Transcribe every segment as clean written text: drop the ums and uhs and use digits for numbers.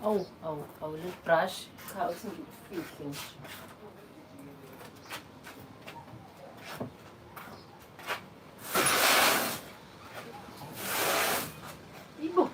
le brush cha uthi ngikufihle nje. Ibo.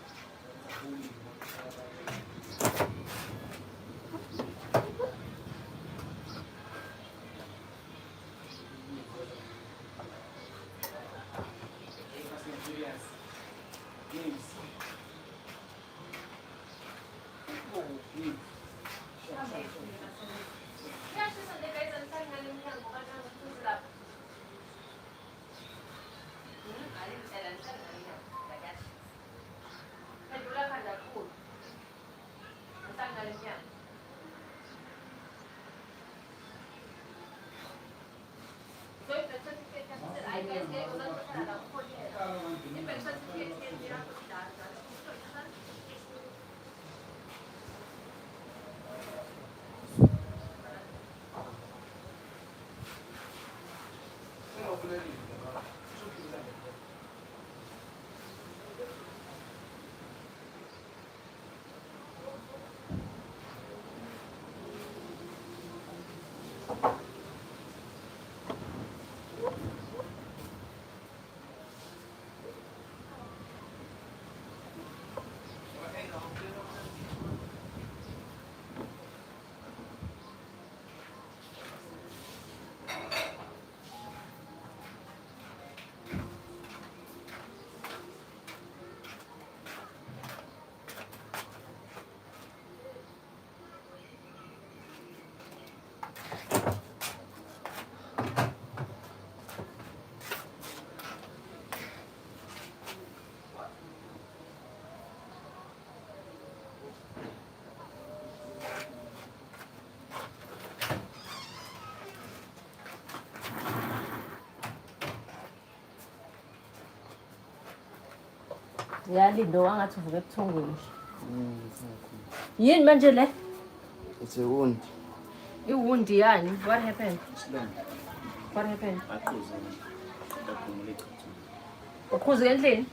Yalindo wangathi uvuke ebuthongweni nje. Yini manje le? It's a wound. Iwundi yani? What happened? What happened? Ukhuze endlini?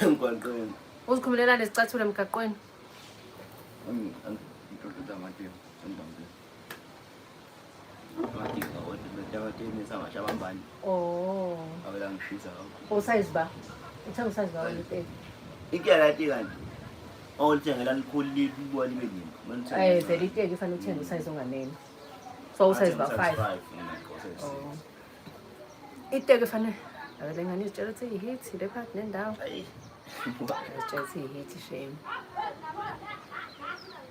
Emgwaqweni. Uzikhumelela nesicathulo emgaqweni? Ngikuqoqeda amathembu emgwaqweni. Amathembu esangasha abambani. Oh. Abela ngishisa kakhulu. Usize ba? Uthanga usize ba wethu? Ikyalati kanti. Awulithengela likhulu libuwa libe nini. Vele iteki kufanele uthenge usize onganeni. So usize ba 5. Oh. Iteki kufanele abele ngani izitshela ukuthi ihit le part nendawo. Izitshela ukuthi ihit shame.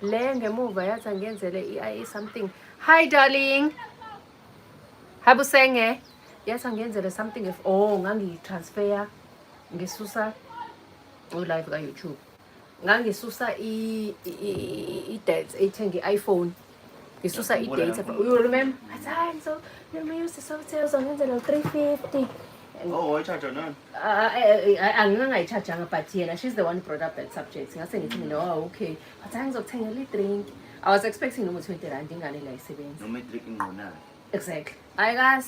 Le ngemuva yathi angenzele i something. Hi darling. Habusenge. Yathi angenzele something if ngangi transfer ngisusa live ka YouTube. Ngangisusa i-dates ethenga i-iPhone. Ngisusa i-data. You remember? Hayi so you use the software uzongenzela 350. Oh, charger none. Angingayichargeanga but yena she's the one who brought up that subject. Ngase ngithi mina okay. But angizokuthengela i-drink. I was expecting noma 20 rand ingane la isebenza. Noma i-drink ingqonana. Exactly. Hi guys.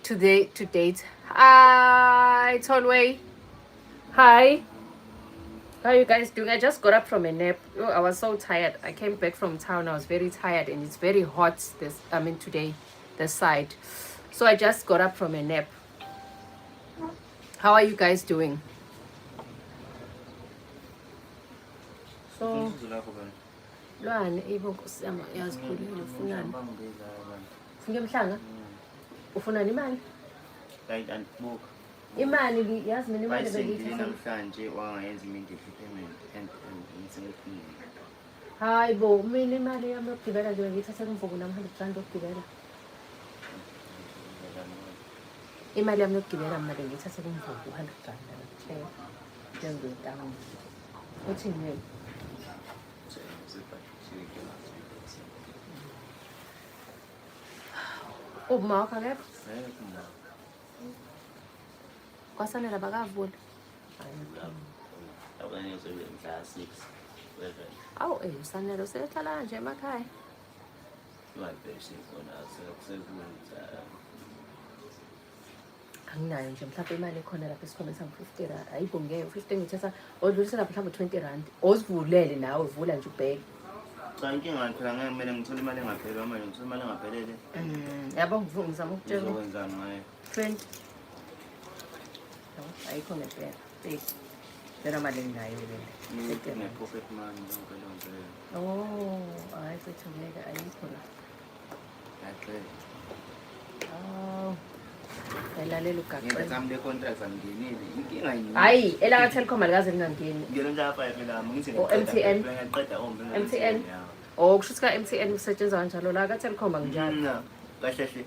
To date. Hi Tolway. Hi. How are you guys doing? I just got up from a nap. Oh, I was so tired. I came back from town. I was very tired and it's very hot today, this side. So I just got up from a nap. How are you guys doing? So Lwane ibo Nkosi yami yazikhulile ufunani? Ufuna emhlanga? Ufunani imali? Like and book. Imali yazi mina imali beyithi namhlanje wangayenza immediate payment and ngisengifini. Hayi bo mina imali yami yokugibela nje ngiyithatha kumvuko nami 100 rand yokugibela. Imali yami yokugibela mina ngiyithatha kumvuko 100 rand. Njengotamu. Uthi yini? Uma wakakepha? Kwasanela bakavula. Abanye usebenzisa 6 7. Awu usanela usehlala nje emakhaya. Like basic on us sekunza. anginayo nje mhlawumbe imali ekhona lapha esikhombisa ngu-50 rand ayibo ngeke 50 ngithatha odlulisela mhlawumbe 20 rand ozivulele nawe vula nje ubheke cha inkinga phela ngeke kumele ngithole imali engaphelele manje ngithole imali engaphelele yabo ngizama ukutshela uzokwenzani ngayo 20 ayikho ngempela phela mali enginayo ne-pocket money yonke leyo nto leyo hayi mfethu ngeke ayikho la yaqela ayilalela ugaqela ngizami le-contract angingenile inkinga hayi elaka-Telkom alikaze lingangeni ngelo nje apha phela ngithi MTN ngiyaqeda MTN kusho ukuthi ka-MTN kusetshenzwa kanjalo la ka-Telkom anginjalo kahle hle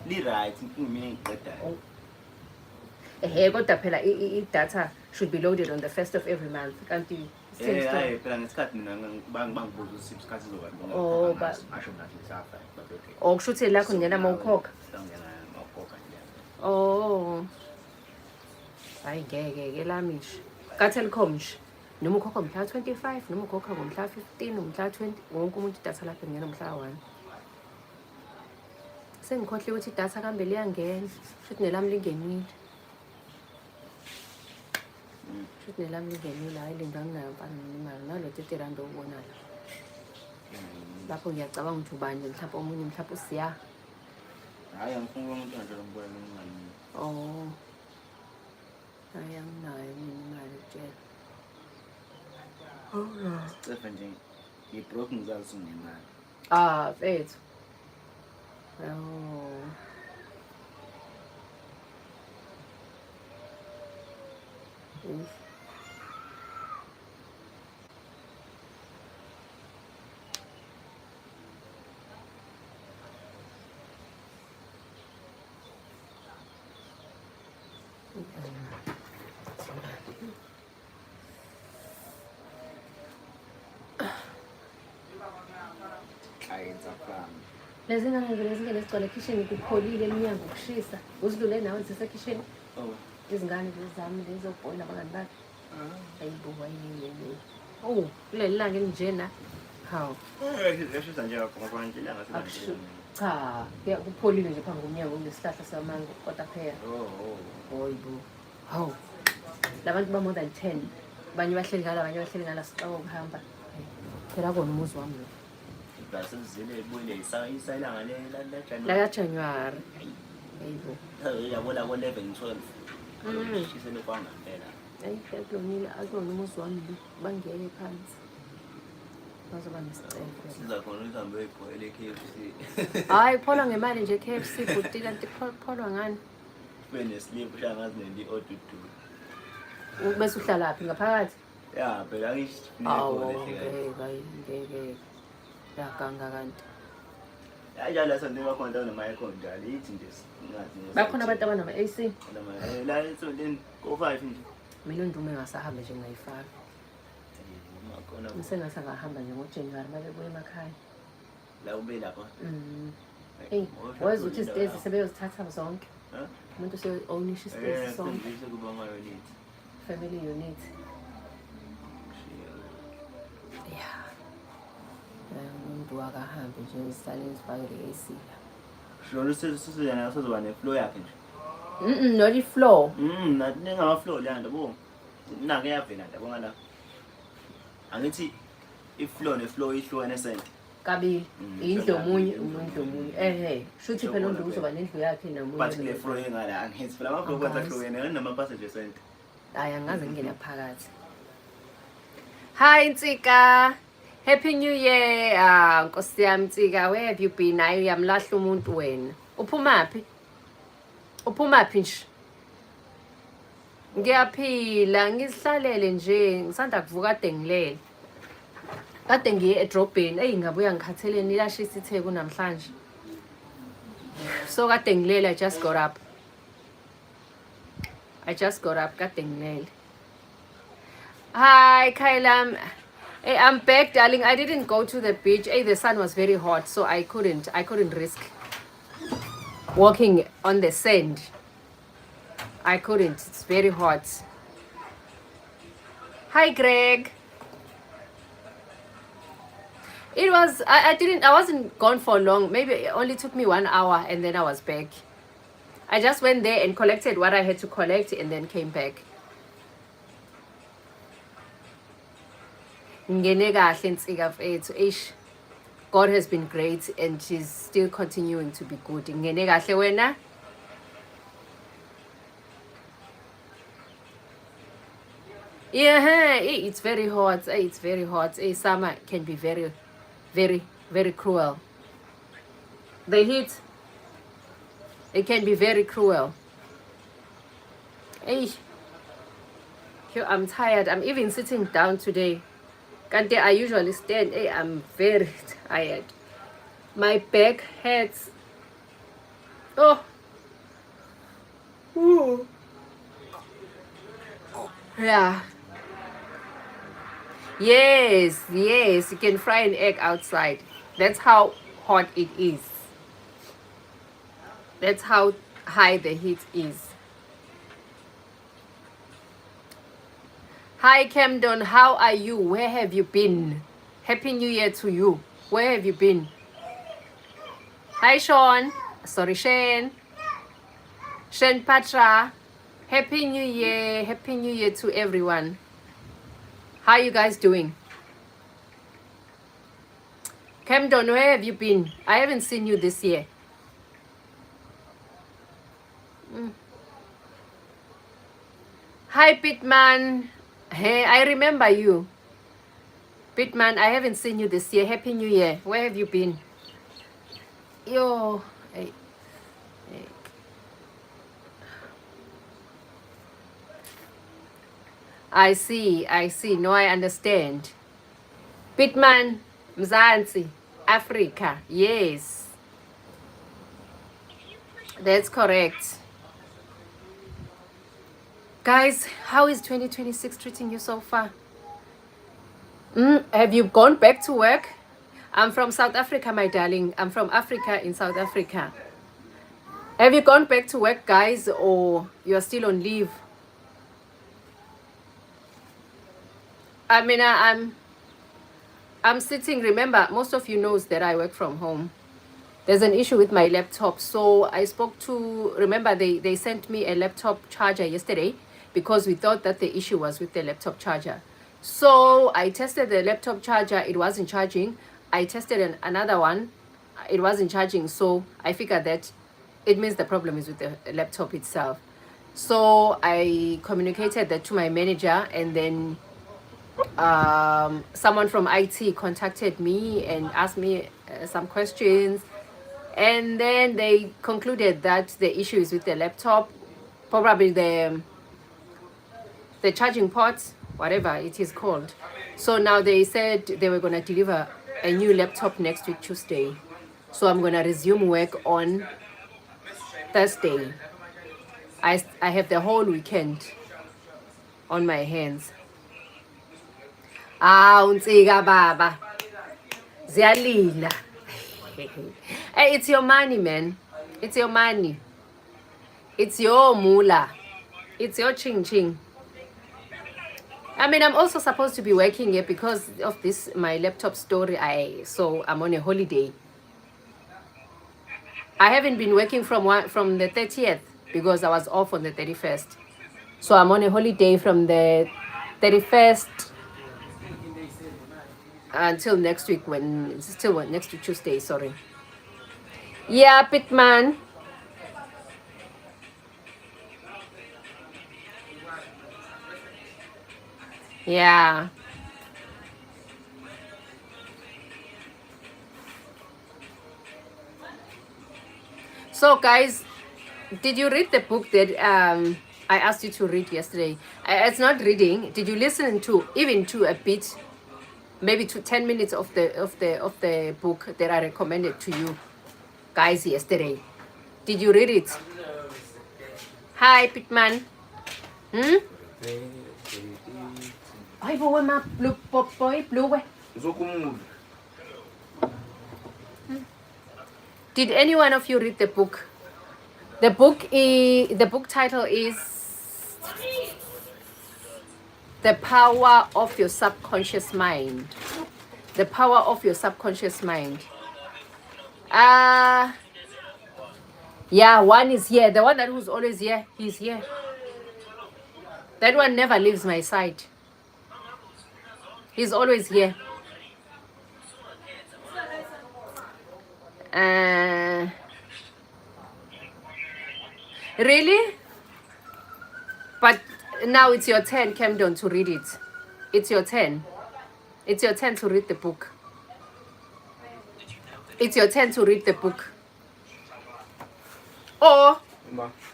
li-right inkinga mina engiqedayo kodwa phela i-data should be loaded on the 1st of every month kanti hayi phela ngesikhathi mina bangibuza ukuthi isikhathi sizoba ngasho nathi lisafa kusho ukuthi lakho ngena uma ukhokha hayi ngeke lami nje ka-Telkom nje noma ukhokha ngomhla 25 noma ukhokha ngomhla 15 ngomhla 20 wonke umuntu idatha lakhe ngena ngomhla 1 sengikhohle ukuthi idatha kambe liyangena futhi nelami lingenile futhi nelami lingenile hayi linganginayo mfana nemali nalo 30 rand okubonayo lapho ngiyacabanga ukuthi ubani mhlawumbe omunye mhlawumbe usiya hayi angifuni umuntu nje lombona imali hayi anginayo mina imali tshela Stefa nje ngibroke ngizazi ngemali mfethu lezi ngangivele zingene sigcwala ekhishini kupholile eminyango kushisa uzidlule nawe zisekhishini izingane zami lezobhola abangani bakhe ayibo kuleli langa elinjena hawu yashisa nje kwanje ilanga cha kupholile nje phambi komnyango kulesihlahla samango kodwa phela oyibo hawu labantu ba more than 10 abanye bahleli ngala abanye bahleli ngala sicaba ukuhamba phela kona umuzi wami lo basizile ibuyile isayilanga la January ayibo yabona ko 11 12 shisele kwangempela ayihlonile akona umuzi wami lo bangeke phansi bazoba nesicelo siza khona uhambe eGoyle KFC hayi phola ngemali nje KFC futhi kanti pholwa ngani beneslip shangazi nendi odudu bese uhlala laphi ngaphakathi ya phela ngeke yakanga kanti ajala sandima khona noma yakho njalo ithi nje ngathi bakhona abantu abanama AC la esondeni ko5 nje mina undume ngasahambe nje ngayifaka ngisengasa ngahamba nje ngoJanuary manje kuye emakhaya la ube lapha wazi ukuthi isitezi sebeyozithatha zonke umuntu se-ownisha isitezi sonke family unit umuntu wakahambe nje isale izifakele AC sholo sesizana sozoba ne-flow yakhe nje not i-floor nathi nengama-flow leyanda bo nake yavela ndabonga la angithi i-flow ne-flow ihlukene sente kabili indlu omunye umuntu omunye shuthi phela umuntu uzoba nendlu yakhe nomunye but le-flow engala angithi phela ama-flow kwenza ahlukene nama-passage sente hayi angaze ngingena phakathi hi Ntsika, happy new year nkosi yami Ntsika, where have you been? Hayi uyamlahla umuntu wena uphumaphi nje ngiyaphila ngizihlalele nje ngisanda kuvuka kade ngilele kade ngiye edrobheni ngabuya ngikhatheleni ilashisa itheku namhlanje so kade ngilele I just got up kade ngilele hi Kailam. Hey, I'm back darling. I didn't go to the beach. The sun was very hot so I couldn't risk walking on the sand. I couldn't. It's very hot. Hi Greg. It was I wasn't gone for long. Maybe it only took me 1 hour and then I was back. I just went there and collected what I had to collect and then came back. Ngene kahle nsika mfethu. Ish. God has been great and she's still continuing to be good. Ngene kahle wena? Yeah, it's very hot. It's very hot. Summer can be very, very, very cruel. The heat, it can be very cruel. Hey, I'm tired. I'm even sitting down today. Kante, I usually stand. Hey, I'm very tired. My back hurts. Oh. Ooh. Yeah. Yes, yes. You can fry an egg outside. That's how hot it is. That's how high the heat is. Hi Camden, how are you? Where have you been? Happy New Year to you. Where have you been? Hi Sean. Sorry, Shane. Shane Patra. Happy New Year. Happy New Year to everyone. How are you guys doing? Camden, where have you been? I haven't seen you this year. Hi Pitman. Hey, I remember you. Pitman, I haven't seen you this year. Happy New Year. Where have you been? Yo. Hey. Hey. I see. No, I understand. Pitman, Mzansi, Africa. Yes. That's correct. Guys, how is 2026 treating you so far? Have you gone back to work? I'm from South Africa, my darling. I'm from Africa in South Africa. Have you gone back to work, guys, or you're still on leave? I mean, I'm sitting. Remember, most of you knows that I work from home. There's an issue with my laptop, so I spoke to. Remember, they sent me a laptop charger yesterday because we thought that the issue was with the laptop charger. So I tested the laptop charger, it wasn't charging. I tested another one, it wasn't charging. So I figured that it means the problem is with the laptop itself. So I communicated that to my manager, and then someone from IT contacted me and asked me some questions, and then they concluded that the issue is with the laptop, probably the charging port, whatever it is called. So now they said they were going to deliver a new laptop next week, Tuesday. So I'm going to resume work on Thursday. I have the whole weekend on my hands. Unsika baba. Ziyalila. Hey, it's your money, man. It's your money. It's your moolah. It's your ching ching. I mean, I'm also supposed to be working here because of this, my laptop story. So I'm on a holiday. I haven't been working from the 30th because I was off on the 31st. So I'm on a holiday from the 31st until next week, when it's still next week Tuesday, sorry. Yeah, Pitman. Yeah. So guys, did you read the book that I asked you to read yesterday? It's not reading. Did you listen to even to a bit, maybe to 10 minutes of the book that I recommended to you guys yesterday? Did you read it? Hi, Pitman. Ay, boy, ma blue boy blue way. Did any one of you read the book? The book title is The Power of Your Subconscious Mind. The Power of Your Subconscious Mind. Yeah, one is here. The one that who's always here, he's here. That one never leaves my side. He's always here. Really? But now it's your turn, Camden, to read it. It's your turn. It's your turn to read the book. It's your turn to read the book. Oh,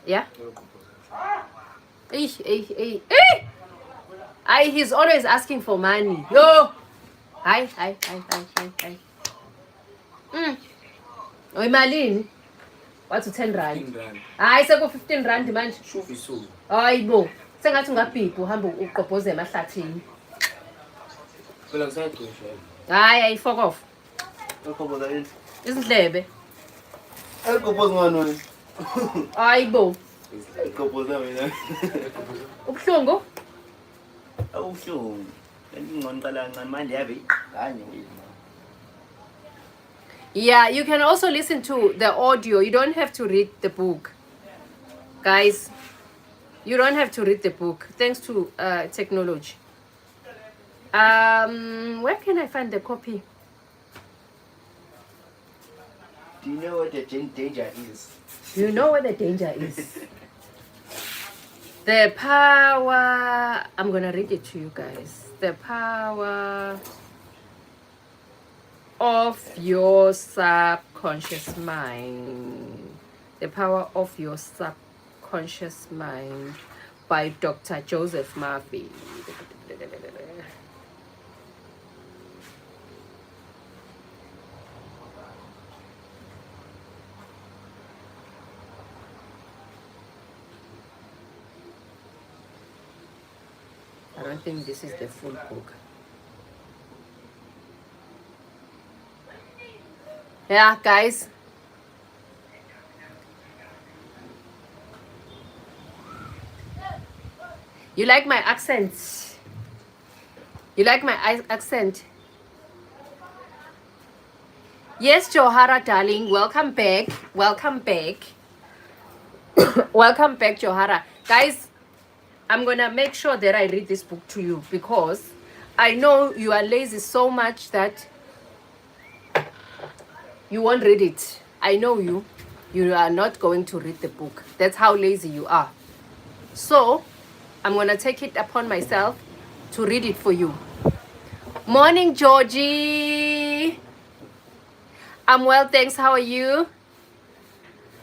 yeah. He's always asking for money. Yo. Hi. Oyimalini? Wathi 10 rand. Hayi seku 15 rand manje. Hayibo. Sengathi ungabhibha uhamba uqobhoze emahlathini. Hayi fuck off. Izindlebe. Ayikophoza ngani wena? Hayibo. Ayikophoza mina. Ubuhlungu? Awubuhlungu. Ngingcono qala kancane manje yabe kanye. Yeah, you can also listen to the audio. You don't have to read the book. Guys, you don't have to read the book thanks to technology. Where can I find the copy? Do you know what the danger is? You know what the danger is. The power, I'm gonna read it to you guys. The power of your subconscious mind. The power of your subconscious mind by Dr. Joseph Murphy. I don't think this is the full book. Yeah, guys. You like my accent? You like my accent? Yes, Johara, darling. Welcome back. Welcome back. Welcome back, Johara. Guys, I'm going to make sure that I read this book to you because I know you are lazy so much that you won't read it. I know you. You are not going to read the book. That's how lazy you are. So, I'm going to take it upon myself to read it for you. Morning, Georgie. I'm well, thanks. How are you?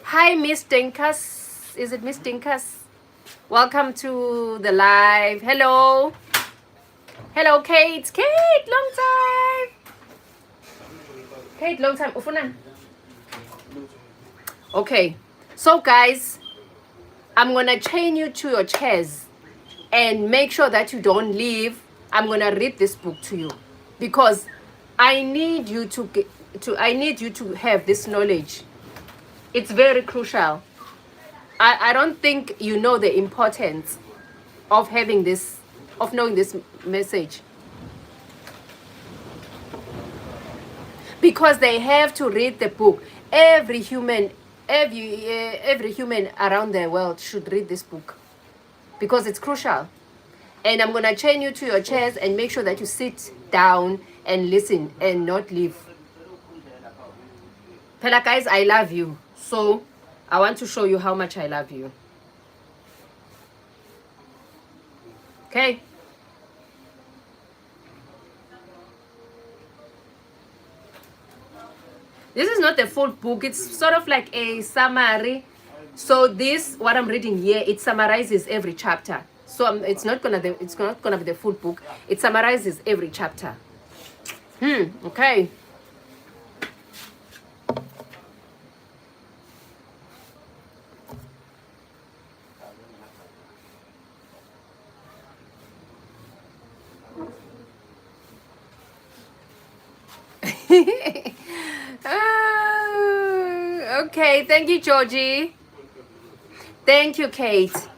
Hi, Miss Dinkas. Is it Miss Dinkas? Welcome to the live. Hello. Hello, Kate. Kate, long time. Kate, long time. Ufuna. Okay. So, guys, I'm going to chain you to your chairs and make sure that you don't leave. I'm going to read this book to you because I need you to have this knowledge. It's very crucial. I don't think you know the importance of having this, of knowing this message. Because they have to read the book. Every human around the world should read this book because it's crucial. And I'm going to chain you to your chairs and make sure that you sit down and listen and not leave. Pella, guys, I love you. So I want to show you how much I love you. Okay? This is not the full book. It's sort of like a summary. So this, what I'm reading here, it summarizes every chapter. So it's not gonna be the full book. It summarizes every chapter. Okay. Okay, thank you, Georgie. Thank you, Kate.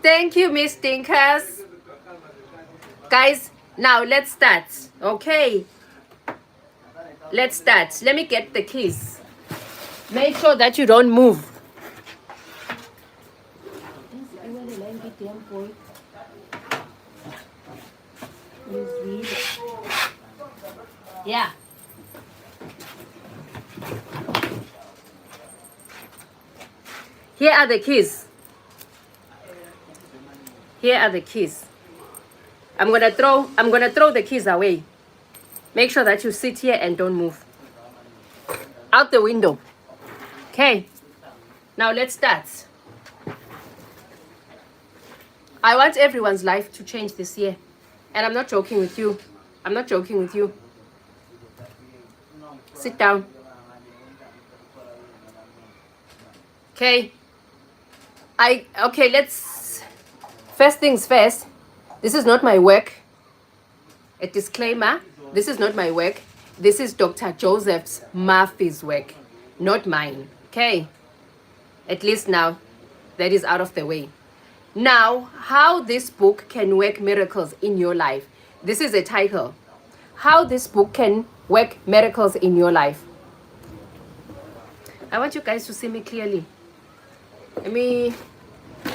Thank you, Miss Dinkas. Guys, now let's start. Okay. Let's start. Let me get the keys. Make sure that you don't move. Yeah. Here are the keys. Here are the keys. I'm gonna throw the keys away. Make sure that you sit here and don't move. Out the window. Okay. Now let's start. I want everyone's life to change this year. And I'm not joking with you. I'm not joking with you. Sit down. Okay. Let's first things first. This is not my work. A disclaimer. This is not my work. This is Dr. Joseph Murphy's work, not mine. Okay. At least now that is out of the way. Now, how this book can work miracles in your life. This is a title. How this book can work miracles in your life. I want you guys to see me clearly. Let me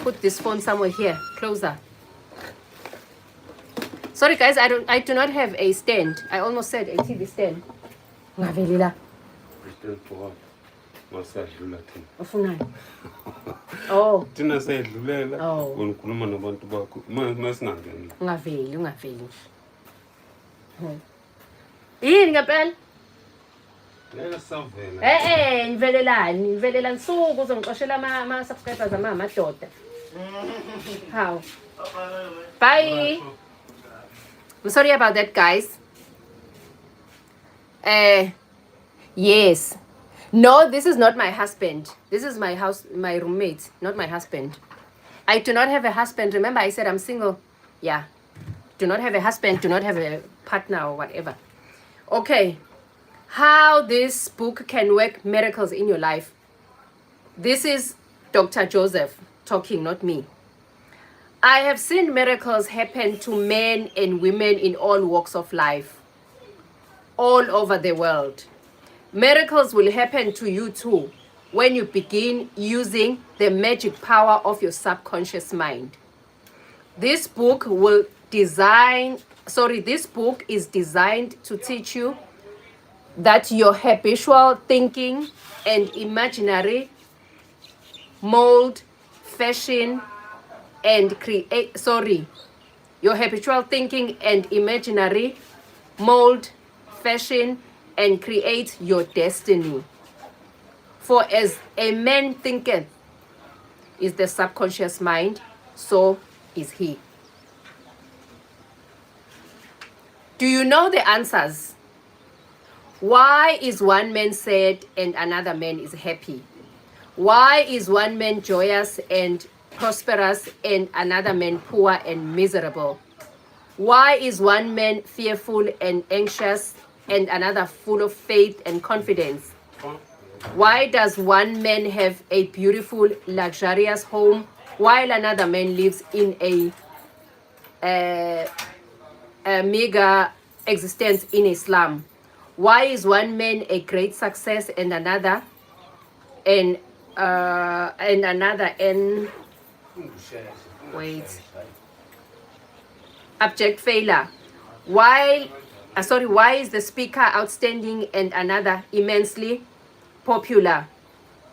put this phone somewhere here, closer. Sorry guys, I do not have a stand. I almost said a TV stand. Ngavelila. Ufunani? Oh. Thina sayedlulela Oh. Ngikhuluma nabantu bakho masingangeni. Ungaveli. Yini ngempela? Ngeke savela. Ngivelelani suku uzongixoshela ama subscribers amadoda. How? Bye. I'm sorry about that, guys. Yes. No, this is not my husband. This is my roommate, not my husband. I do not have a husband. Remember, I said I'm single. Yeah. Do not have a husband, do not have a partner or whatever. Okay. How this book can work miracles in your life. This is Dr. Joseph talking, not me. I have seen miracles happen to men and women in all walks of life, all over the world. Miracles will happen to you too when you begin using the magic power of your subconscious mind. This book is designed to teach you that your habitual thinking and imaginary mold, fashion, and your habitual thinking and imaginary mold, fashion, and create your destiny. For as a man thinketh is the subconscious mind, so is he. Do you know the answers? Why is one man sad and another man is happy? Why is one man joyous and prosperous and another man poor and miserable? Why is one man fearful and anxious and another full of faith and confidence? Why does one man have a beautiful, luxurious home while another man lives in a meager existence in Islam? Why is one man a great success and another abject failure? Why is the speaker outstanding and another immensely popular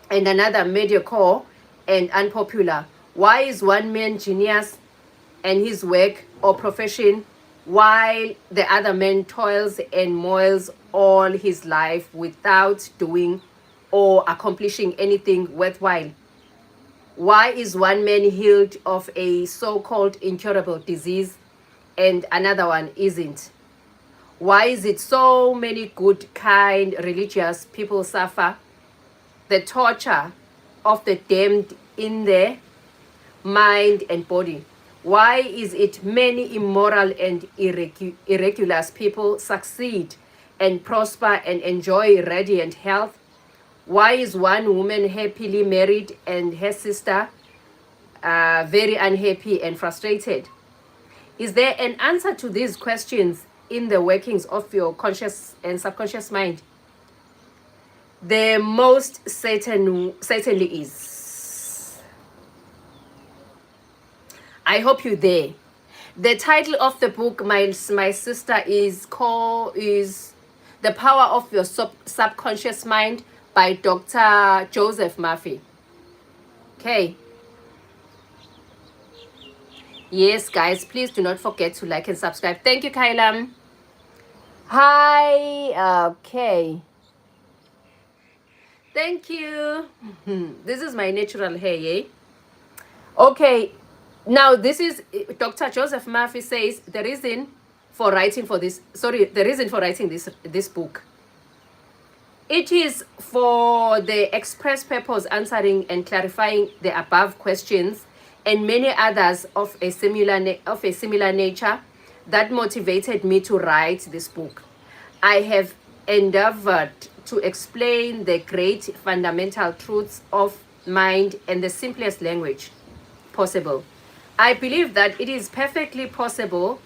and another mediocre and unpopular? Why is one man genius in his work or profession while the other man toils and moils all his life without doing or accomplishing anything worthwhile? Why is one man healed of a so-called incurable disease and another one isn't? Why is it so many good, kind, religious people suffer the torture of the damned in their mind and body? Why is it many immoral and irregular people succeed and prosper and enjoy radiant health? Why is one woman happily married and her sister very unhappy and frustrated? Is there an answer to these questions in the workings of your conscious and subconscious mind? The most certainly is. I hope you're there. The title of the book, my sister, is The Power of Your Subconscious Mind by Dr. Joseph Murphy. Okay. Yes, guys, please do not forget to like and subscribe. Thank you, Kailam. Hi. Okay. Thank you. This is my natural hair, yeah? Okay. Now, this is Dr. Joseph Murphy says the reason for writing this book. It is for the express purpose answering and clarifying the above questions and many others of a similar nature that motivated me to write this book. I have endeavored to explain the great fundamental truths of mind in the simplest language possible. I believe that it is perfectly possible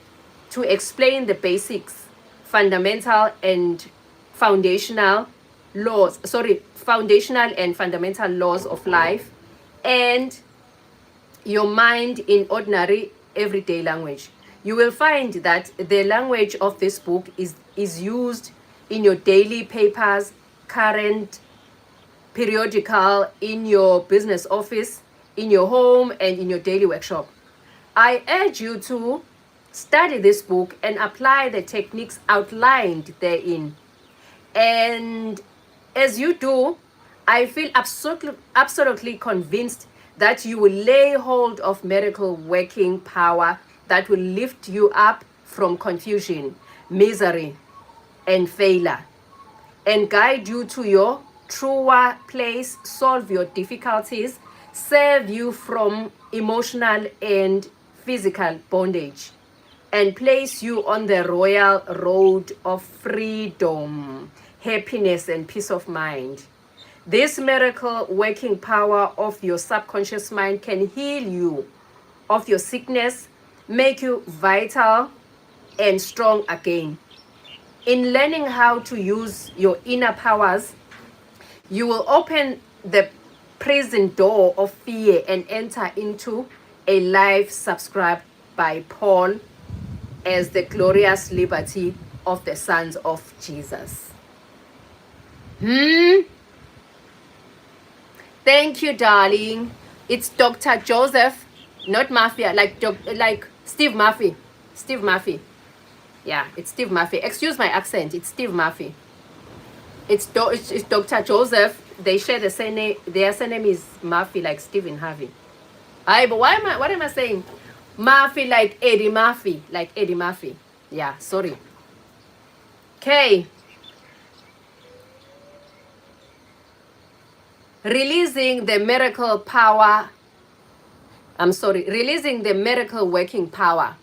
to explain the basics, fundamental and fundamental laws of life and your mind in ordinary everyday language. You will find that the language of this book is used in your daily papers, current periodical, in your business office, in your home, and in your daily workshop. I urge you to study this book and apply the techniques outlined therein. And as you do, I feel absolutely convinced that you will lay hold of miracle working power that will lift you up from confusion, misery, and failure, and guide you to your truer place, solve your difficulties, save you from emotional and physical bondage, and place you on the royal road of freedom, happiness, and peace of mind. This miracle working power of your subconscious mind can heal you of your sickness, make you vital and strong again. In learning how to use your inner powers, you will open the prison door of fear and enter into a life subscribed by Paul as the glorious liberty of the sons of Jesus. Thank you, darling. It's Dr. Joseph, not Mafia, like Steve Murphy. Steve Murphy. Yeah, it's Steve Murphy. Excuse my accent. It's Steve Murphy. It's Dr. Joseph. They share the same name. Their surname is Murphy, like Stephen Harvey. But what am I saying? Murphy, like Eddie Murphy. Like Eddie Murphy. Yeah, sorry. Okay. Releasing the miracle working power.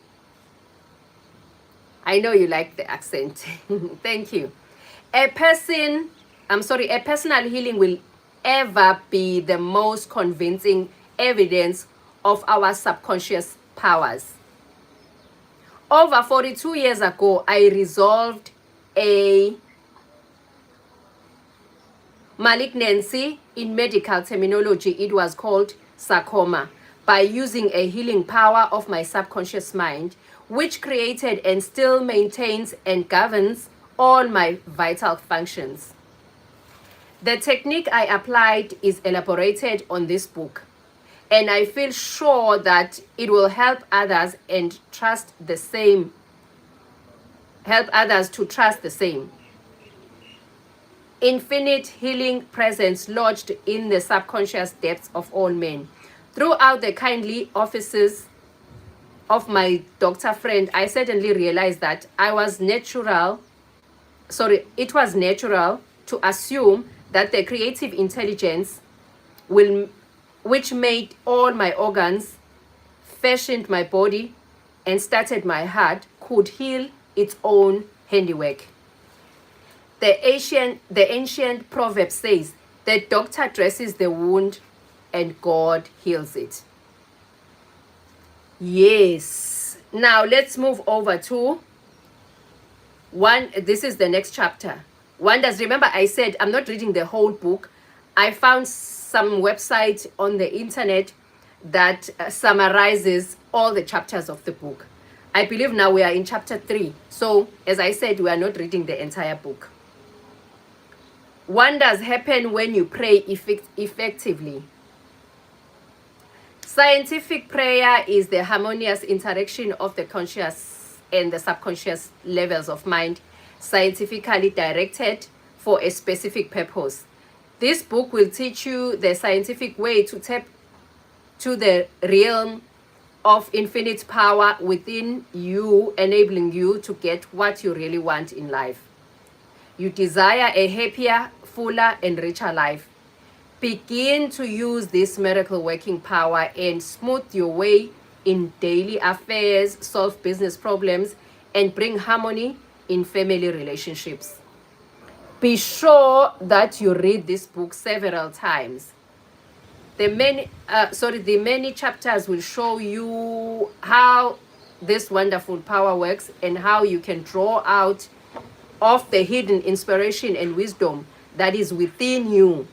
I know you like the accent. Thank you. A personal healing will ever be the most convincing evidence of our subconscious powers. Over 42 years ago, I resolved a malignancy. In medical terminology, it was called sarcoma, by using a healing power of my subconscious mind, which created and still maintains and governs all my vital functions. The technique I applied is elaborated on this book, and I feel sure that it will help others and trust the same. Help others to trust the same. Infinite healing presence lodged in the subconscious depths of all men. Throughout the kindly offices of my doctor friend, I suddenly realized that it was natural to assume that the creative intelligence which made all my organs, fashioned my body, and started my heart could heal its own handiwork. The ancient proverb says, the doctor dresses the wound and God heals it. Yes. Now let's move over to this is the next chapter. Wonders, remember I said I'm not reading the whole book. I found some website on the internet that summarizes all the chapters of the book. I believe now we are in chapter 3. So, as I said, we are not reading the entire book. Wonders happen when you pray effectively. Scientific prayer is the harmonious interaction of the conscious and the subconscious levels of mind, scientifically directed for a specific purpose. This book will teach you the scientific way to tap to the realm of infinite power within you, enabling you to get what you really want in life. You desire a happier, fuller, and richer life. Begin to use this miracle working power and smooth your way in daily affairs, solve business problems, and bring harmony in family relationships. Be sure that you read this book several times. The many chapters will show you how this wonderful power works and how you can draw out of the hidden inspiration and wisdom that is within you.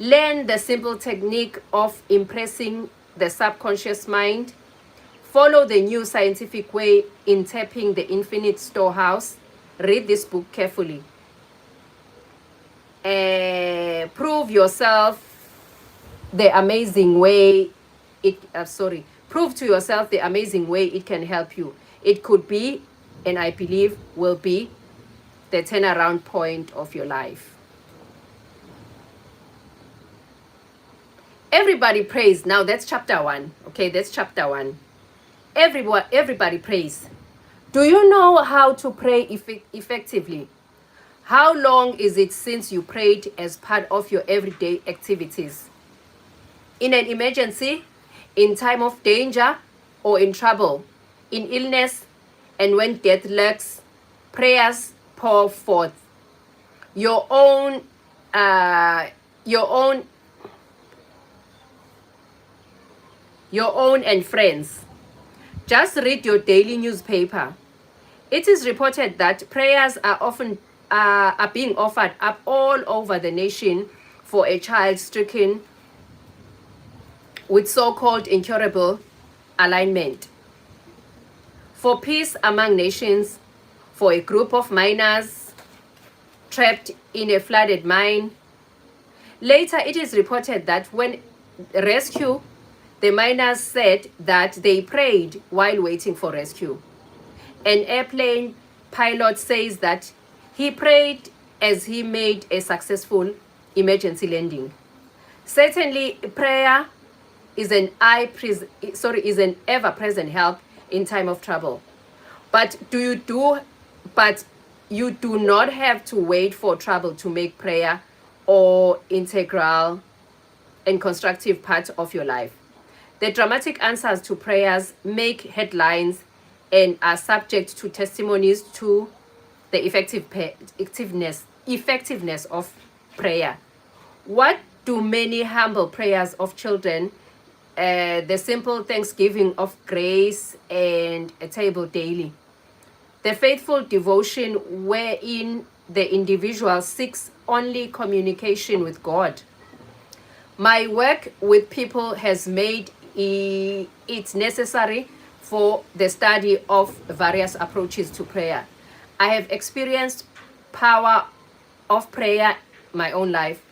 Learn the simple technique of impressing the subconscious mind. Follow the new scientific way in tapping the infinite storehouse. Read this book carefully. Prove yourself the amazing way prove to yourself the amazing way it can help you. It could be, and I believe will be, the turnaround point of your life. Everybody prays. Now that's chapter 1. Okay, that's chapter 1. Everybody prays. Do you know how to pray effectively? How long is it since you prayed as part of your everyday activities? In an emergency, in time of danger, or in trouble, in illness, and when death lurks, prayers pour forth. Your own and friends. Just read your daily newspaper. It is reported that prayers are often are being offered up all over the nation for a child stricken with so-called incurable alignment, for peace among nations, for a group of miners trapped in a flooded mine. Later, it is reported that when rescue, the miners said that they prayed while waiting for rescue. An airplane pilot says that he prayed as he made a successful emergency landing. Certainly, prayer is an ever-present help in time of trouble. But you do not have to wait for trouble to make prayer or integral and constructive part of your life. The dramatic answers to prayers make headlines and are subject to testimonies to the effectiveness of prayer. What do many humble prayers of children, the simple thanksgiving of grace and a table daily, the faithful devotion wherein the individual seeks only communication with God? My work with people has made it necessary for the study of various approaches to prayer. I have experienced power of prayer in my own life.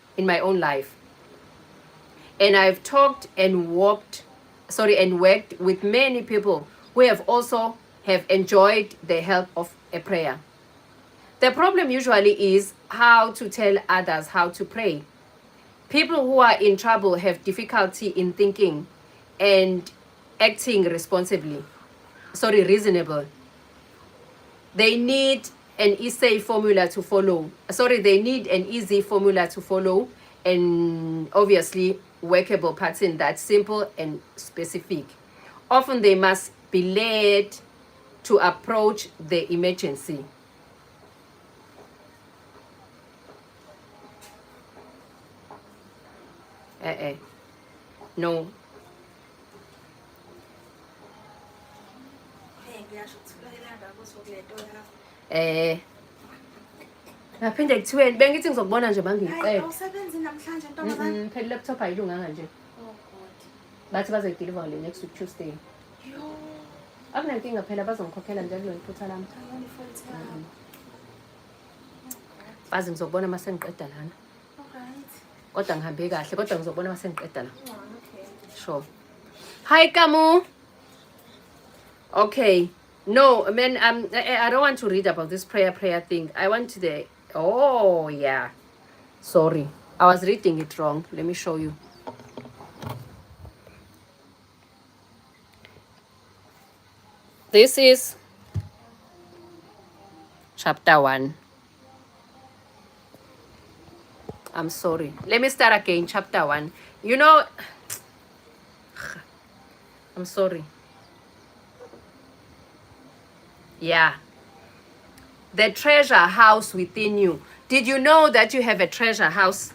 And I've talked and worked with many people who have also enjoyed the help of a prayer. The problem usually is how to tell others how to pray. People who are in trouble have difficulty in thinking and acting reasonable. They need an easy formula to follow. And obviously workable pattern that's simple and specific. Often they must be led to approach the emergency. No. Ngaphinde kuthiweni bengithi ngizokubona nje mangiyiqeda. Awusebenzi namhlanje ntombazane? Phela laptop ayilunganga nje. Oh God. Bathi bazoyideliver le next week Tuesday. Yo. Akunankinga phela bazongikhokhela njalo kuloyiphutha lami. Ayoni futhi yami. Bazi ngizokubona mase ngiqeda lana. Alright. Kodwa ngihambe kahle kodwa ngizokubona mase ngiqeda la. Okay. Sure. Hi Kamu. Okay. No, man, I don't want to read about this prayer thing. I want the oh yeah. Sorry. I was reading it wrong. Let me show you. This is chapter 1. I'm sorry. Let me start again. Chapter 1. You know, I'm sorry. Yeah. The treasure house within you. Did you know that you have a treasure house?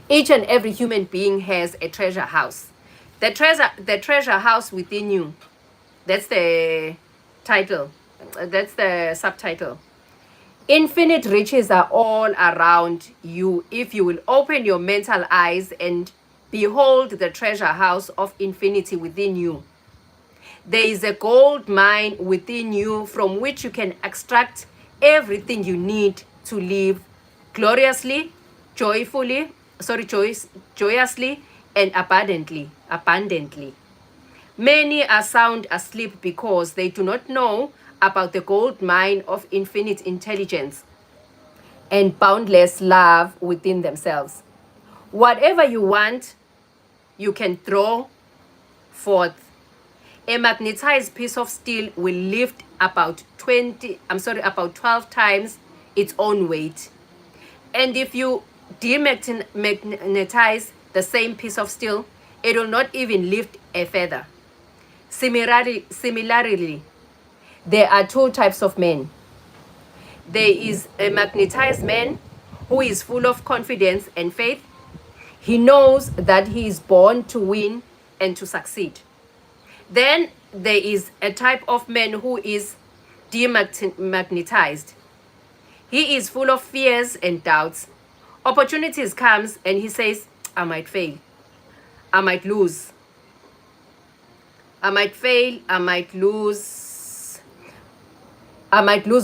Each and every human being has a treasure house. The treasure house within you. That's the title. That's the subtitle. Infinite riches are all around you if you will open your mental eyes and behold the treasure house of infinity within you. There is a gold mine within you from which you can extract everything you need to live gloriously, joyously, and abundantly. Many are sound asleep because they do not know about the gold mine of infinite intelligence and boundless love within themselves. Whatever you want, you can throw forth. A magnetized piece of steel will lift about 12 times its own weight. And if you demagnetize the same piece of steel, it will not even lift a feather. Similarly, there are two types of men. There is a magnetized man who is full of confidence and faith. He knows that he is born to win and to succeed. Then there is a type of man who is demagnetized. He is full of fears and doubts. Opportunities comes and he says, I might fail. I might lose. I might fail. I might lose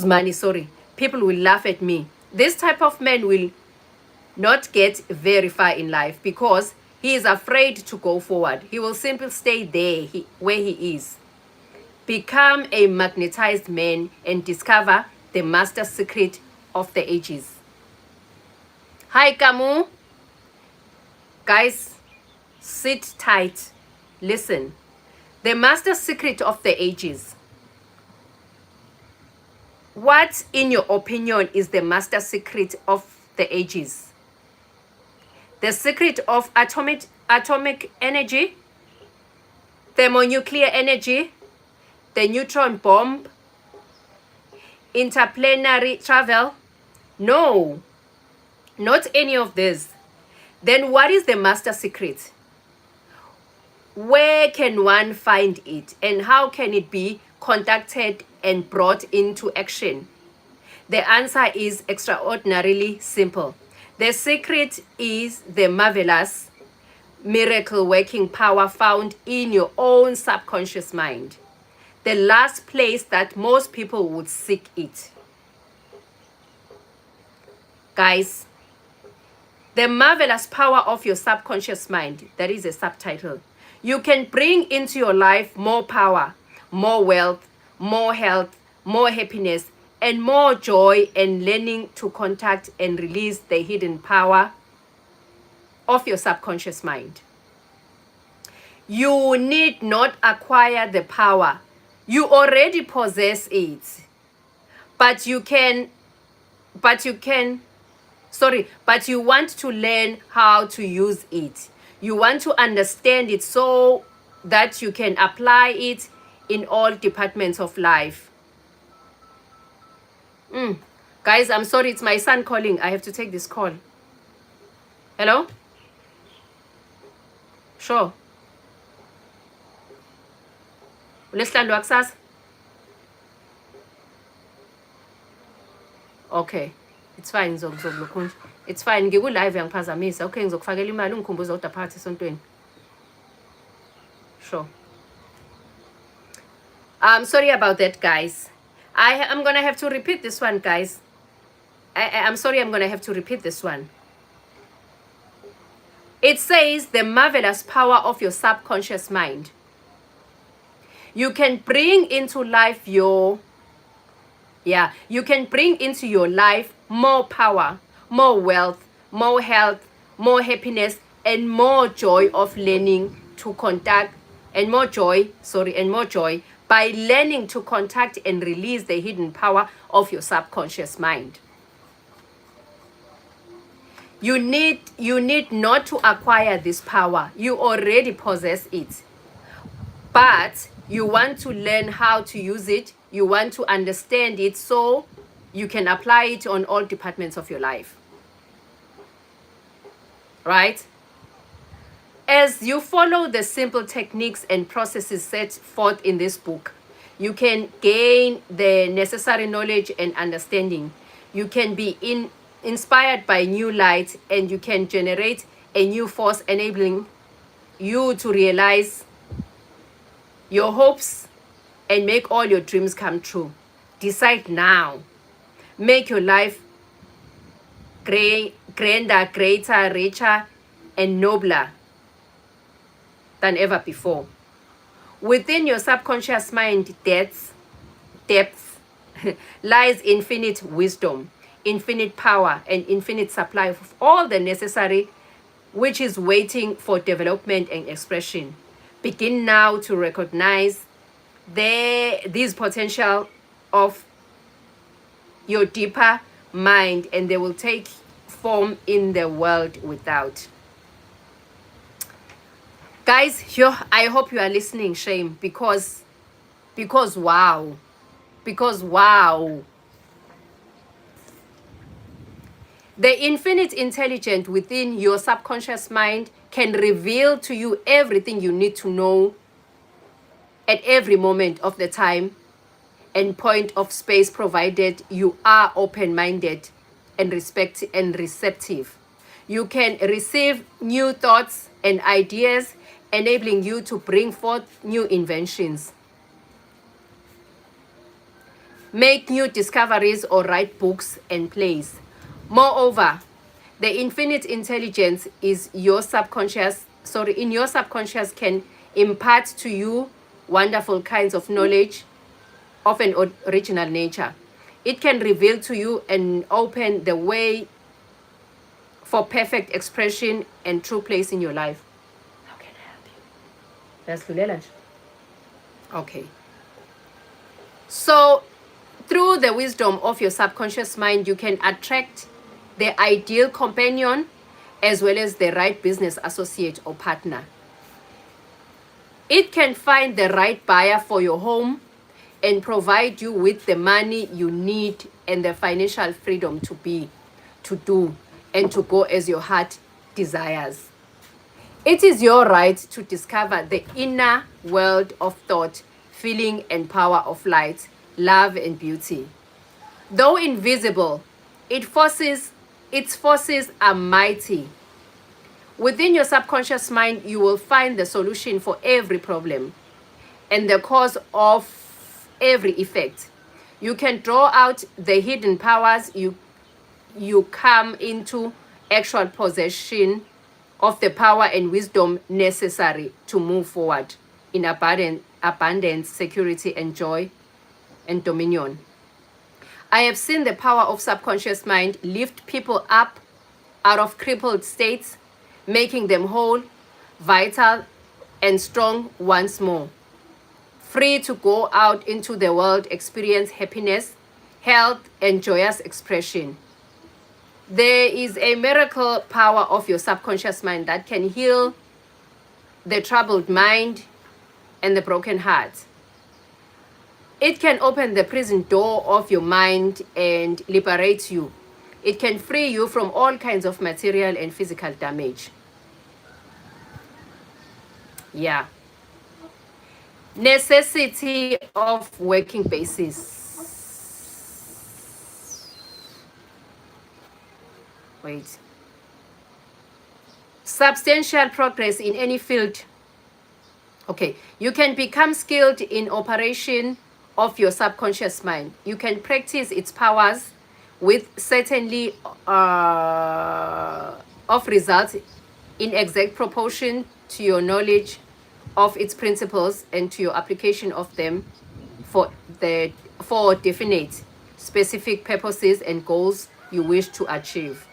money, sorry. People will laugh at me. This type of man will not get very far in life because he is afraid to go forward. He will simply stay there where he is. Become a magnetized man and discover the master secret of the ages. Hi, Kamu. Guys, sit tight. Listen. The master secret of the ages. What, in your opinion, is the master secret of the ages? The secret of atomic energy, thermonuclear energy, the neutron bomb, interplanetary travel? No, not any of this. Then what is the master secret? Where can one find it and how can it be contacted and brought into action? The answer is extraordinarily simple. The secret is the marvelous, miracle-working power found in your own subconscious mind. The last place that most people would seek it. Guys, the marvelous power of your subconscious mind, that is a subtitle. You can bring into your life more power, more wealth, more health, more happiness, and more joy and learning to contact and release the hidden power of your subconscious mind. You need not acquire the power. You already possess it. But you want to learn how to use it. You want to understand it so that you can apply it in all departments of life. Guys, I'm sorry, it's my son calling. I have to take this call. Hello? Sure. Ulesihlanu wakusasa? Okay. It's fine ngizokulukhunja. It's fine ngiku-live yangiphazamisa. Okay ngizokufakela imali ungikhumbuza kodwa phakathi esontweni. Sure. Sorry about that, guys. I'm gonna have to repeat this one, guys. I'm sorry, I'm gonna have to repeat this one. It says the marvelous power of your subconscious mind. You can bring into life you can bring into your life more power, more wealth, more health, more happiness, and more joy of learning to contact, and more joy by learning to contact and release the hidden power of your subconscious mind. You need not to acquire this power. You already possess it. But you want to learn how to use it. You want to understand it so you can apply it on all departments of your life. Right? As you follow the simple techniques and processes set forth in this book, you can gain the necessary knowledge and understanding. You can be inspired by new light, and you can generate a new force enabling you to realize your hopes and make all your dreams come true. Decide now. Make your life grander, greater, richer, and nobler than ever before. Within your subconscious mind depths lies infinite wisdom, infinite power, and infinite supply of all the necessary which is waiting for development and expression. Begin now to recognize these potential of your deeper mind, and they will take form in the world without. Guys, I hope you are listening, Shame, because wow. Because wow. The infinite intelligence within your subconscious mind can reveal to you everything you need to know at every moment of the time and point of space, provided you are open-minded and receptive. You can receive new thoughts and ideas, enabling you to bring forth new inventions, make new discoveries, or write books and plays. Moreover, the infinite intelligence in your subconscious can impart to you wonderful kinds of knowledge of an original nature. It can reveal to you and open the way for perfect expression and true place in your life. How can I help you? That's okay. So, through the wisdom of your subconscious mind, you can attract the ideal companion as well as the right business associate or partner. It can find the right buyer for your home and provide you with the money you need and the financial freedom to do, and to go as your heart desires. It is your right to discover the inner world of thought, feeling, and power of light, love, and beauty. Though invisible, its forces are mighty. Within your subconscious mind, you will find the solution for every problem and the cause of every effect. You can draw out the hidden powers. You come into actual possession of the power and wisdom necessary to move forward in abundance, security, and joy and dominion. I have seen the power of subconscious mind lift people up out of crippled states, making them whole, vital, and strong once more, free to go out into the world, experience happiness, health, and joyous expression. There is a miracle power of your subconscious mind that can heal the troubled mind and the broken heart. It can open the prison door of your mind and liberate you. It can free you from all kinds of material and physical damage. Yeah. Necessity of working basis. Wait. Substantial progress in any field. Okay, you can become skilled in operation of your subconscious mind. You can practice its powers with certainly of results in exact proportion to your knowledge of its principles and to your application of them for definite specific purposes and goals you wish to achieve.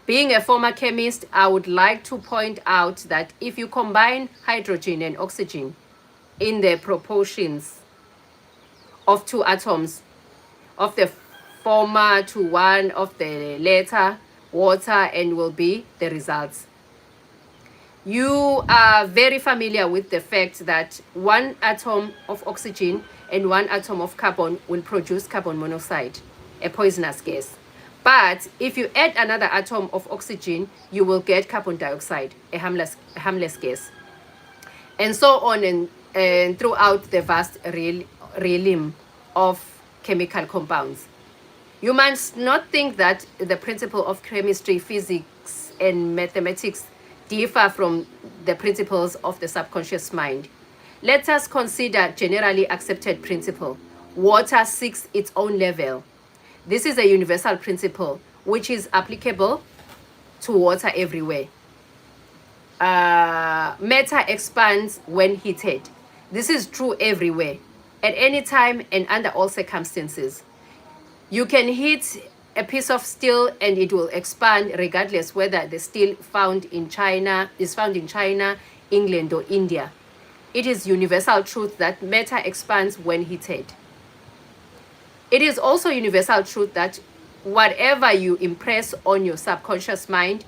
Being a former chemist, I would like to point out that if you combine hydrogen and oxygen in the proportions of 2 atoms, of the former to 1 of the latter, water, and will be the results. You are very familiar with the fact that 1 atom of oxygen and 1 atom of carbon will produce carbon monoxide, a poisonous gas. But if you add another atom of oxygen, you will get carbon dioxide, a harmless gas. And so on and throughout the vast realm of chemical compounds. You must not think that the principle of chemistry, physics, and mathematics differ from the principles of the subconscious mind. Let us consider generally accepted principle. Water seeks its own level. This is a universal principle which is applicable to water everywhere. Matter expands when heated. This is true everywhere, at any time and under all circumstances. You can heat a piece of steel and it will expand regardless whether the steel is found in China, England, or India. It is universal truth that matter expands when heated. It is also universal truth that whatever you impress on your subconscious mind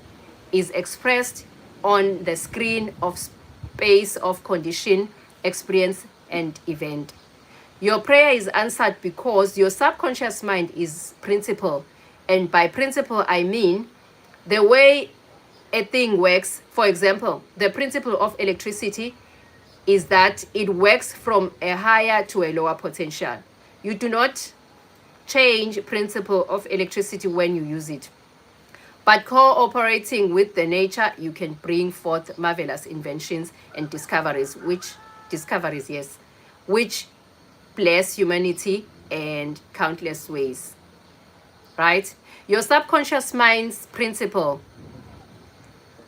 is expressed on the screen of space of condition, experience, and event. Your prayer is answered because your subconscious mind is principle. And by principle, I mean the way a thing works. For example, the principle of electricity is that it works from a higher to a lower potential. You do not change principle of electricity when you use it. But cooperating with the nature, you can bring forth marvelous inventions and discoveries, which bless humanity in countless ways. Right? Your subconscious mind's principle.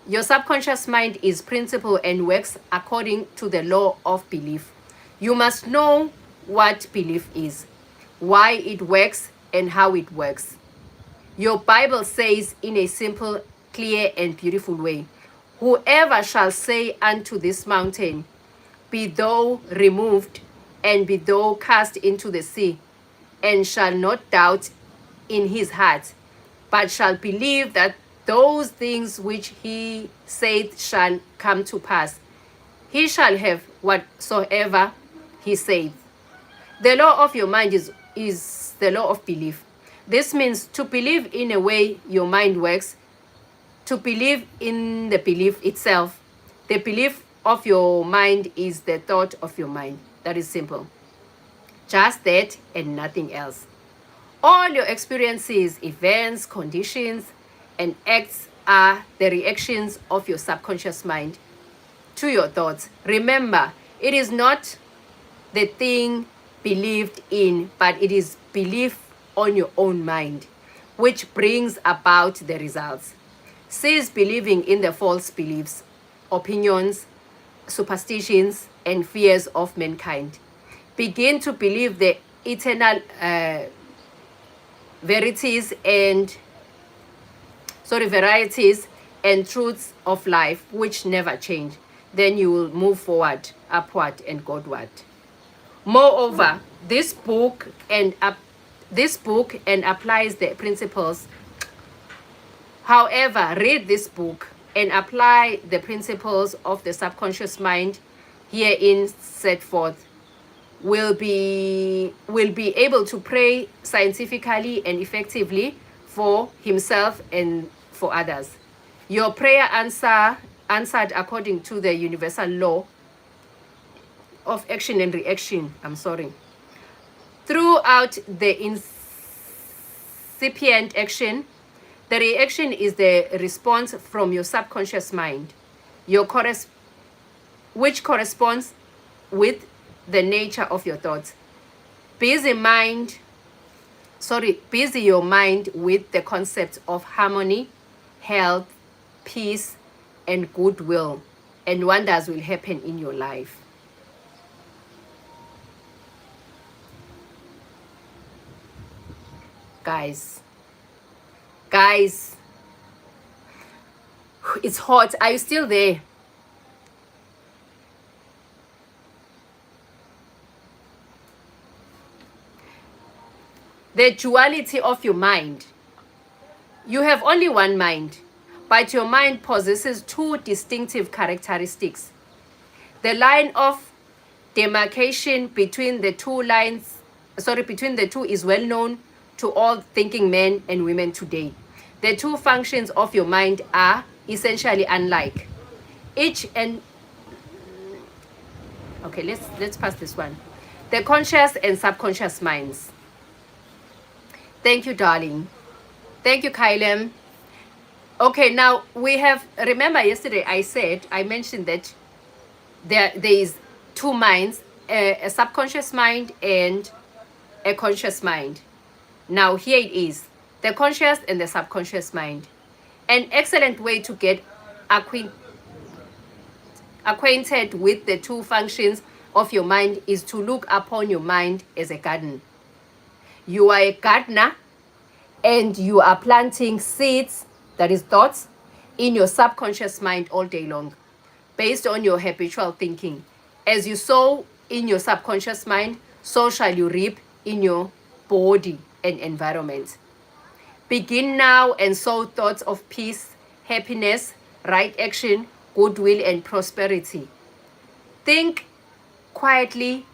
Your subconscious mind is principle and works according to the law of belief. You must know what belief is, why it works, and how it works. Your Bible says in a simple, clear, and beautiful way, whoever shall say unto this mountain, be thou removed, and be thou cast into the sea, and shall not doubt in his heart, but shall believe that those things which he saith shall come to pass, he shall have whatsoever he saith. The law of your mind is the law of belief. This means to believe in a way your mind works, to believe in the belief itself. The belief of your mind is the thought of your mind. That is simple. Just that and nothing else. All your experiences, events, conditions, and acts are the reactions of your subconscious mind to your thoughts. Remember, it is not the thing believed in, but it is belief on your own mind, which brings about the results. Cease believing in the false beliefs, opinions, superstitions, and fears of mankind. Begin to believe the eternal varieties and truths of life which never change. Then you will move forward, upward, and Godward. Moreover, this book and applies the principles. However, read this book and apply the principles of the subconscious mind herein set forth. Will be able to pray scientifically and effectively for himself and for others. Your prayer answered according to the universal law of action and reaction. Throughout the incipient action, The reaction is the response from your subconscious mind, which corresponds with the nature of your thoughts. Busy your mind with the concepts of harmony, health, peace, and goodwill, and wonders will happen in your life. Guys, it's hot. Are you still there? The duality of your mind. You have only one mind, but your mind possesses two distinctive characteristics. The line of demarcation between the two is well known to all thinking men and women today. The two functions of your mind are essentially unlike. Let's pass this one. The conscious and subconscious minds. Thank you, darling. Thank you, Kylem. Okay, now we have, remember yesterday I mentioned that there is two minds, a subconscious mind and a conscious mind. Now here it is, the conscious and the subconscious mind. An excellent way to get acquainted with the two functions of your mind is to look upon your mind as a garden. You are a gardener and you are planting seeds, that is thoughts, in your subconscious mind all day long, based on your habitual thinking. As you sow in your subconscious mind, so shall you reap in your body and environment. Begin now and sow thoughts of peace, happiness, right action, goodwill, and prosperity. Think quietly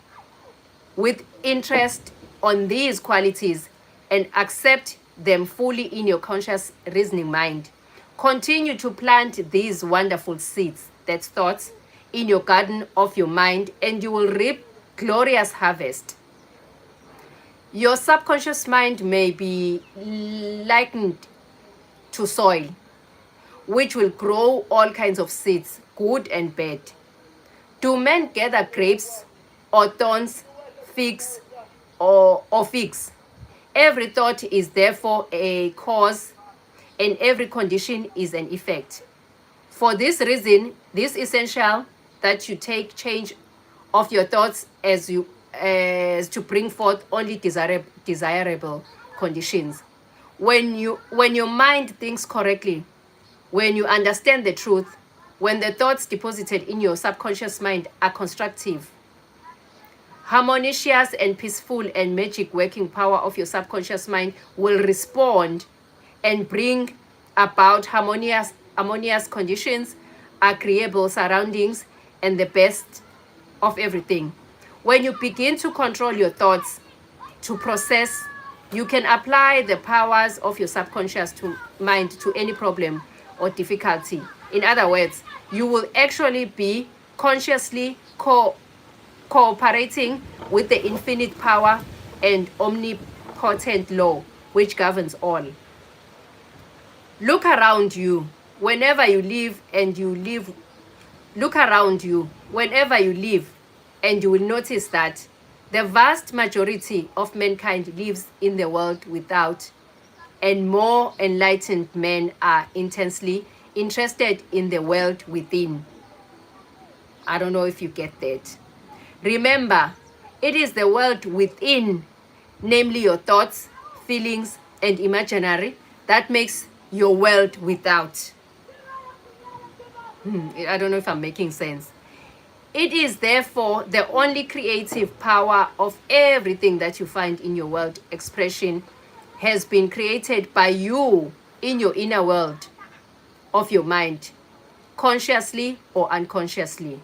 with interest on these qualities and accept them fully in your conscious reasoning mind. Continue to plant these wonderful seeds, that's thoughts, in your garden of your mind, and you will reap glorious harvest. Your subconscious mind may be likened to soil, which will grow all kinds of seeds, good and bad. Do men gather grapes or thorns, figs or figs? Every thought is therefore a cause, and every condition is an effect. For this reason, this is essential that you take change of your thoughts as to bring forth only desirable conditions. When your mind thinks correctly, when you understand the truth, when the thoughts deposited in your subconscious mind are constructive, harmonious and peaceful, and magic working power of your subconscious mind will respond and bring about harmonious conditions, agreeable surroundings, and the best of everything. When you begin to control your thoughts to process, you can apply the powers of your subconscious mind to any problem or difficulty. In other words, you will actually be consciously cooperating with the infinite power and omnipotent law which governs all. Look around you whenever you live, and you will notice that the vast majority of mankind lives in the world without, and more enlightened men are intensely interested in the world within. I don't know if you get that. Remember, it is the world within, namely your thoughts, feelings, and imaginary, that makes your world without. I don't know if I'm making sense. It is therefore the only creative power of everything that you find in your world expression has been created by you in your inner world of your mind, consciously or unconsciously.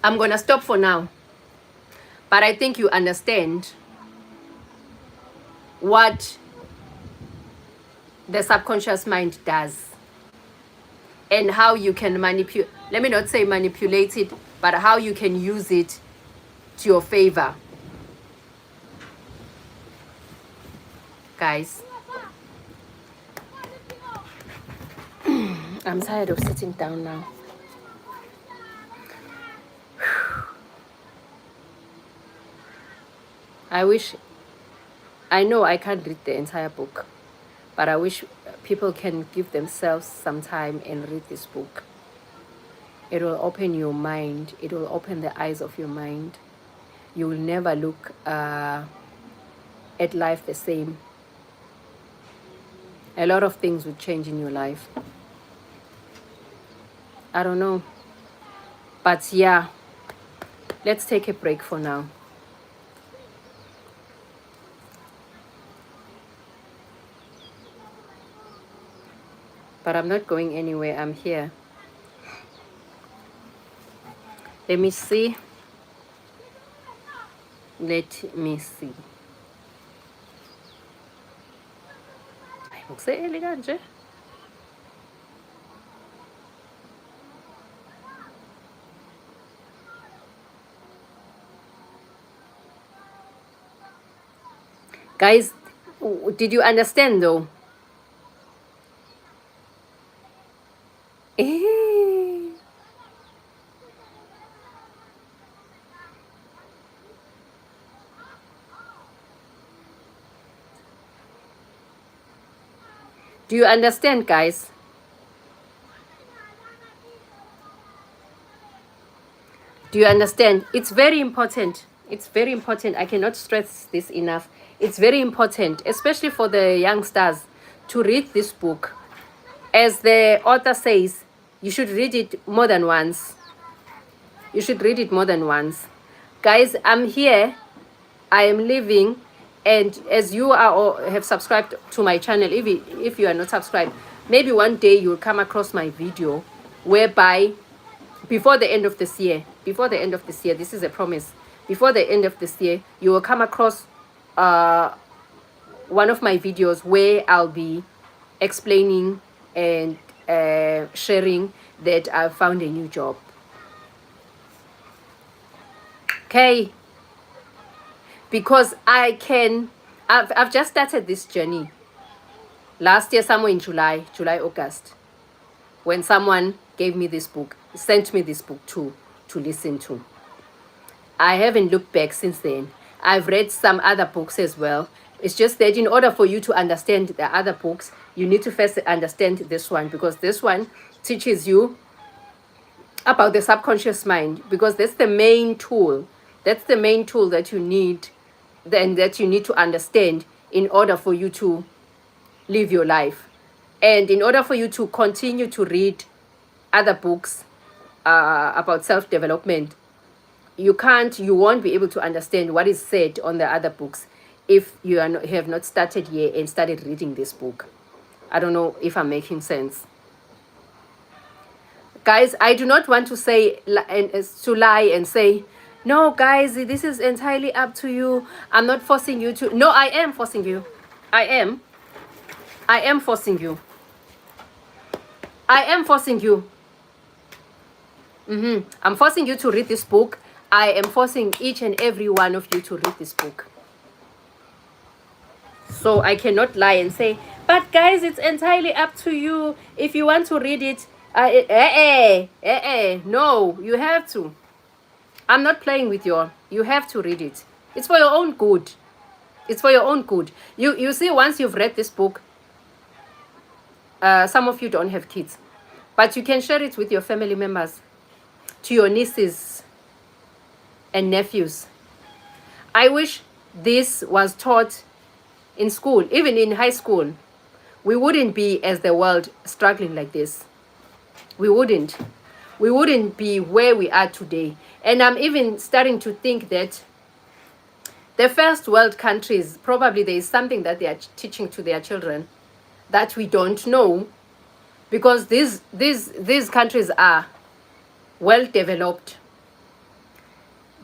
I'm going to stop for now, but I think you understand what the subconscious mind does and how you can manipulate, let me not say manipulate it, but how you can use it to your favor. guys. I'm tired of sitting down now. I know I can't read the entire book, but I wish people can give themselves some time and read this book. It will open your mind. It will open the eyes of your mind. You will never look at life the same. A lot of things will change in your life. I don't know. But yeah, let's take a break for now. But I'm not going anywhere. I'm here. Let me see. Let me see. Ayibukisele kanje. Guys, did you understand though? Do you understand, guys? Do you understand? It's very important. It's very important. I cannot stress this enough. It's very important, especially for the youngsters, to read this book. As the author says, you should read it more than once. You should read it more than once. Guys, I'm here. I am living. And as you are or have subscribed to my channel, if you are not subscribed, maybe one day you'll come across my video whereby before the end of this year, this is a promise, before the end of this year, you will come across one of my videos where I'll be explaining and sharing that I've found a new job. Okay? Because I've just started this journey. Last year, somewhere in July, August, when someone gave me this book, sent me this book to listen to. I haven't looked back since then. I've read some other books as well. It's just that in order for you to understand the other books, you need to first understand this one, because this one teaches you about the subconscious mind, because that's the main tool. That's the main tool that you need, that you need to understand in order for you to live your life. And in order for you to continue to read other books about self-development, you won't be able to understand what is said on the other books if you have not started yet and started reading this book. I don't know if I'm making sense. Guys, I do not want to lie and say, no, guys, this is entirely up to you. I'm not forcing you to. No, I am forcing you. I am forcing you. I am forcing you. I'm forcing you to read this book. I am forcing each and every one of you to read this book. So I cannot lie and say, but guys, it's entirely up to you. If you want to read it, no, you have to. I'm not playing with you have to read it. It's for your own good. It's for your own good. You see, once you've read this book, some of you don't have kids, but you can share it with your family members, to your nieces and nephews. I wish this was taught in school, even in high school. We wouldn't be, as the world, struggling like this. We wouldn't be where we are today. And I'm even starting to think that the first world countries, probably there is something that they are teaching to their children that we don't know, because these countries are well developed.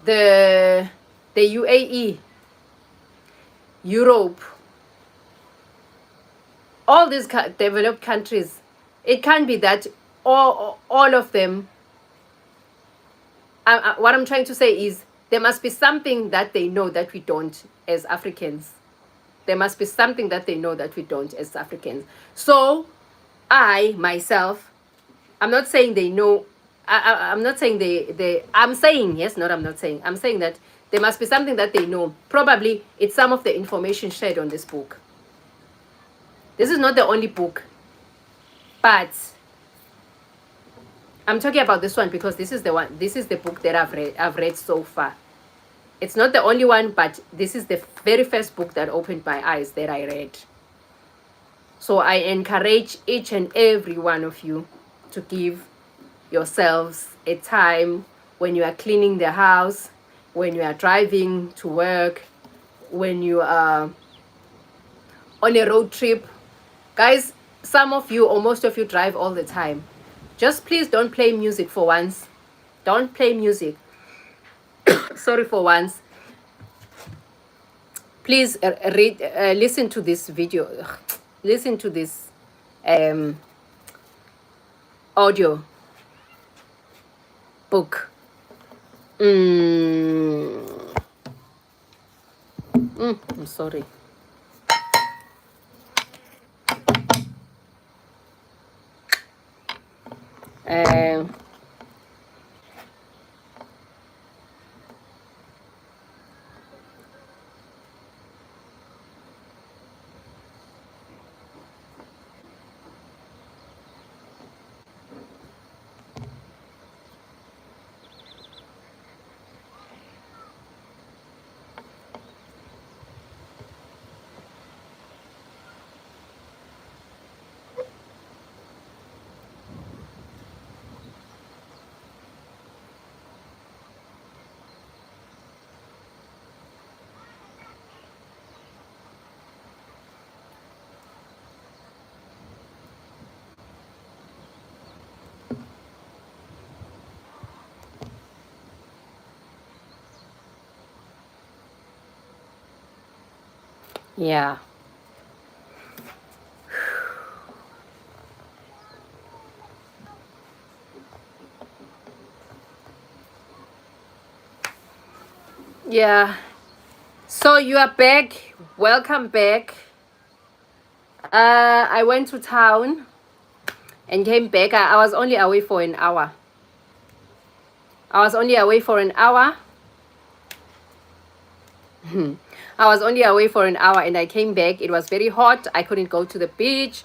The UAE, Europe, all these developed countries, it can't be that all of them. What I'm trying to say is there must be something that they know that we don't as Africans. There must be something that they know that we don't as Africans. So I myself, I'm not saying they know. I'm not saying I'm saying, yes, not I'm not saying. I'm saying that there must be something that they know. Probably it's some of the information shared on this book. This is not the only book. But I'm talking about this one because this is the one. This is the book that I've read so far. It's not the only one, but this is the very first book that opened my eyes that I read. So I encourage each and every one of you to give yourselves a time when you are cleaning the house, when you are driving to work, when you are on a road trip. Guys, some of you or most of you drive all the time. Just please don't play music for once. Don't play music. Sorry, for once. Please listen to this video. Listen to this audio book. I'm sorry. Yeah. Yeah. So you are back. Welcome back. I went to town and came back. I was only away for an hour. I was only away for an hour. I was only away for an hour and I came back. It was very hot. I couldn't go to the beach.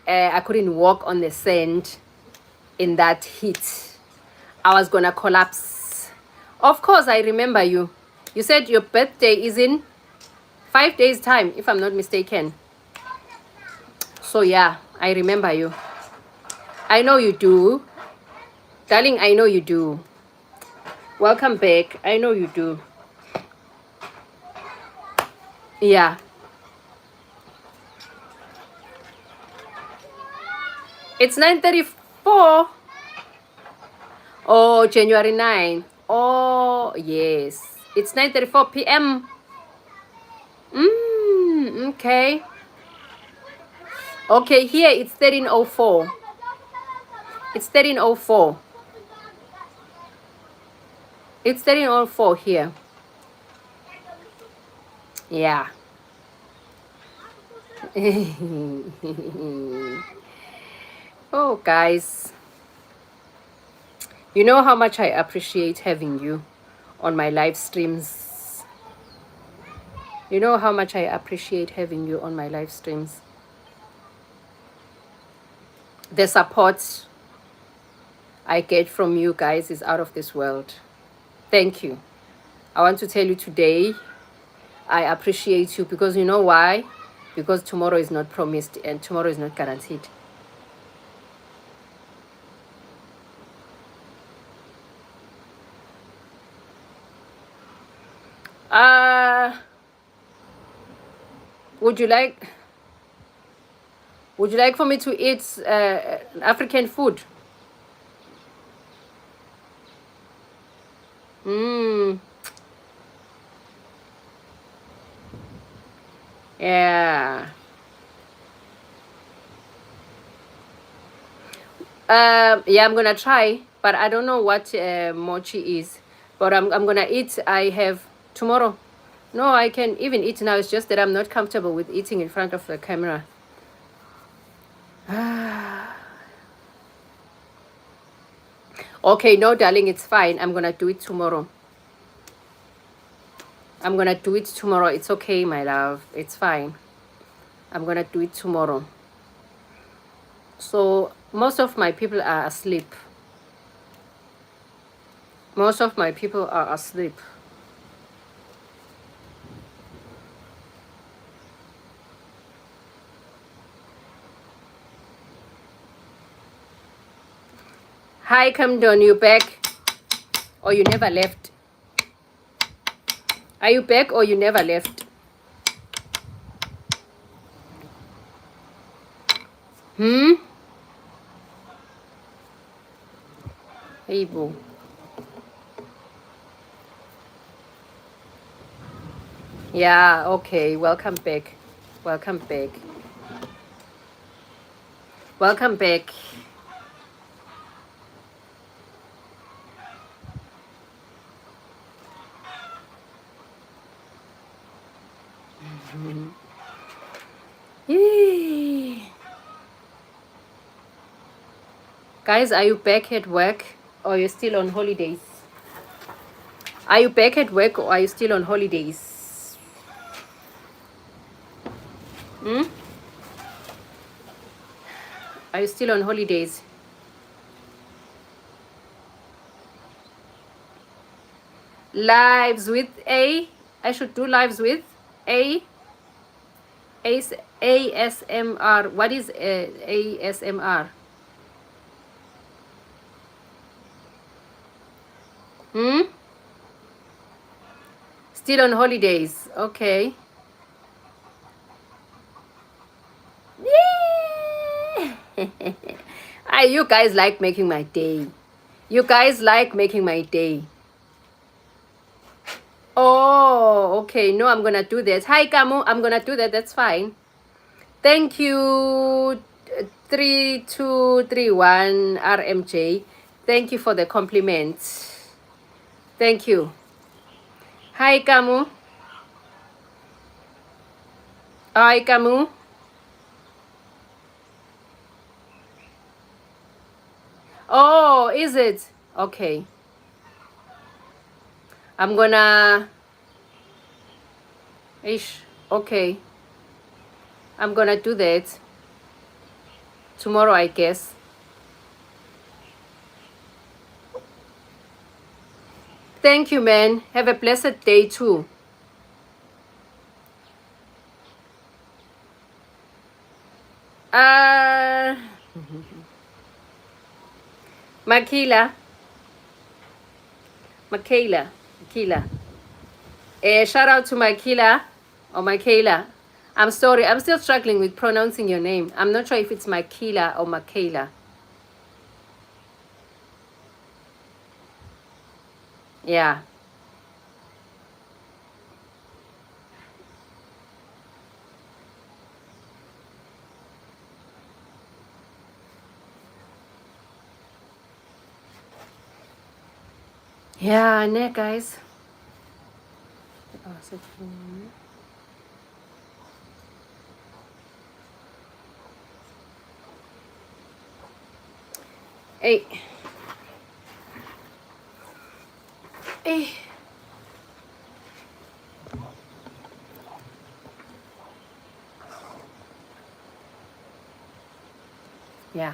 I couldn't walk on the sand in that heat. I was gonna collapse. Of course, I remember you. You said your birthday is in 5 days time, if I'm not mistaken. So yeah, I remember you. I know you do. Darling, I know you do. Welcome back. I know you do. Yeah. It's 9:34. Oh, January 9. Oh, yes. It's 9:34 p.m. Okay. Okay, here it's 13:04. It's 13:04. It's 13:04 here. Yeah. Oh, guys. You know how much I appreciate having you on my live streams. You know how much I appreciate having you on my live streams. The support I get from you guys is out of this world. Thank you. I want to tell you today, I appreciate you because you know why? Because tomorrow is not promised and tomorrow is not guaranteed. Would you like for me to eat African food? Yeah. Yeah, I'm gonna try, but I don't know what mochi is. But I'm gonna eat. I have tomorrow. No, I can even eat now. It's just that I'm not comfortable with eating in front of the camera. Okay, no, darling, it's fine. I'm gonna do it tomorrow. I'm gonna do it tomorrow. It's okay, my love. It's fine. I'm gonna do it tomorrow. So most of my people are asleep. Most of my people are asleep. Hi, Camden, you back? Or you never left? Are you back or you never left? Hey, boo. Yeah, okay. Welcome back. Welcome back. Welcome back. Yay. Guys, are you back at work or are you still on holidays? Are you back at work or are you still on holidays? Are you still on holidays? Lives with A? I should do lives with A? ASMR. What is ASMR? Still on holidays. Okay. You guys like making my day. You guys like making my day. Oh, okay. No, I'm gonna do that. Hi, Kamu. I'm gonna do that. That's fine. Thank you, 3231 RMJ. Thank you for the compliment. Thank you. Hi, Kamu. Hi, Kamu. Oh, is it? Okay. I'm gonna... Okay. I'm gonna do that tomorrow, I guess. Thank you, man. Have a blessed day too. Makila. Shout out to Makila or Makela. I'm sorry, I'm still struggling with pronouncing your name. I'm not sure if it's Makila or Makela. Yeah. Yeah, ne, guys. Hey. Hey. Yeah.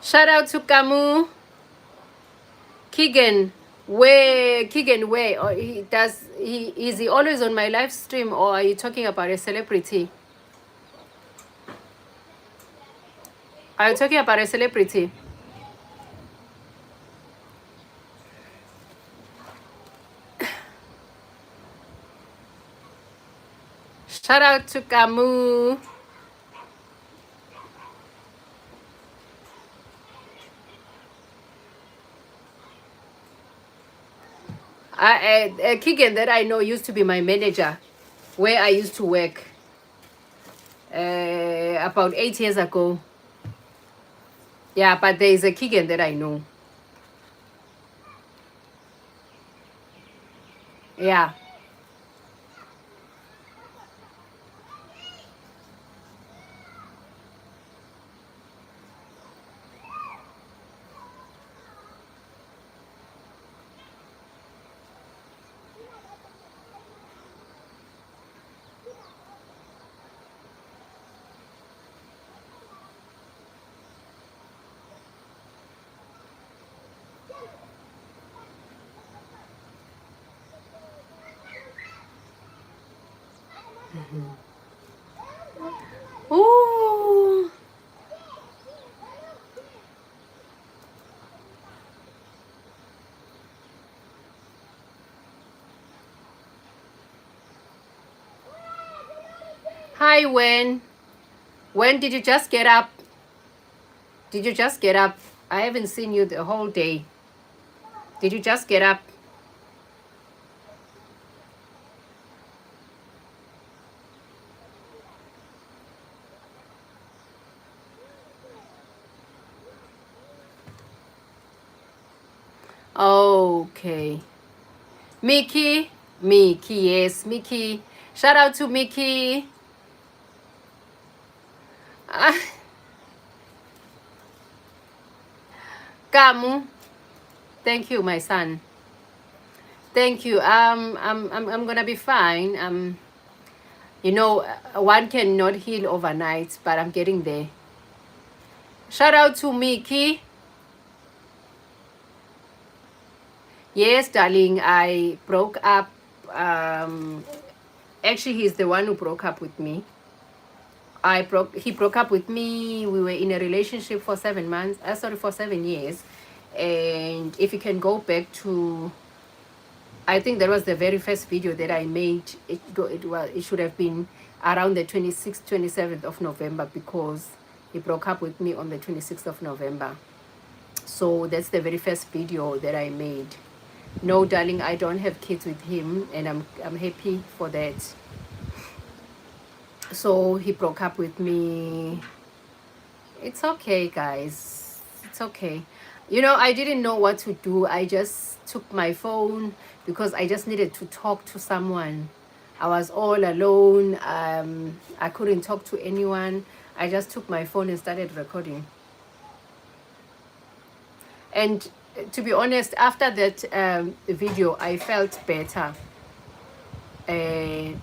Shout out to Kamu. Keegan, where? Or is he always on my live stream, or are you talking about a celebrity? Are you talking about a celebrity? Shout out to Kamu. Keegan, that I know, used to be my manager where I used to work about 8 years ago. Yeah, but there is a Keegan that I know. Yeah. Ooh. Hi, Wen. When did you just get up? Did you just get up? I haven't seen you the whole day. Did you just get up? Okay. Mickey. Mickey, yes, Mickey. Shout out to Mickey. Ah, Kamu. Thank you, my son. Thank you. I'm gonna be fine. You know, one cannot heal overnight, but I'm getting there. Shout out to Mickey. Yes, darling, I broke up. Actually, he's the one who broke up with me. He broke up with me. We were in a relationship for 7 months. For 7 years. And if you can go back to, I think that was the very first video that I made. It should have been around the 26th, 27th of November, because he broke up with me on the 26th of November. So that's the very first video that I made. No, darling, I don't have kids with him, and I'm happy for that. So he broke up with me. It's okay, guys. It's okay. You know, I didn't know what to do. I just took my phone because I just needed to talk to someone. I was all alone. I couldn't talk to anyone. I just took my phone and started recording. And to be honest, after that video, I felt better. I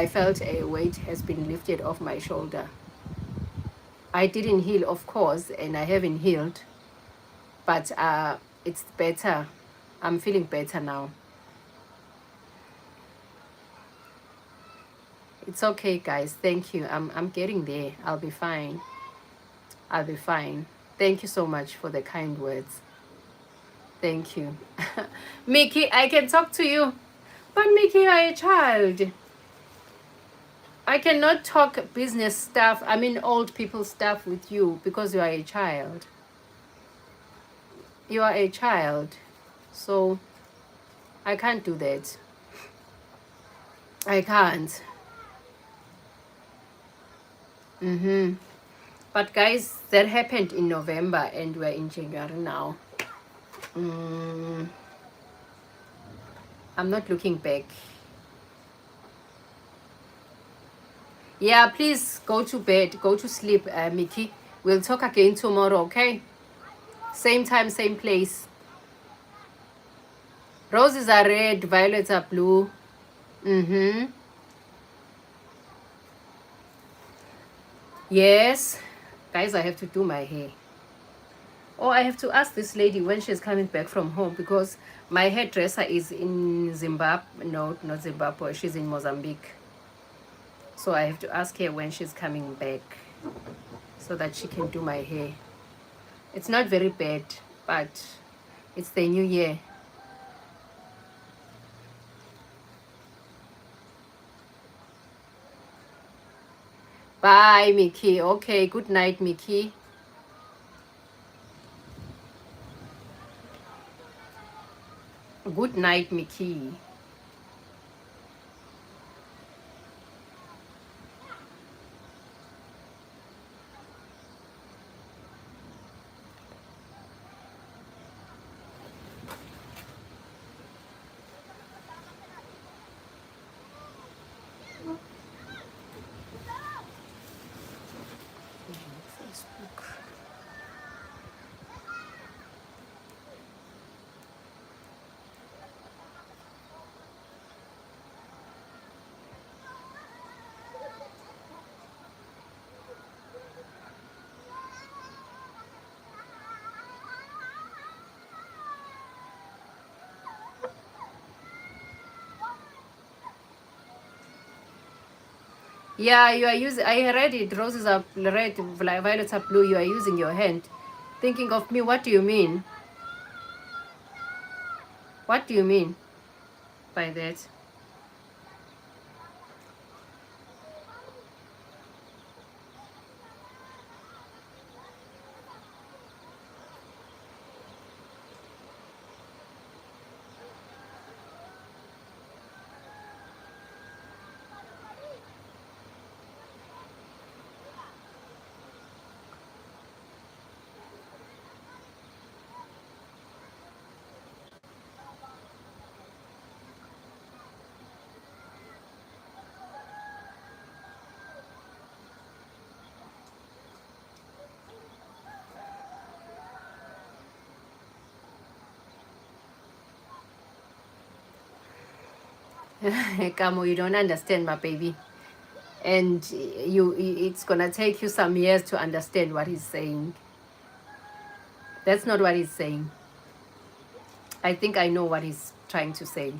felt a weight has been lifted off my shoulder. I didn't heal, of course, and I haven't healed, but it's better. I'm feeling better now. It's okay, guys. Thank you. I'm getting there. I'll be fine. I'll be fine. Thank you so much for the kind words. Thank you. Mickey, I can talk to you. But Mickey, you're a child. I cannot talk business stuff, I mean old people stuff with you because you are a child. You are a child. So I can't do that. I can't. But guys, that happened in November and we're in January now. I'm not looking back. Yeah, please go to bed, go to sleep, Mickey. We'll talk again tomorrow, okay? Same time, same place. Roses are red, violets are blue. Yes. Guys, I have to do my hair. Oh, I have to ask this lady when she's coming back from home, because my hairdresser is in Zimbabwe. No, not Zimbabwe. She's in Mozambique. So I have to ask her when she's coming back so that she can do my hair. It's not very bad, but it's the new year. Bye, Mickey. Okay, good night, Mickey. Good night, Mickey. Yeah, you are using, I read it, roses are red, violets are blue, you are using your hand. Thinking of me, what do you mean? What do you mean by that? Kamo, you don't understand, my baby. And it's gonna take you some years to understand what he's saying. That's not what he's saying. I think I know what he's trying to say.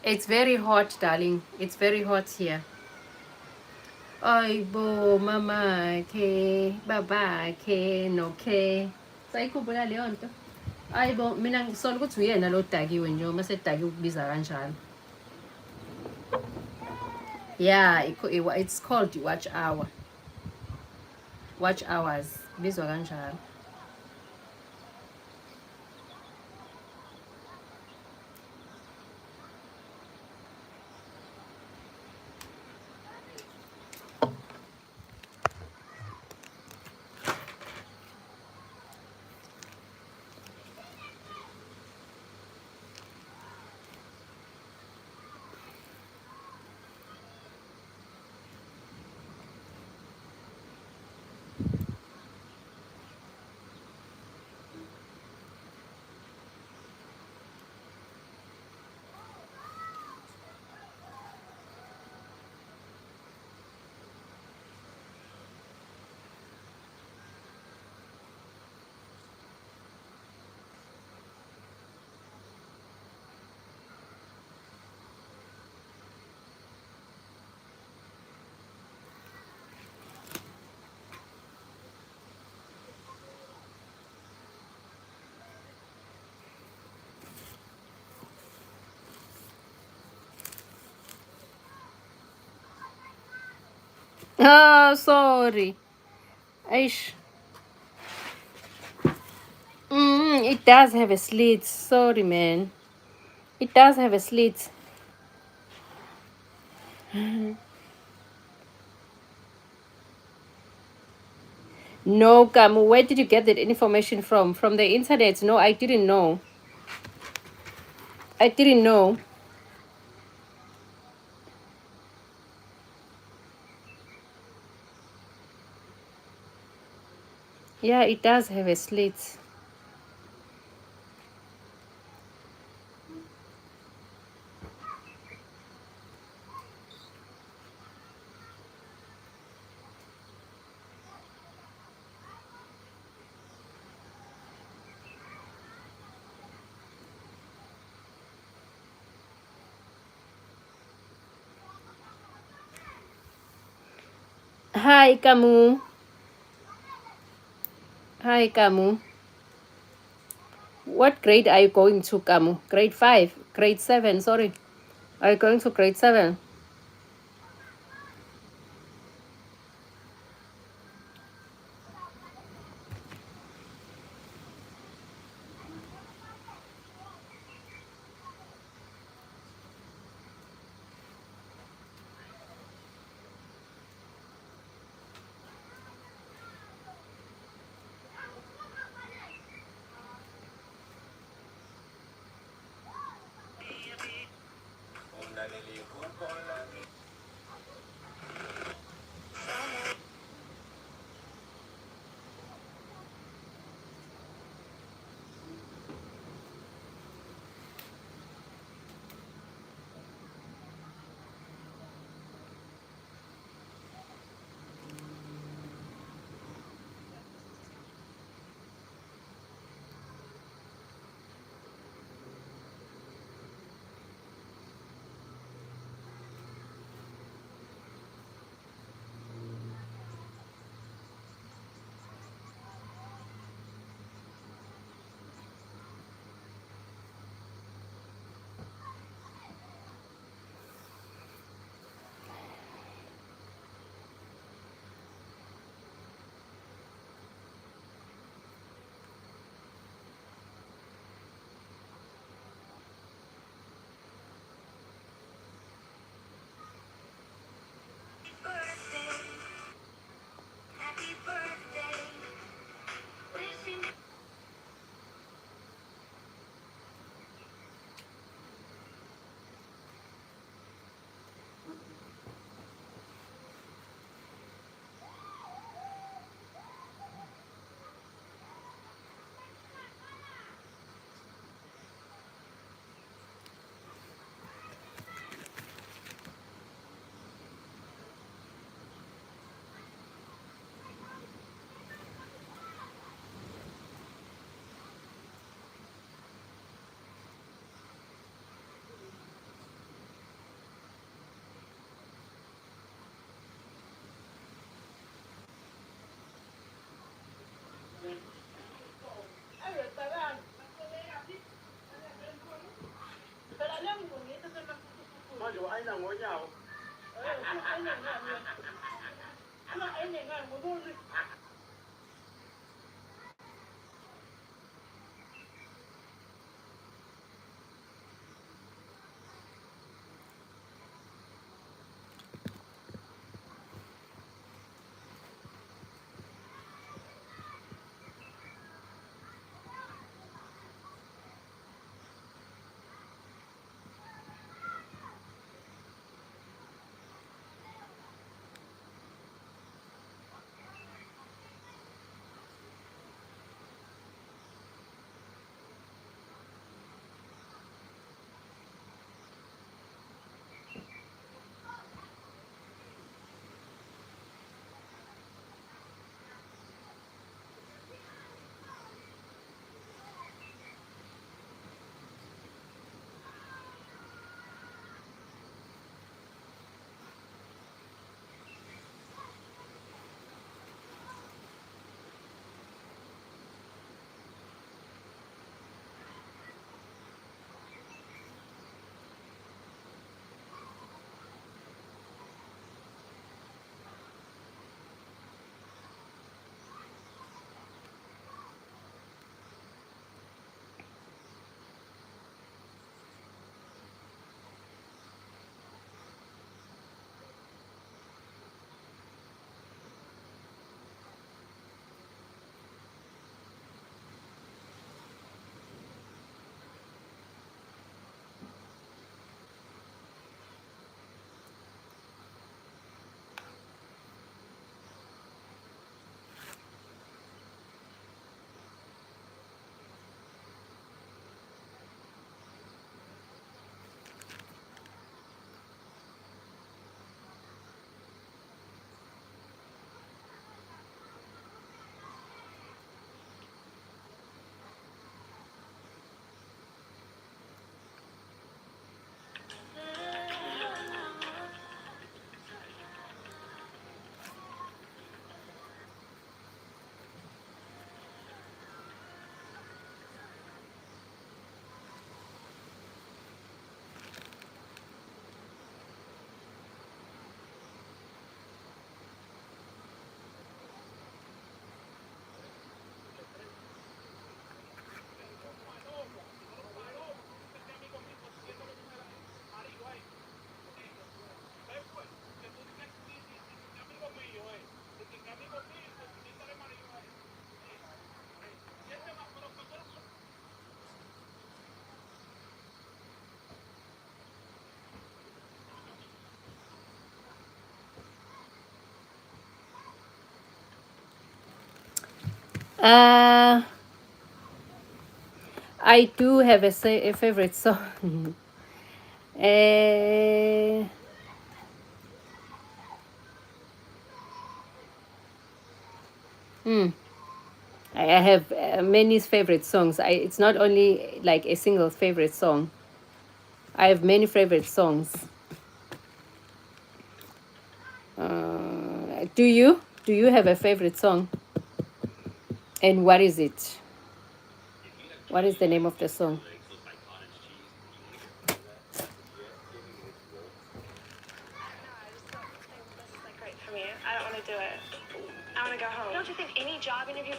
It's very hot, darling. It's very hot here. Ayibo, mama ke, baba ke, no ke. Sayikhumbula leyo nto. Ayibo, mina ngisola ukuthi uyena lo dakiwe nje, uma sedakiwe ukubiza kanjalo. Yeah, it's called watch hour. Watch hours. Bizwa kanjalo. Oh, sorry. Aish. It does have a slit. Sorry, man. It does have a slit. No, Kamu, where did you get that information from? From the internet? No, I didn't know. I didn't know. Yeah, it does have a slit. Hi, Kamu. Hi, Kamu. What grade are you going to, Kamu? Grade 5? Grade 7, sorry. Are you going to grade 7? Uh, I do have a favorite song. uh, hmm. I have many favorite songs. It's not only like a single favorite song. I have many favorite songs. Do you? Do you have a favorite song? And what is it? What is the name of the song? Great for me. I don't want to do it. I want to go home. Don't you think any job interview?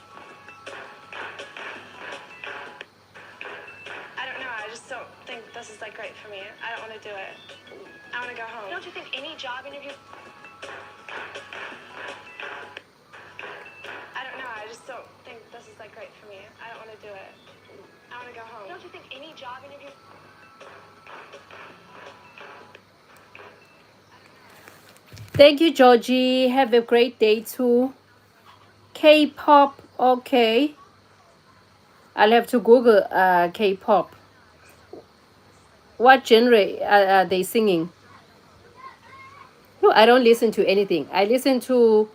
I don't know. I just don't think this is like great for me. I don't want to do it. I want to go home. Don't you think any job interview? I don't know. I just don't think this is like great for me. I don't want to do it. I want to go home. Don't you think any job interview? Thank you, Georgie. Have a great day too. K-pop. Okay. I'll have to Google K-pop. What genre are they singing? No, I don't listen to anything. I listen to,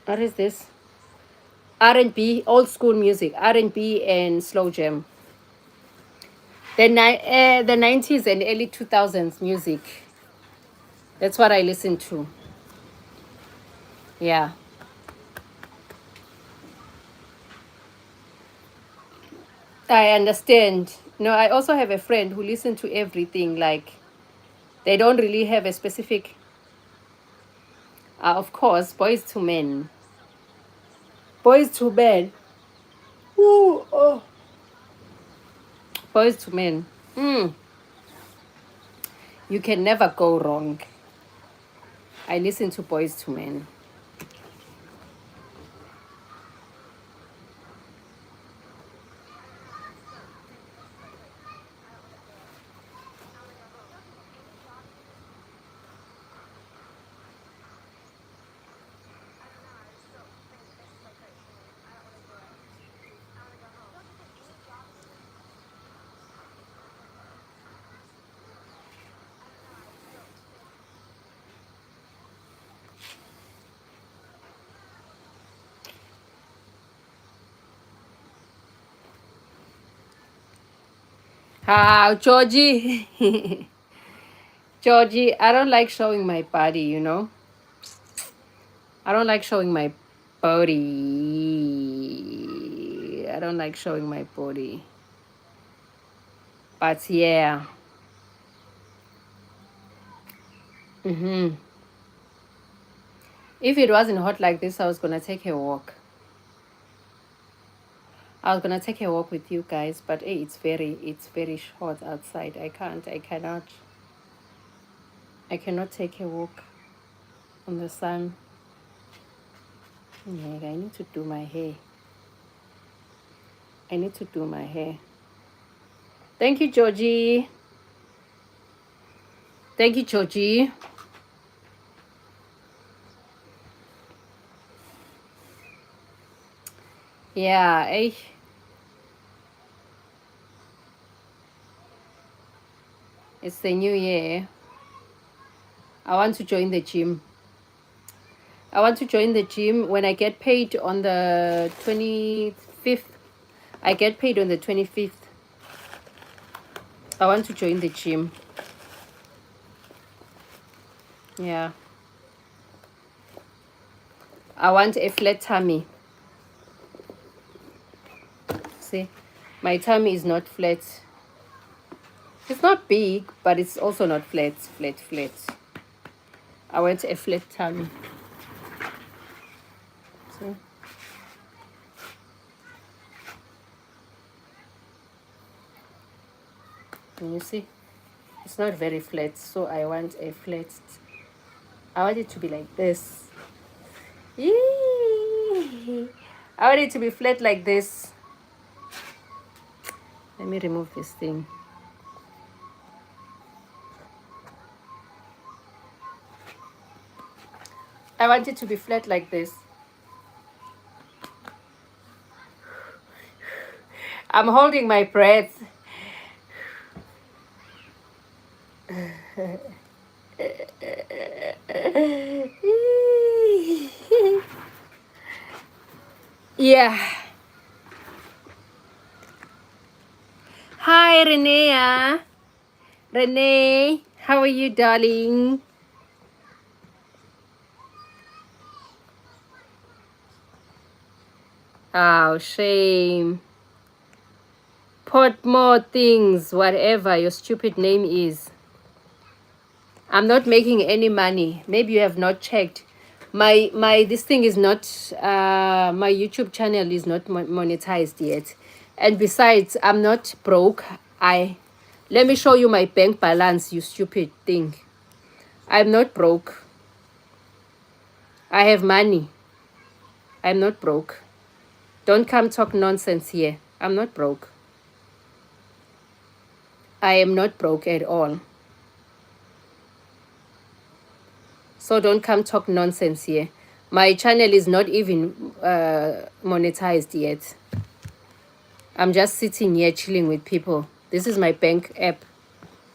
what is this? R&B, old school music, R&B and slow jam. The 90s and early 2000s music. That's what I listen to. Yeah. I understand. No, I also have a friend who listen to everything. Like, they don't really have a specific. Of course, Boys to Men. Boys to Men. Ooh, oh. Boys to Men. You can never go wrong. I listen to Boys to Men. Ah, Georgie. Georgie, I don't like showing my body, you know. I don't like showing my body. I don't like showing my body. But yeah. If it wasn't hot like this, I was gonna take a walk. I was gonna take a walk with you guys, but hey, it's very hot outside. I cannot take a walk on the sun. Yeah, I need to do my hair. Thank you, Georgie. Thank you, Georgie. Yeah, it's the new year. I want to join the gym. When I get paid on the 25th. I get paid on the 25th. I want to join the gym. Yeah. I want a flat tummy. See, my tummy is not flat. It's not big, but it's also not flat. I want a flat tummy. See? Can you see? It's not very flat, so I want a flat. I want it to be like this. Yee! I want it to be flat like this. Let me remove this thing. I want it to be flat like this. I'm holding my breath. Yeah. Hi, Renea. Renee, how are you, darling? Oh, shame. Put more things, whatever your stupid name is. I'm not making any money. Maybe you have not checked. This thing is not, my YouTube channel is not monetized yet. And besides, I'm not broke. Let me show you my bank balance, you stupid thing. I'm not broke. I have money. I'm not broke. Don't come talk nonsense here. I'm not broke. I am not broke at all. So don't come talk nonsense here. My channel is not even monetized yet. I'm just sitting here chilling with people. This is my bank app.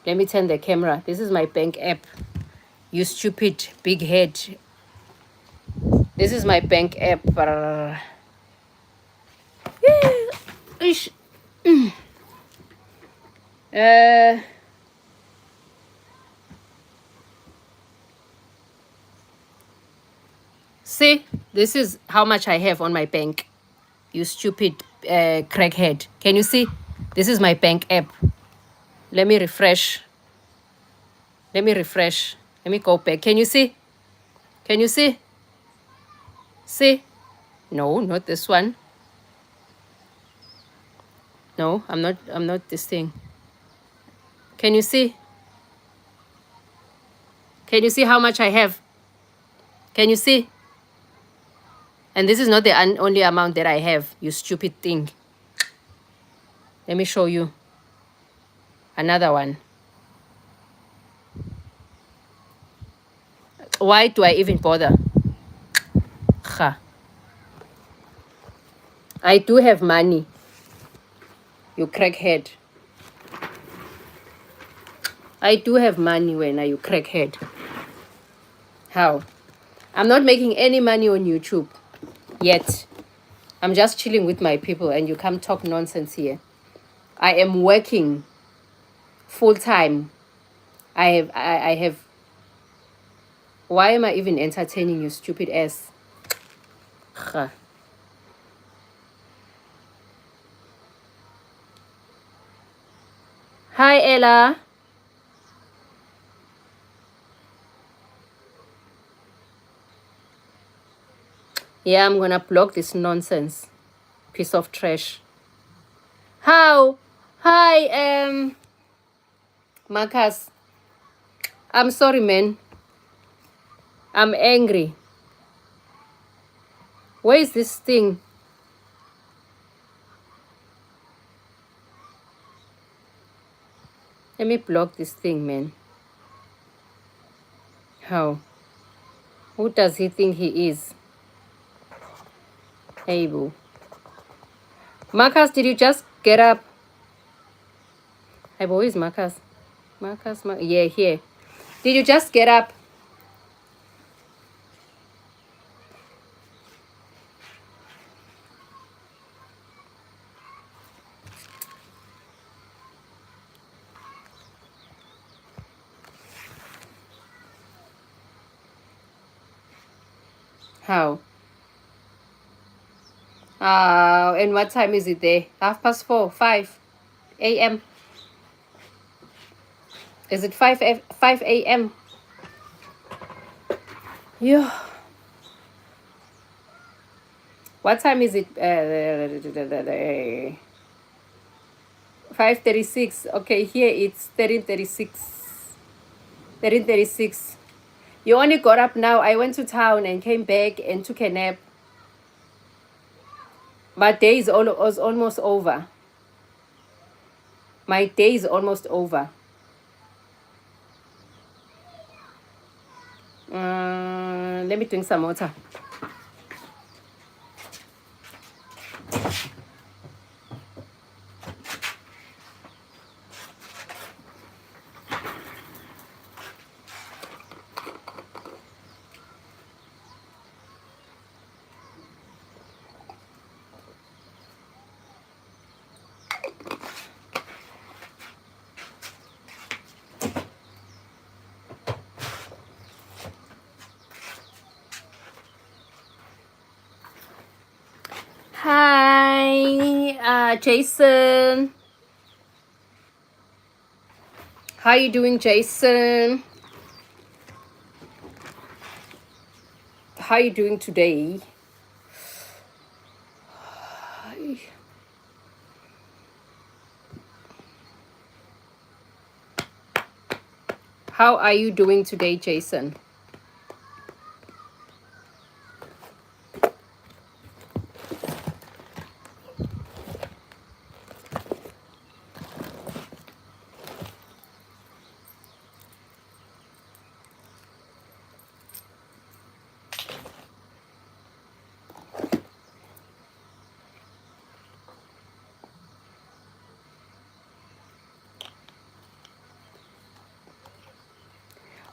Let me turn the camera. This is my bank app. You stupid big head. This is my bank app. Ish. See, this is how much I have on my bank. You stupid crackhead. Can you see? This is my bank app. Let me refresh. Let me refresh. Let me go back. Can you see? Can you see? See? No, not this one. No, I'm not this thing. Can you see? Can you see how much I have? Can you see? And this is not the only amount that I have, you stupid thing. Let me show you. Another one. Why do I even bother? Ha. I do have money. You crackhead. I do have money when you crackhead. How? I'm not making any money on YouTube yet. I'm just chilling with my people and you come talk nonsense here. I am working full time. I have. Why am I even entertaining you, stupid ass? Huh. Hi, Ella. Yeah, I'm gonna block this nonsense. Piece of trash. How? Hi, Marcus. I'm sorry, man. I'm angry. Where is this thing? Let me block this thing, man. How? Who does he think he is? Hey, boo. Marcus, did you just get up? Hey, boy, is Marcus? Marcus, yeah, here. Did you just get up? How? And what time is it there? 4:30, 5 a.m. Is it 5 a.m.? Yeah. What time is it? 5:36. Okay, here it's 13:36. 13:36. You only got up now. I went to town and came back and took a nap. My day is almost over. My day is almost over. Let me drink some water. Hi, Jason. How are you doing, Jason? How are you doing today? How are you doing today, Jason?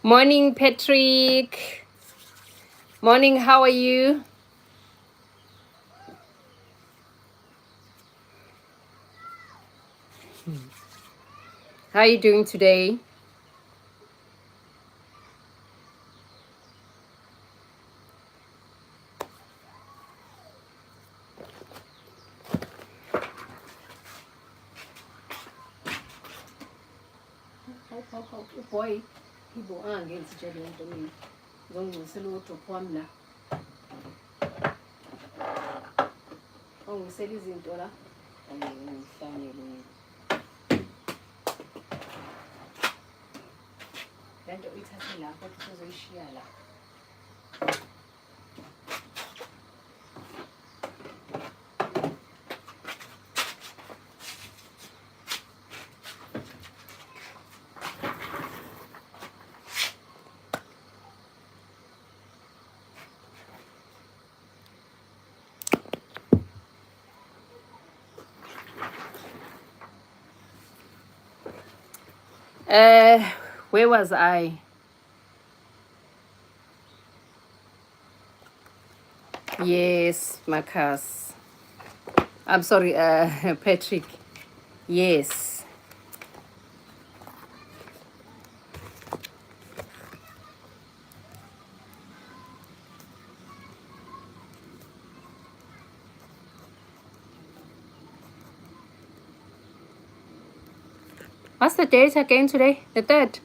Morning, Patrick. Morning, how are you? How are you doing today? Oh boy, people are against each other. Ngizongiselutho kwami la. Ongisela izinto la. Ngihlangene. Lento ithathe lapho uzoyishiya la. Where was I? Yes, Marcus. I'm sorry, Patrick. Yes. What's the date again today? The 3rd.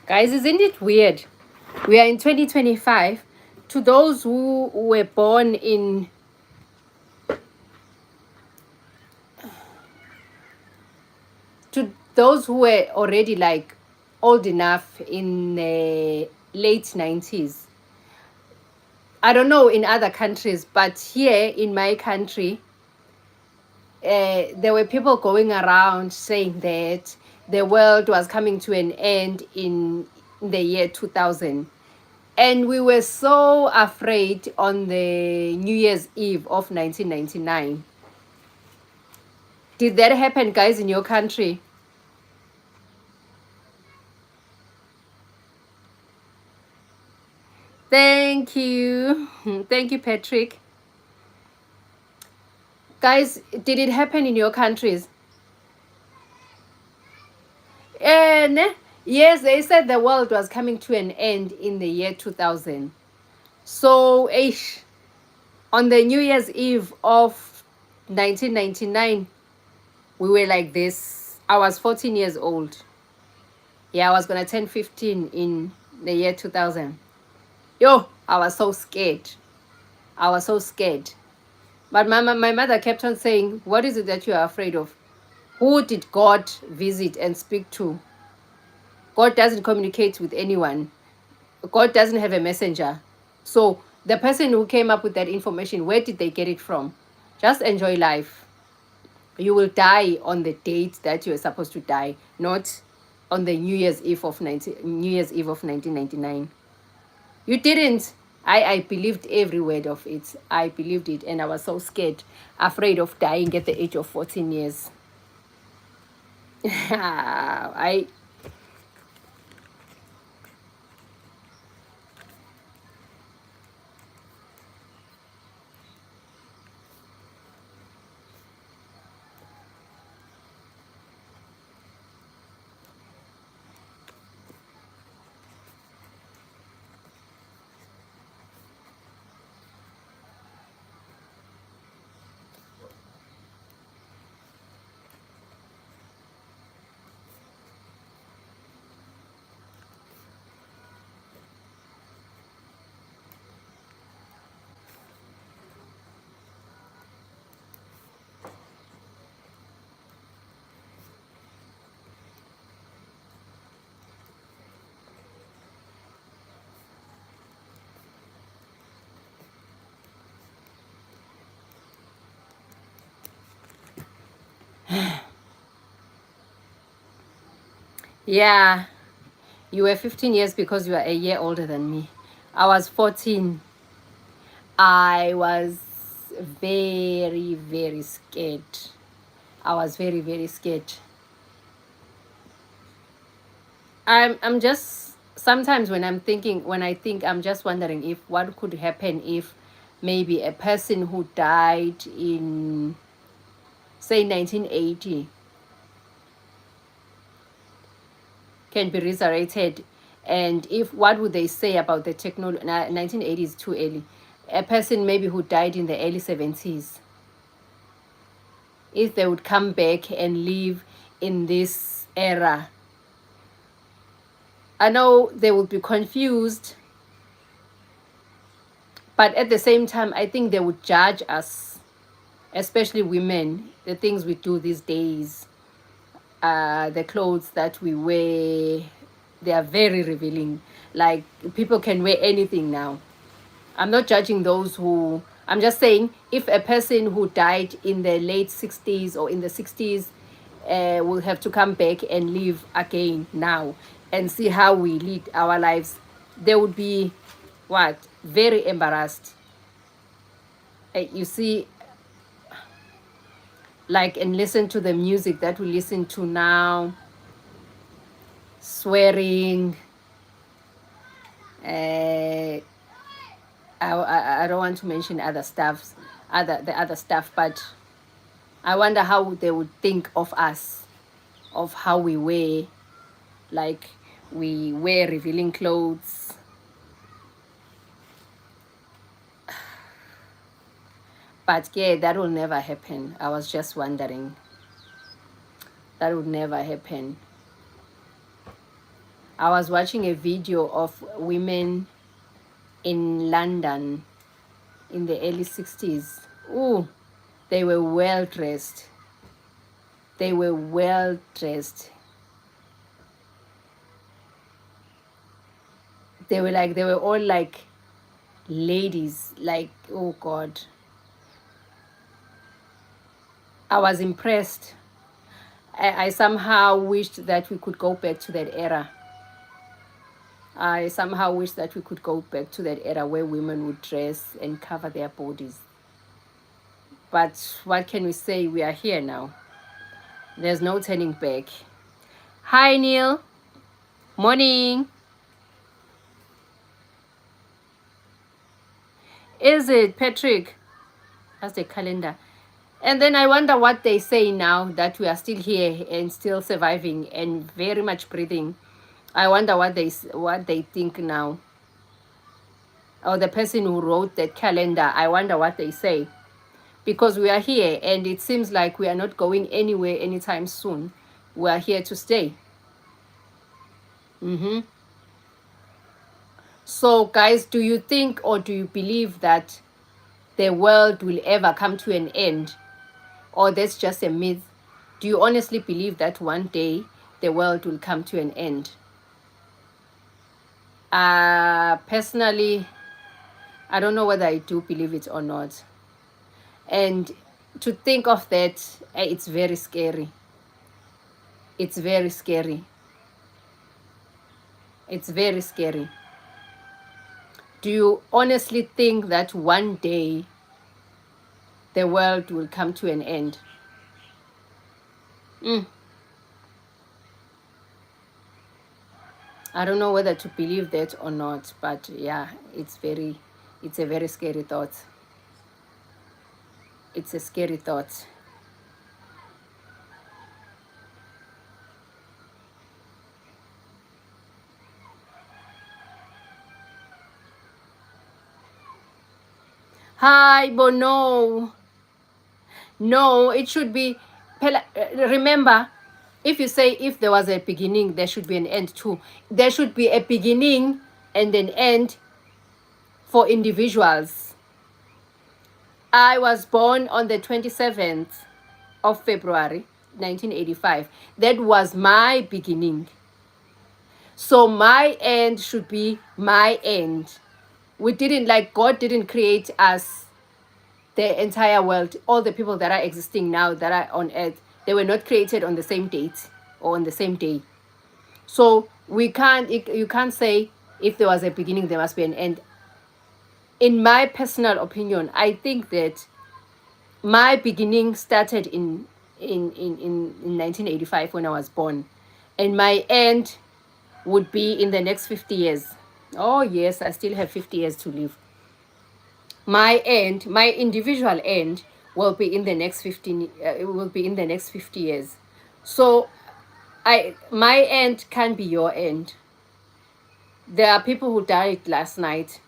Guys, isn't it weird? We are in 2025. To those who were born in to those who were already like old enough in the late 90s. I don't know in other countries, but here in my country, there were people going around saying that the world was coming to an end in the year 2000. And we were so afraid on the New Year's Eve of 1999. Did that happen, guys, in your country? Thank you. Thank you, Patrick. Guys, did it happen in your countries? And yes, they said the world was coming to an end in the year 2000. So, on the New Year's Eve of 1999, we were like this. I was 14 years old. Yeah, I was gonna turn 15 in the year 2000. Yo, I was so scared. I was so scared. But my mother kept on saying, what is it that you are afraid of? Who did God visit and speak to? God doesn't communicate with anyone. God doesn't have a messenger. So the person who came up with that information, where did they get it from? Just enjoy life. You will die on the date that you are supposed to die, not on the New Year's Eve of 1999. You didn't. I believed every word of it. I believed it, and I was so scared, afraid of dying at the age of 14 years. I Yeah, you were 15 years because you are a year older than me. I was 14. I was very, very scared. I was very, very scared. I'm just sometimes when I think, I'm just wondering if what could happen if maybe a person who died in, say, 1980 can be resurrected, and if what would they say about the technology. 1980 is too early. A person maybe who died in the early 70s, if they would come back and live in this era, I know they would be confused, but at the same time I think they would judge us, especially women, the things we do these days, the clothes that we wear. They are very revealing. Like, people can wear anything now. I'm not judging those who, I'm just saying, if a person who died in the late 60s or in the 60s will have to come back and live again now and see how we lead our lives, they would be, what, very embarrassed. You see, like, and listen to the music that we listen to now, swearing. I don't want to mention other stuffs, the other stuff, but I wonder how they would think of us, of how we wear, like we wear revealing clothes. But yeah, that will never happen. I was just wondering. That would never happen. I was watching a video of women in London in the early 60s. Ooh, they were well dressed. They were well dressed. They were all like ladies, like, oh God. I was impressed. I somehow wished that we could go back to that era. I somehow wish that we could go back to that era where women would dress and cover their bodies. But what can we say? We are here now. There's no turning back. Hi, Neil. Morning. Is it, Patrick? That's the calendar. And then I wonder what they say now that we are still here and still surviving and very much breathing. I wonder what they think now. Or the person who wrote that calendar, I wonder what they say. Because we are here and it seems like we are not going anywhere anytime soon. We are here to stay. So guys, do you think or do you believe that the world will ever come to an end? Or that's just a myth? Do you honestly believe that one day the world will come to an end? Personally, I don't know whether I do believe it or not. And to think of that, it's very scary. It's very scary. It's very scary. Do you honestly think that one day the world will come to an end? I don't know whether to believe that or not, but yeah, it's a very scary thought. It's a scary thought. Hi, Bono. No, it should be, remember, if you say if there was a beginning, there should be an end too. There should be a beginning and an end for individuals. I was born on the 27th of February, 1985. That was my beginning. So my end should be my end. God didn't create us, the entire world, all the people that are existing now that are on earth. They were not created on the same date or on the same day. So you can't say if there was a beginning, there must be an end. In my personal opinion, I think that my beginning started in 1985 when I was born, and my end would be in the next 50 years. Oh yes, I still have 50 years to live. My end, my individual end, will be in the next 15. It will be in the next 50 years. So my end can be your end. There are people who died last night.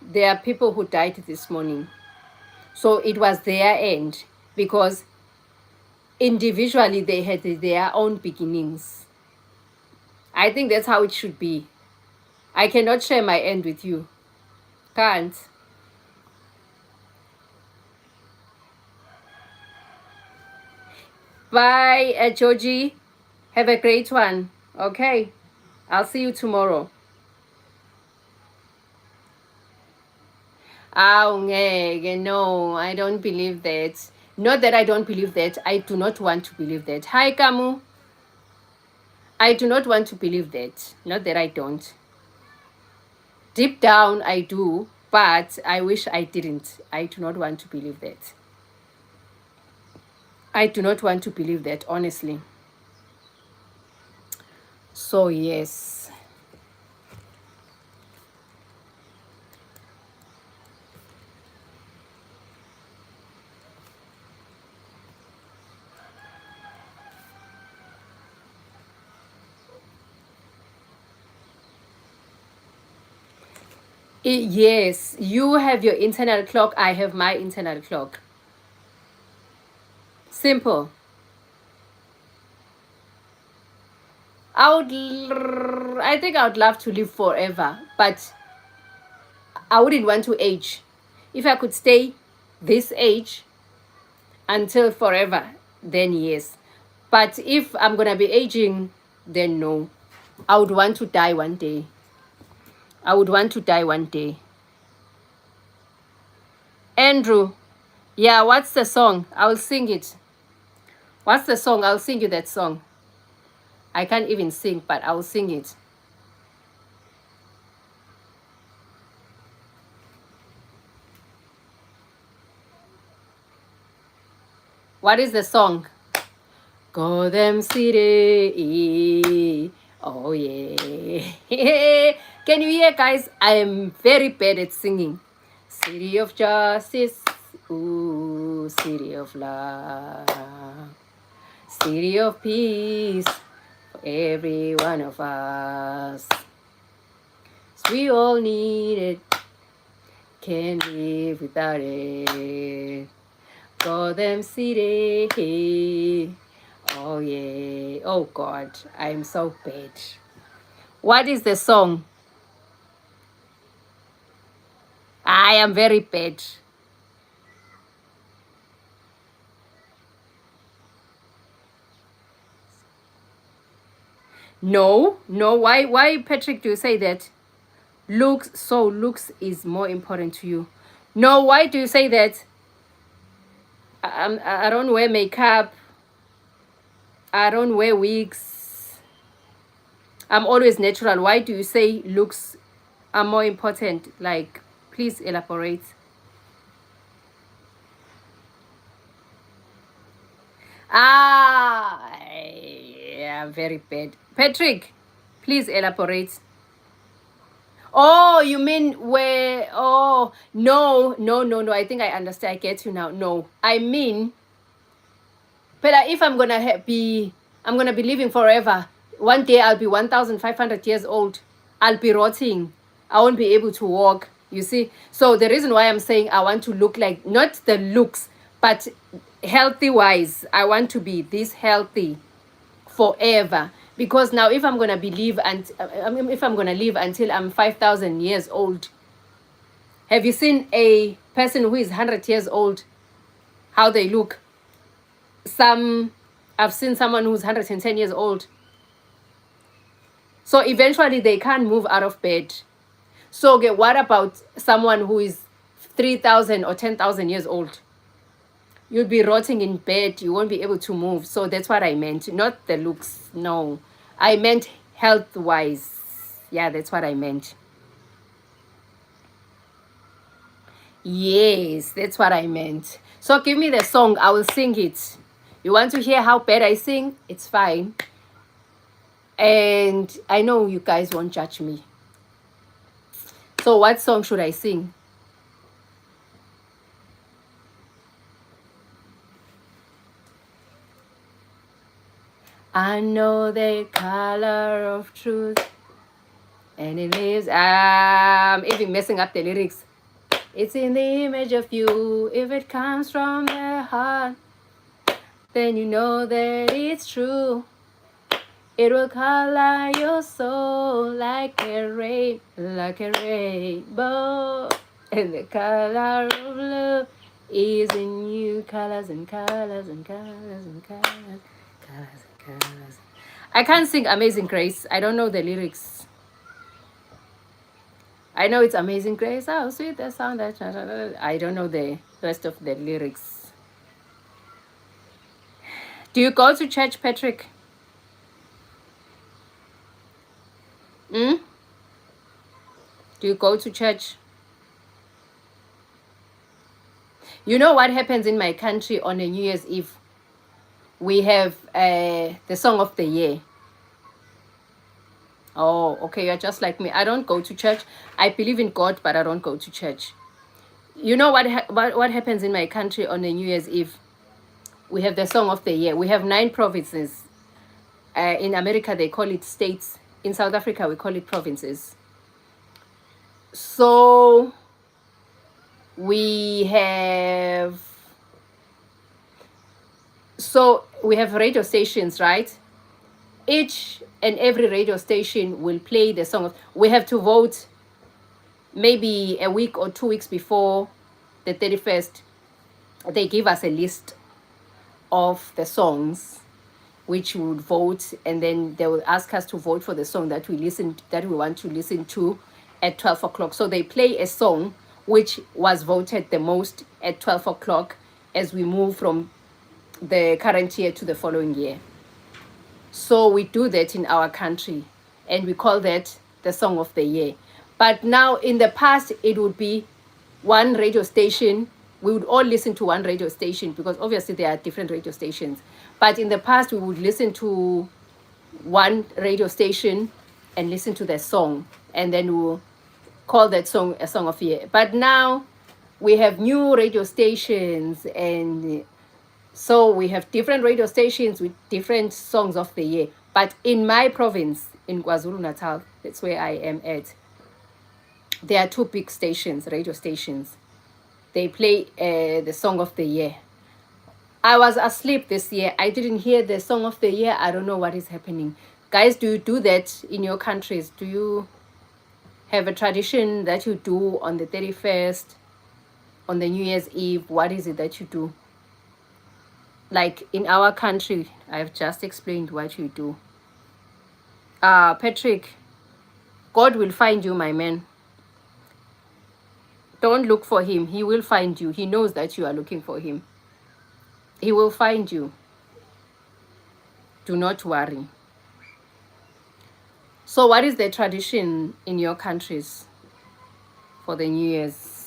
There are people who died this morning. So it was their end because individually they had their own beginnings. I think that's how it should be. I cannot share my end with you. Can't. Bye, Georgie. Have a great one. Okay. I'll see you tomorrow. No, I don't believe that. Not that I don't believe that. I do not want to believe that. Hi, Kamu. I do not want to believe that. Not that I don't. Deep down, I do, but I wish I didn't. I do not want to believe that. I do not want to believe that, honestly. So, yes. Yes, you have your internal clock. I have my internal clock. Simple. I think I would love to live forever, but I wouldn't want to age. If I could stay this age until forever, then yes. But if I'm gonna be aging, then no. I would want to die one day. I would want to die one day. Andrew, yeah, what's the song? I'll sing it. What's the song? I'll sing you that song. I can't even sing, but I'll sing it. What is the song? Gotham City. Oh yeah. Can you hear, guys? I am very bad at singing. City of justice. Ooh, city of love. City of peace for every one of us. We all need it. Can't live without it. Gotham City. Oh yeah. Oh God, I'm so bad. What is the song? I am very bad. No. Why, Patrick, do you say that? Looks is more important to you. No, why do you say that? I don't wear makeup. I don't wear wigs. I'm always natural. Why do you say looks are more important? Like, please elaborate. Yeah, very bad. Patrick, please elaborate. Oh, you mean where? Oh, no. I think I understand. I get you now. No, I mean, but if I'm gonna I'm gonna be living forever. One day I'll be 1,500 years old. I'll be rotting. I won't be able to walk. You see. So the reason why I'm saying I want to look like, not the looks, but healthy wise, I want to be this healthy forever. Because now if I'm gonna live until I'm 5,000 years old, have you seen a person who is 100 years old, how they look? I've seen someone who's 110 years old. So eventually they can't move out of bed. So what about someone who is 3,000 or 10,000 years old? you'll be rotting in bed. You won't be able to move. So that's what I meant. Not the looks. No. I meant health-wise. Yeah, that's what I meant. Yes, that's what I meant. So give me the song. I will sing it. You want to hear how bad I sing? It's fine. And I know you guys won't judge me. So what song should I sing? I know the color of truth, and it lives. I'm even messing up the lyrics. It's in the image of you. If it comes from the heart, then you know that it's true. It will color your soul like a rainbow. And the color of love is in you. Colors and colors and colors and colors, colors and colors. I can't sing Amazing Grace. I don't know the lyrics. I know it's Amazing Grace. Oh, sweet the sound. I don't know the rest of the lyrics. Do you go to church, Patrick? Do you go to church? You know what happens in my country on a New Year's Eve? We have the song of the year. Oh, okay, you're just like me. I don't go to church. I believe in God, but I don't go to church. You know what happens in my country on a New Year's Eve? We have the song of the year. We have 9 provinces. In America, they call it states. In South Africa, we call it provinces. So we have radio stations, right? Each and every radio station will play the song. We have to vote maybe a week or 2 weeks before the 31st. They give us a list of the songs which we would vote, and then they will ask us to vote for the song that we want to listen to at 12 o'clock. So they play a song which was voted the most at 12 o'clock as we move from the current year to the following year. So we do that in our country, and we call that the song of the year. But now, in the past, it would be one radio station. We would all listen to one radio station because obviously there are different radio stations. But in the past, we would listen to one radio station and listen to the song, and then we'll call that song a song of the year. But now we have new radio stations, and so we have different radio stations with different songs of the year. But in my province, in KwaZulu-Natal, that's where I am at, there are 2 big stations, radio stations. They play the song of the year. I was asleep this year. I didn't hear the song of the year. I don't know what is happening. Guys, do you do that in your countries? Do you have a tradition that you do on the 31st, on the New Year's Eve? What is it that you do? Like in our country, I've just explained what you do. Patrick, God will find you, my man. Don't look for him. He will find you. He knows that you are looking for him. He will find you. Do not worry. So what is the tradition in your countries for the New Year's?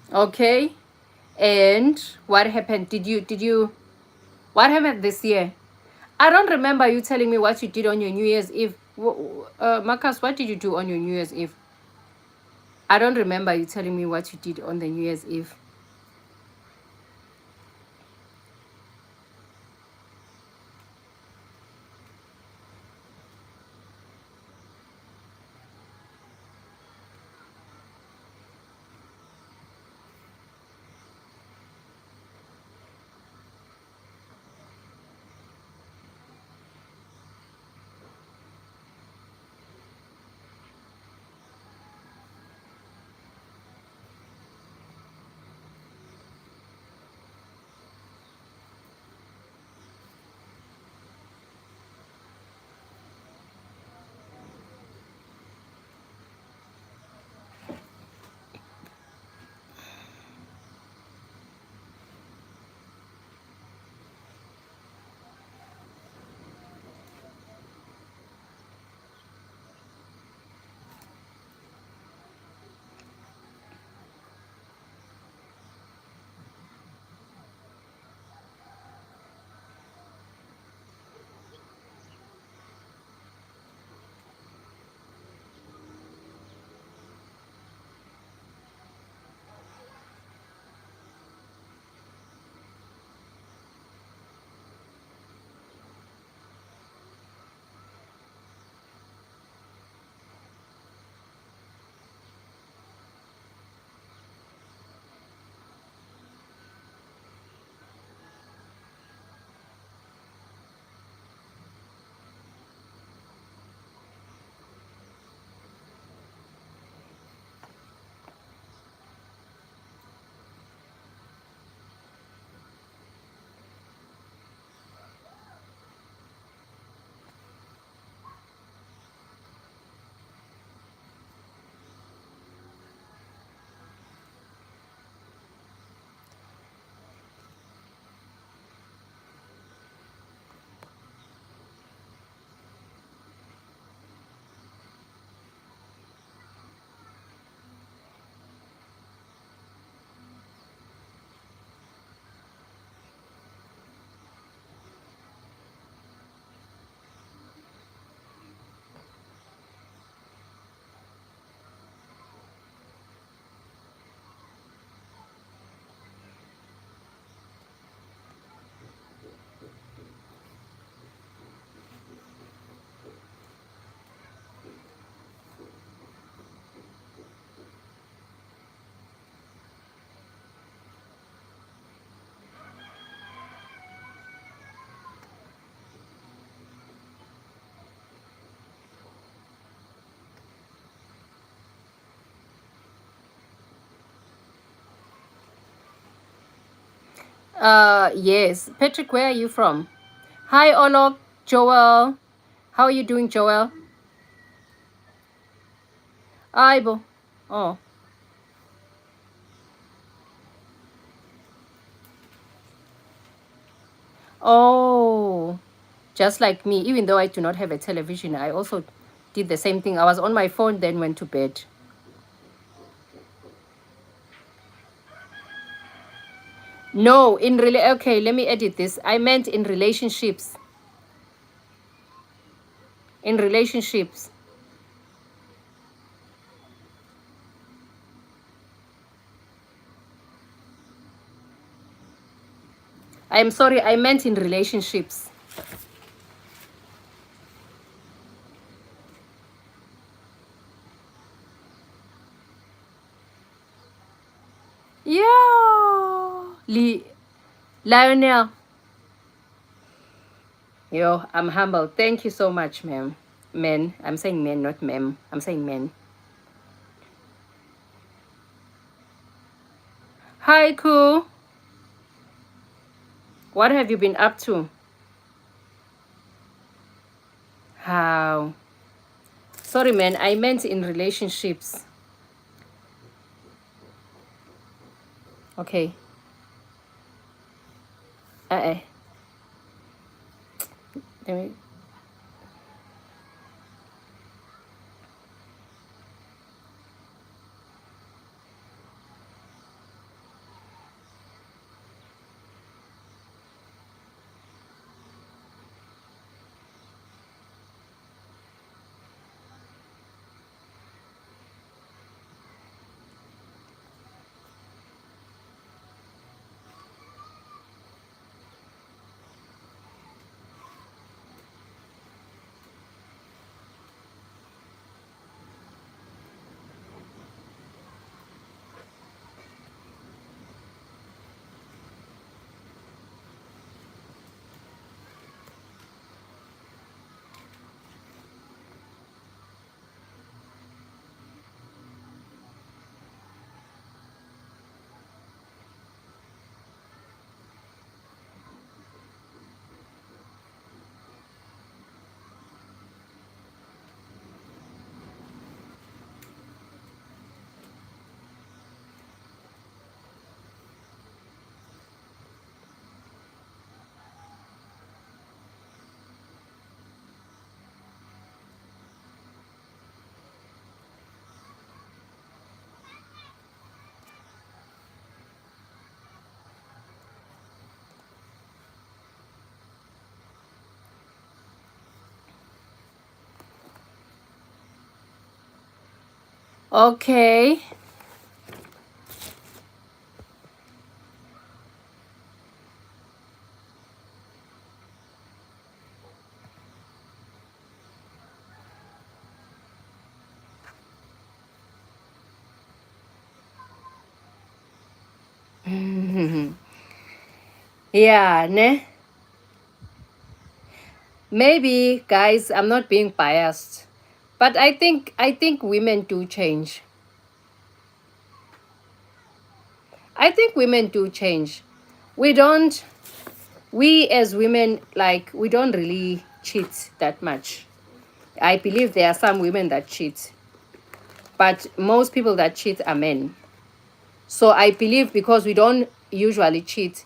Okay, and what happened? What happened this year? I don't remember you telling me what you did on your New Year's Eve. Marcus, what did you do on your New Year's Eve? I don't remember you telling me what you did on the New Year's Eve. Yes. Patrick, where are you from? Hi, Olok, Joel. How are you doing, Joel? Aibo. Oh. Oh. Just like me, even though I do not have a television, I also did the same thing. I was on my phone, then went to bed. No, okay, let me edit this. I meant in relationships. In relationships. I'm sorry, I meant in relationships. Yeah. Lionel. Yo, I'm humble. Thank you so much, ma'am. Men. I'm saying men, not ma'am. I'm saying men. Hi, Ku. What have you been up to? How? Sorry, man. I meant in relationships. Okay. Let me. Okay. Yeah, ne? Maybe, guys, I'm not being biased, but I think women do change. I think women do change. We don't. We as women, like, we don't really cheat that much. I believe there are some women that cheat, but most people that cheat are men. So I believe because we don't usually cheat,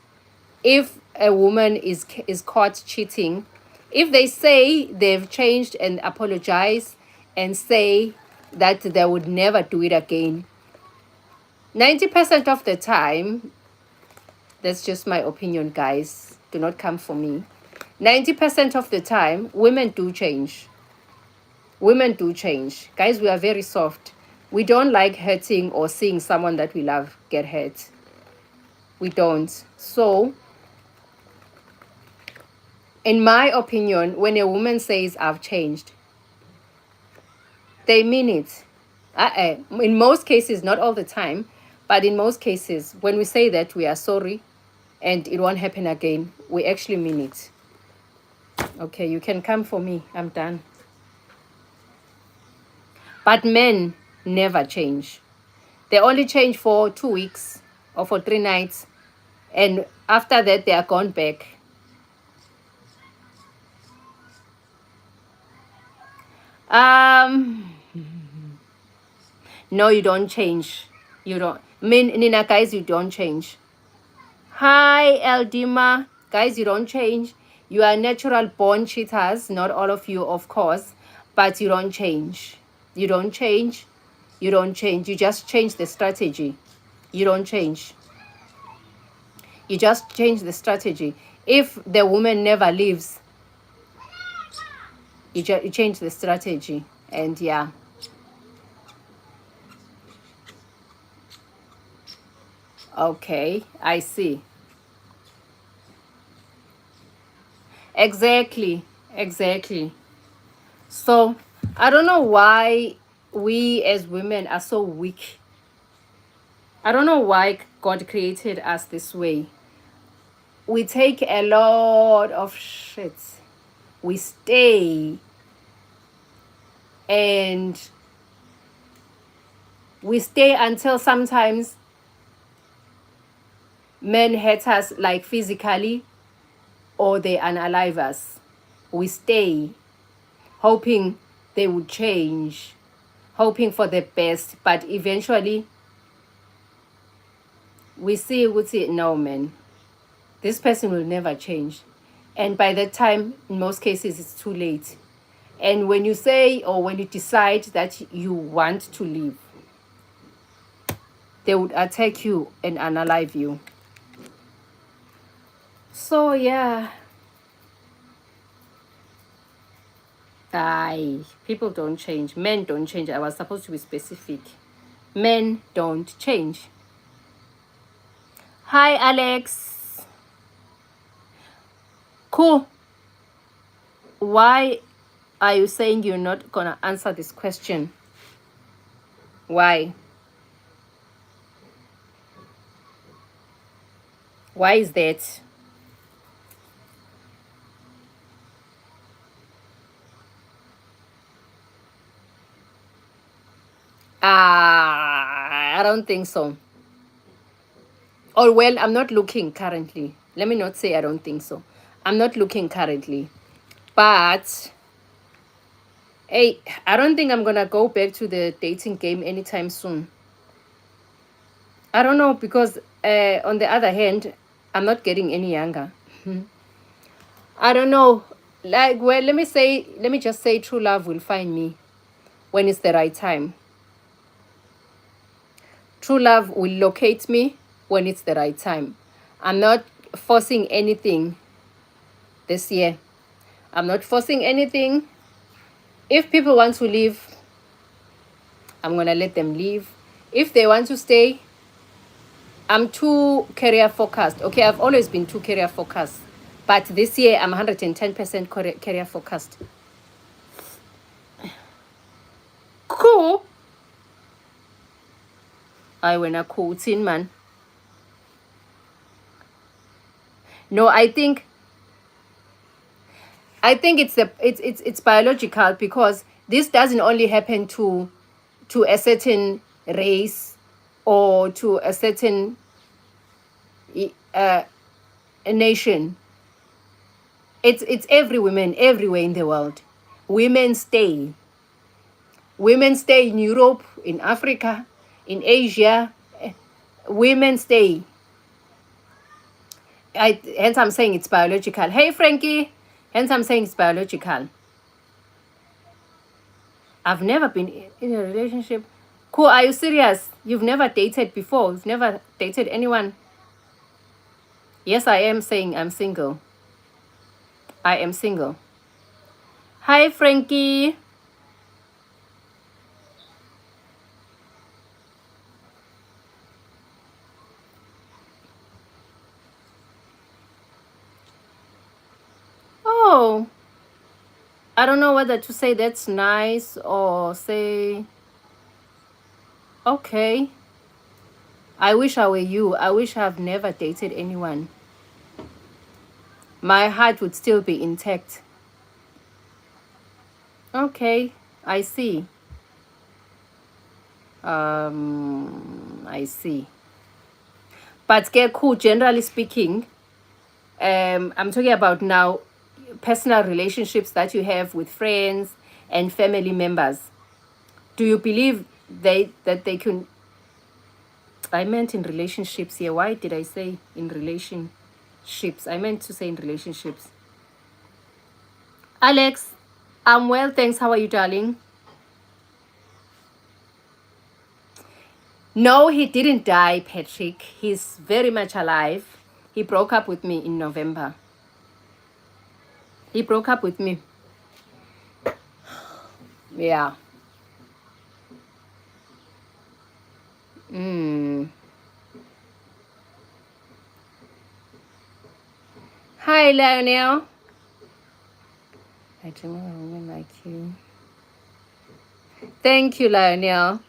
if a woman is caught cheating, if they say they've changed and apologize and say that they would never do it again, 90% of the time, that's just my opinion, guys. Do not come for me. 90% of the time, women do change. Women do change. Guys, we are very soft. We don't like hurting or seeing someone that we love get hurt. We don't. So, in my opinion, when a woman says, I've changed, they mean it. In most cases, not all the time, but in most cases, when we say that we are sorry and it won't happen again, we actually mean it. Okay, you can come for me. I'm done. But men never change. They only change for 2 weeks or for 3 nights. and after that they are gone back. No, you don't change. You don't. Nina, guys, you don't change. Hi, Eldima. Guys, you don't change. You are natural born cheaters. Not all of you, of course, but you don't change. You don't change. You don't change. You just change the strategy. You don't change. You just change the strategy. If the woman never leaves, you change the strategy. And yeah. Okay, I see. Exactly. Exactly. So I don't know why we as women are so weak. I don't know why God created us this way. We take a lot of shit. We stay and we stay until sometimes men hurt us like physically or they unalive us. We stay hoping they would change, hoping for the best, but eventually we see no, man, this person will never change. And by that time, in most cases, it's too late. And when you say or when you decide that you want to leave, they would attack you and unalive you. So yeah, people don't change. Men don't change. I was supposed to be specific. Men don't change. Hi, Alex. Cool. Why are you saying you're not gonna answer this question? Why? Why is that? I don't think so. Oh, well, I'm not looking currently. Let me not say I don't think so. I'm not looking currently. But, hey, I don't think I'm going to go back to the dating game anytime soon. I don't know, because on the other hand, I'm not getting any younger. I don't know. Like, well, let me just say true love will find me when it's the right time. True love will locate me when it's the right time. I'm not forcing anything this year. I'm not forcing anything. If people want to leave, I'm going to let them leave. If they want to stay, I'm too career focused. Okay, I've always been too career focused. But this year, I'm 110% career focused. Cool. I wanna cool tin man. No, I think it's biological, because this doesn't only happen to a certain race or to a certain a nation. It's every woman everywhere in the world. Women stay. Women stay in Europe, in Africa, in Asia. Women stay. Hence I'm saying it's biological. Hey, Frankie. Hence I'm saying it's biological. I've never been in a relationship. Cool, are you serious? You've never dated before? You've never dated anyone? Yes, I am saying I'm single. I am single. Hi, Frankie. Oh, I don't know whether to say that's nice or say, okay. I wish I were you. I wish I've never dated anyone. My heart would still be intact. Okay, I see. I see. But cool, generally speaking, I'm talking about now personal relationships that you have with friends and family members. Do you believe that they can? I meant in relationships here. Why did I say in relationships? I meant to say in relationships. Alex, I'm well, thanks. How are you, darling? No, he didn't die, Patrick. He's very much alive. He broke up with me in November. He broke up with me. Yeah. Hi, Lionel. I dream of a woman like you. Thank you, Lionel.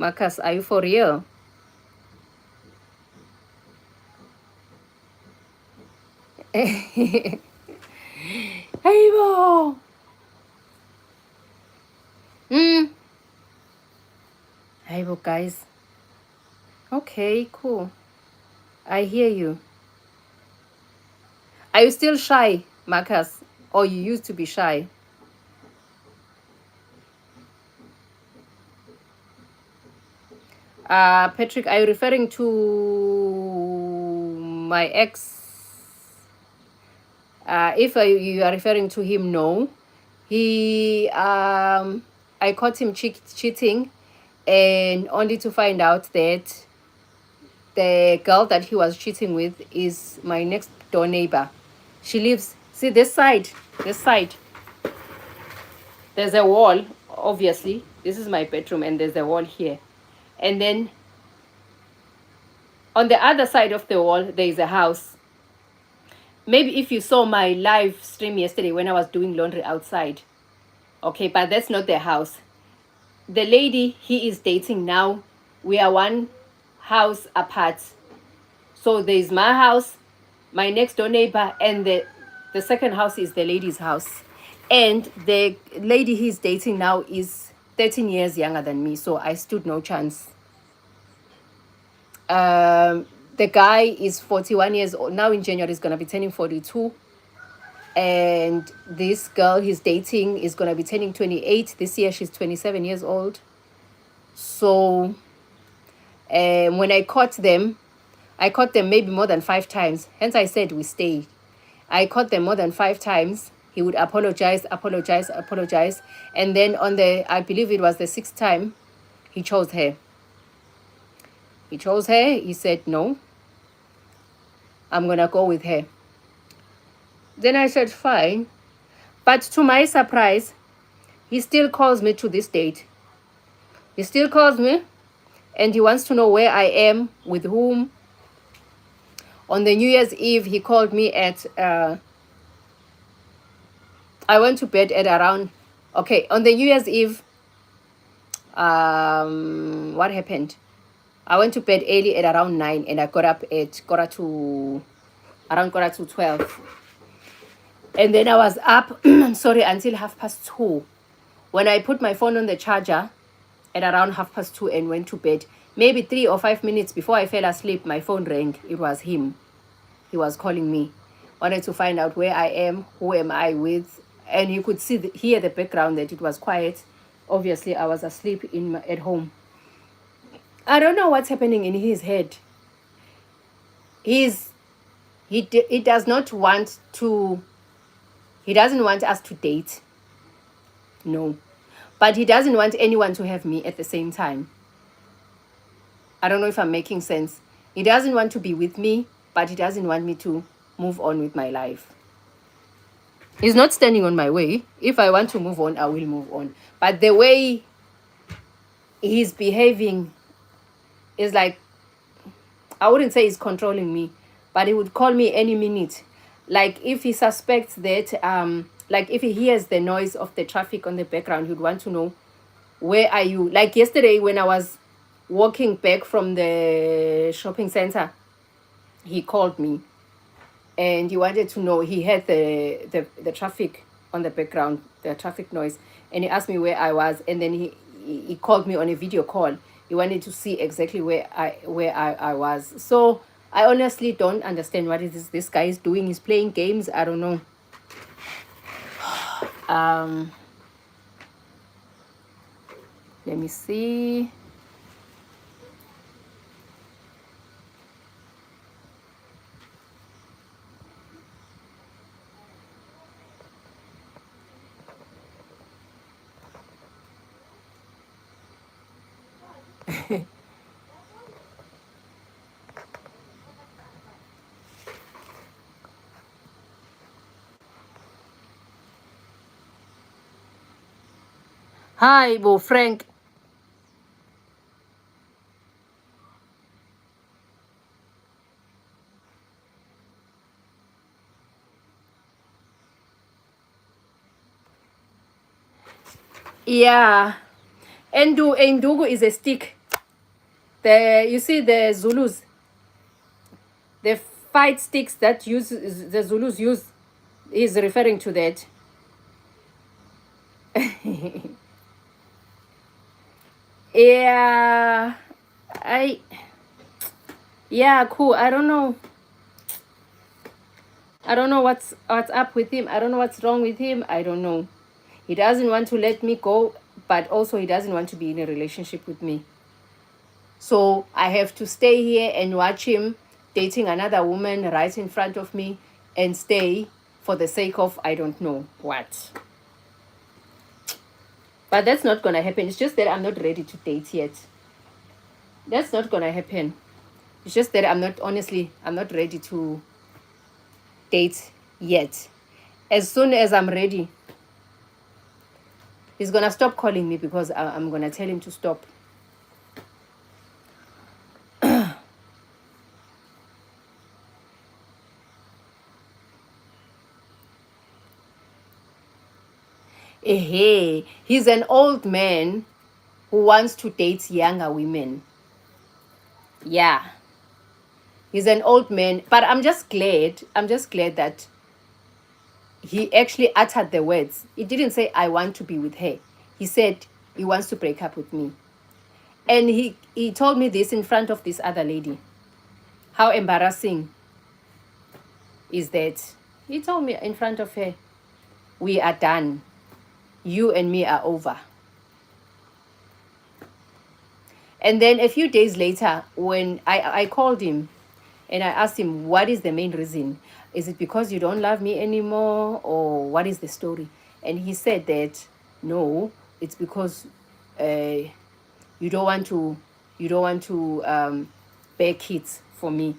Marcus, are you for real? Hey, bo. Hey, bo, guys. Okay, cool. I hear you. Are you still shy, Marcus? Or you used to be shy? Patrick, are you referring to my ex? If you are referring to him, no. He, I caught him cheating, and only to find out that the girl that he was cheating with is my next door neighbor. She lives, see this side. There's a wall, obviously. This is my bedroom, and there's a wall here. And then on the other side of the wall, there is a house. Maybe if you saw my live stream yesterday when I was doing laundry outside. Okay, but that's not the house. The lady he is dating now, we are one house apart. So there's my house, my next door neighbor, and the second house is the lady's house. And the lady he's dating now is 13 years younger than me, so I stood no chance. The guy is 41 years old. Now in January he's going to be turning 42. And this girl he's dating is going to be turning 28. This year she's 27 years old. So when I caught them maybe more than 5 times. Hence I said we stay. I caught them more than 5 times. He would apologize. And then I believe it was the 6th time, he chose her. He said, no, I'm going to go with her. Then I said, fine. But to my surprise, he still calls me to this date. He still calls me and he wants to know where I am, with whom. On the New Year's Eve, he called me at, I went to bed at around, okay, on the New Year's Eve, what happened? I went to bed early at around 9 and I got up at around 12. And then I was up, until 2:30. When I put my phone on the charger at around 2:30 and went to bed, maybe 3 or 5 minutes before I fell asleep, my phone rang. It was him. He was calling me. Wanted to find out where I am, who am I with. And you could hear the background that it was quiet. Obviously, I was asleep at home. I don't know what's happening in his head. He doesn't want us to date. No. But he doesn't want anyone to have me at the same time. I don't know if I'm making sense. He doesn't want to be with me, but he doesn't want me to move on with my life. He's not standing on my way. If I want to move on, I will move on. But the way he's behaving is like, I wouldn't say he's controlling me, but he would call me any minute. Like if he suspects that, like if he hears the noise of the traffic on the background, he'd want to know, where are you? Like yesterday when I was walking back from the shopping center, he called me and he wanted to know, he had the traffic on the background, the traffic noise, and he asked me where I was, and then he called me on a video call. He wanted to see exactly where I was. So I honestly don't understand what is this guy is doing. He's playing games. I don't know. Let me see. Hi, Bo Frank. Yeah. Endugu is a stick. You see the Zulus, the fight sticks that the Zulus use, is referring to that. Yeah, yeah, cool. I don't know what's up with him. I don't know what's wrong with him. I don't know. He doesn't want to let me go, but also he doesn't want to be in a relationship with me. So I have to stay here and watch him dating another woman right in front of me and stay for the sake of I don't know what. But that's not going to happen. It's just that I'm not ready to date yet. That's not going to happen. It's just that I'm not ready to date yet. As soon as I'm ready, he's going to stop calling me because I'm going to tell him to stop. He's an old man who wants to date younger women. Yeah. He's an old man, but I'm just glad that he actually uttered the words. He didn't say, I want to be with her. He said he wants to break up with me. And he told me this in front of this other lady. How embarrassing is that? He told me in front of her, we are done. You and me are over. And then a few days later, when I called him and I asked him, what is the main reason? Is it because you don't love me anymore, or what is the story? And he said that, no, it's because you don't want to bear kids for me.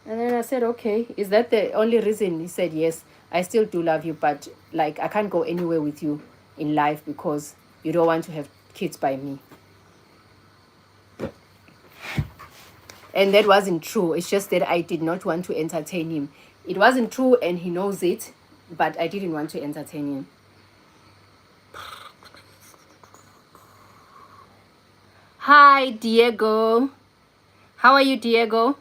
And then I said, okay, is that the only reason? He said, yes, I still do love you, but like I can't go anywhere with you in life because you don't want to have kids by me. And that wasn't true. It's just that I did not want to entertain him. It wasn't true and he knows it, but I didn't want to entertain him. Hi, Diego. How are you, Diego?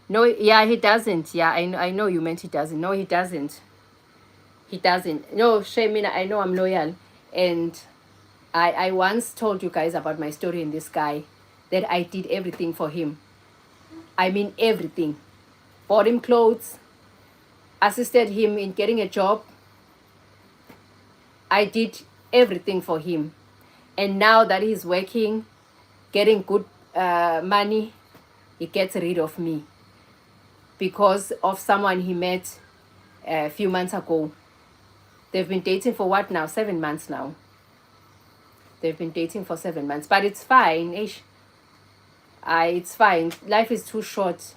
No, yeah, he doesn't. Yeah, I know you meant he doesn't. No, he doesn't. He doesn't. No, Shemina, I know I'm loyal. And I once told you guys about my story in this guy, that I did everything for him. I mean everything. Bought him clothes, assisted him in getting a job. I did everything for him. And now that he's working, getting good money, he gets rid of me because of someone he met a few months ago. They've been dating for what now? 7 months now. They've been dating for 7 months, but it's fine. It's fine. Life is too short.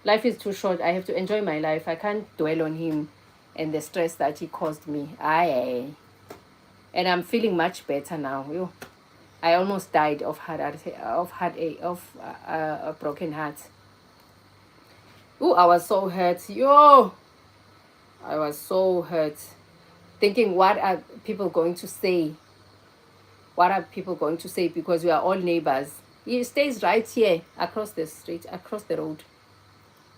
Life is too short. I have to enjoy my life. I can't dwell on him and the stress that he caused me. And I'm feeling much better now. I almost died of a broken heart. I was so hurt. I was so hurt. Thinking, what are people going to say? What are people going to say? Because we are all neighbors. He stays right here across the street, across the road.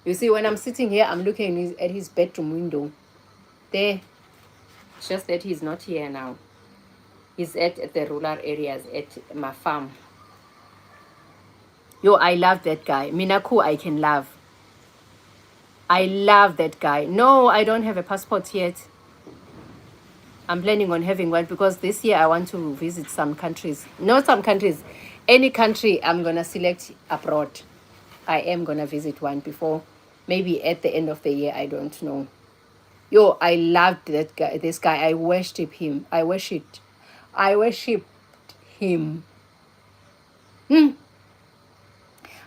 You see, when I'm sitting here, I'm looking at his bedroom window. There, it's just that he's not here now. He's at the rural areas, at my farm. Yo, I love that guy. Minaku, I can love. I love that guy. No, I don't have a passport yet. I'm planning on having one because this year I want to visit some countries. Not some countries. Any country I'm going to select abroad. I am going to visit one before. Maybe at the end of the year. I don't know. Yo, I loved that guy. This guy. I worship him. I worshipped him.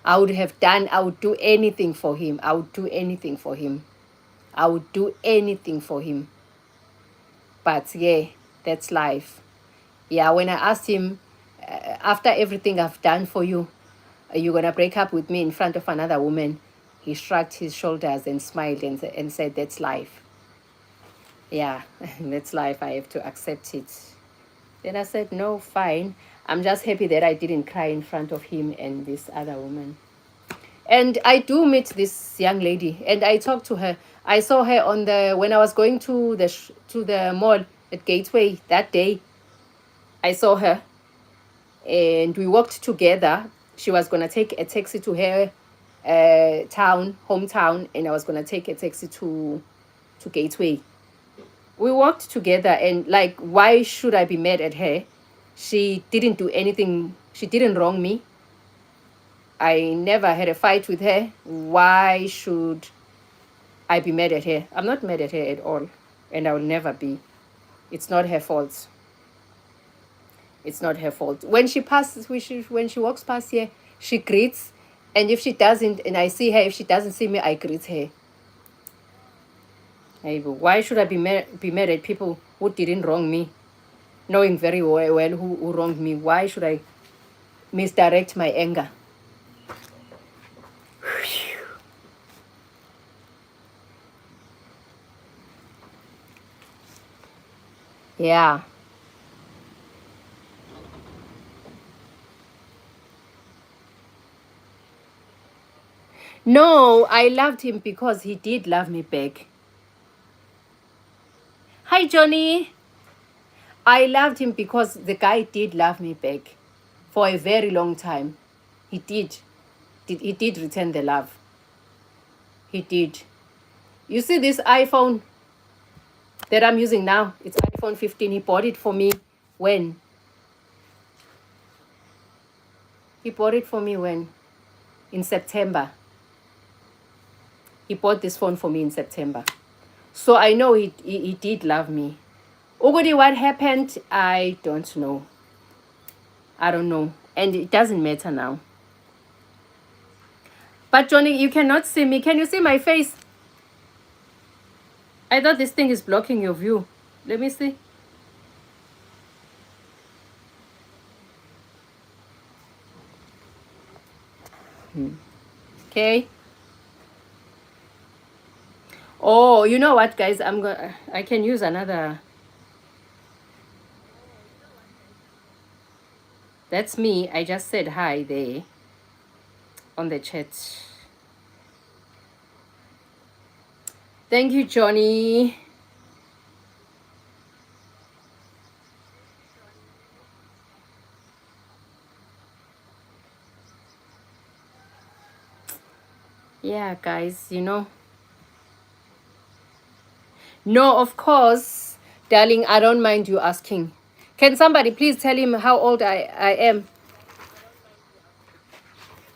I would do anything for him. I would do anything for him. I would do anything for him. But yeah, that's life. Yeah, when I asked him, after everything I've done for you, are you going to break up with me in front of another woman? He shrugged his shoulders and smiled and said, that's life. Yeah, that's life. I have to accept it. Then I said, no, fine. I'm just happy that I didn't cry in front of him and this other woman. And I do meet this young lady, and I talked to her. I saw her when I was going to the mall at Gateway that day. I saw her, and we walked together. She was gonna take a taxi to her hometown, and I was gonna take a taxi to Gateway. We walked together, and like, why should I be mad at her? She didn't do anything. She didn't wrong me. I never had a fight with her. Why should I be mad at her? I'm not mad at her at all. And I will never be. It's not her fault. It's not her fault. When she walks past here, she greets. And if she doesn't, and I see her, if she doesn't see me, I greet her. Why should I be mad at people who didn't wrong me? Knowing very well who wronged me. Why should I misdirect my anger? Yeah. No, I loved him because he did love me back. Hi, Johnny. I loved him because the guy did love me back for a very long time. He did. He did return the love. He did. You see this iPhone that I'm using now? It's iPhone 15. He bought it for me when? He bought it for me when? In September. He bought this phone for me in September. So I know he did love me. Ugodi, what happened? I don't know. I don't know. And it doesn't matter now. But Johnny, you cannot see me. Can you see my face? I thought this thing is blocking your view. Let me see. Okay. Oh, you know what, guys? I can use another. That's me. I just said hi there on the chat. Thank you, Johnny. Yeah, guys, you know. No, of course, darling, I don't mind you asking. Can somebody please tell him how old I am?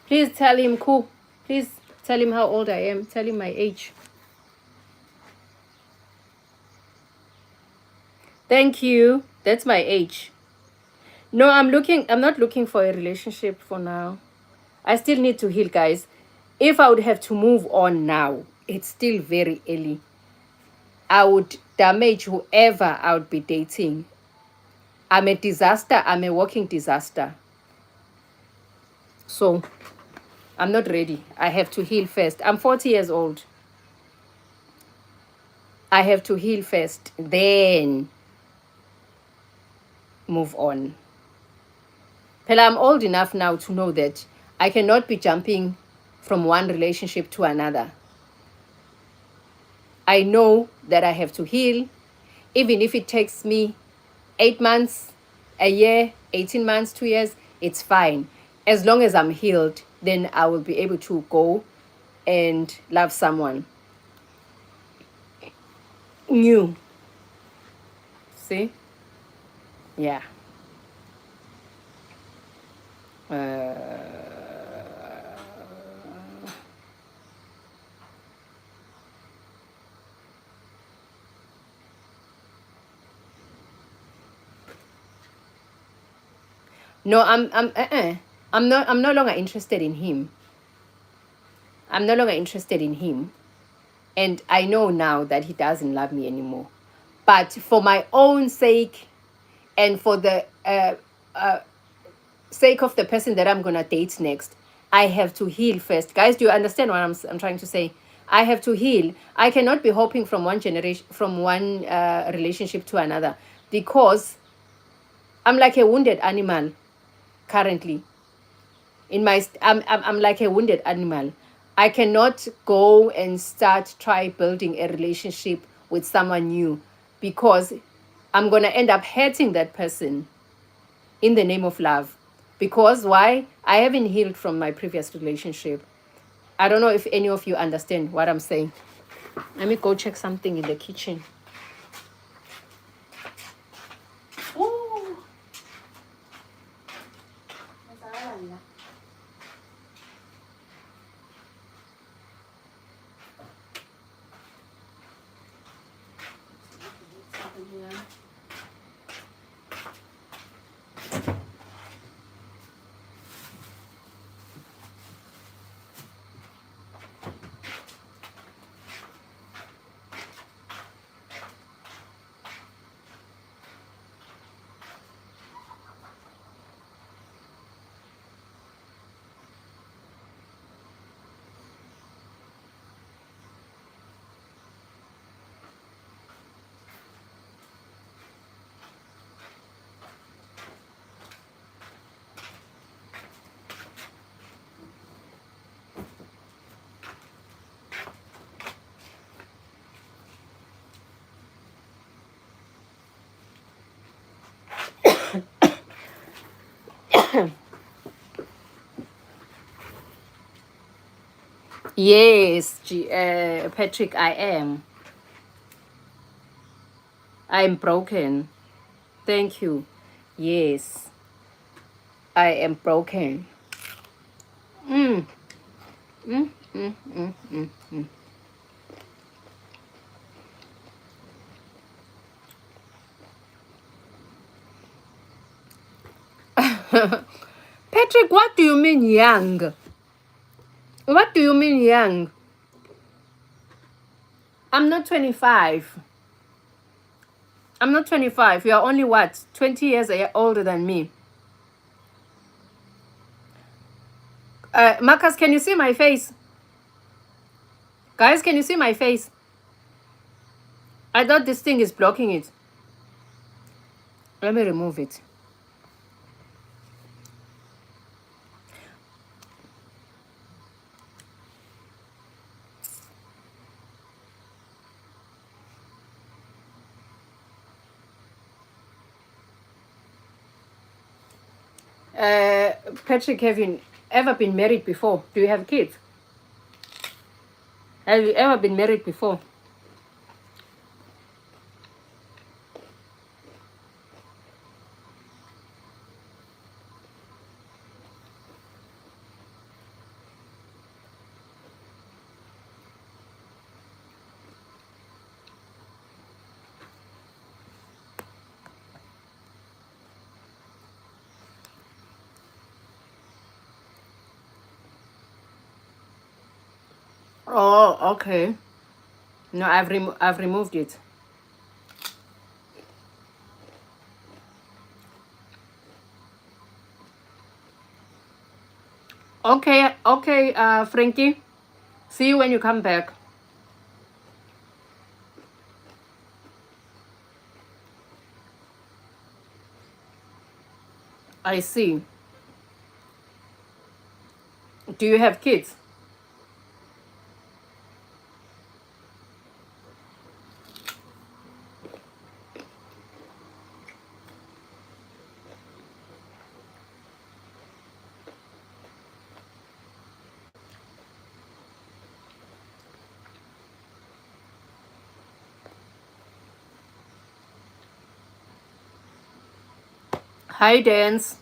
Please tell him, cool. Please tell him how old I am. Tell him my age. Thank you. That's my age. No, I'm not looking for a relationship for now. I still need to heal, guys. If I would have to move on now, it's still very early. I would damage whoever I would be dating. I'm a disaster. I'm a walking disaster. So, I'm not ready. I have to heal first. I'm 40 years old. I have to heal first. Then, move on. Pella, I'm old enough now to know that I cannot be jumping from one relationship to another. I know that I have to heal, even if it takes me 8 months, a year, 18 months, 2 years, it's fine. As long as I'm healed, then I will be able to go and love someone new. See? Yeah. No, I'm no longer interested in him. I'm no longer interested in him. And I know now that he doesn't love me anymore. But for my own sake and for the sake of the person that I'm going to date next, I have to heal first. Guys, do you understand what I'm trying to say? I have to heal. I cannot be hopping from one generation, from one relationship to another, because I'm like a wounded animal currently. I'm like a wounded animal. I cannot go and try building a relationship with someone new, because I'm going to end up hurting that person in the name of love. Because why? I haven't healed from my previous relationship. I don't know if any of you understand what I'm saying. Let me go check something in the kitchen. Ooh. Yes, Patrick, I am. I'm broken. Thank you. Yes, I am broken. Mm. Mm, mm, mm, mm, mm. Patrick, what do you mean young? What do you mean young? I'm not 25. I'm not 25. You're only what? 20 years older than me. Marcus, can you see my face? Guys, can you see my face? I thought this thing is blocking it. Let me remove it. Patrick, have you ever been married before? Do you have kids? Have you ever been married before? Oh, okay. No, I've removed it. Okay, okay, Frankie. See you when you come back. I see. Do you have kids? Hi, Dance.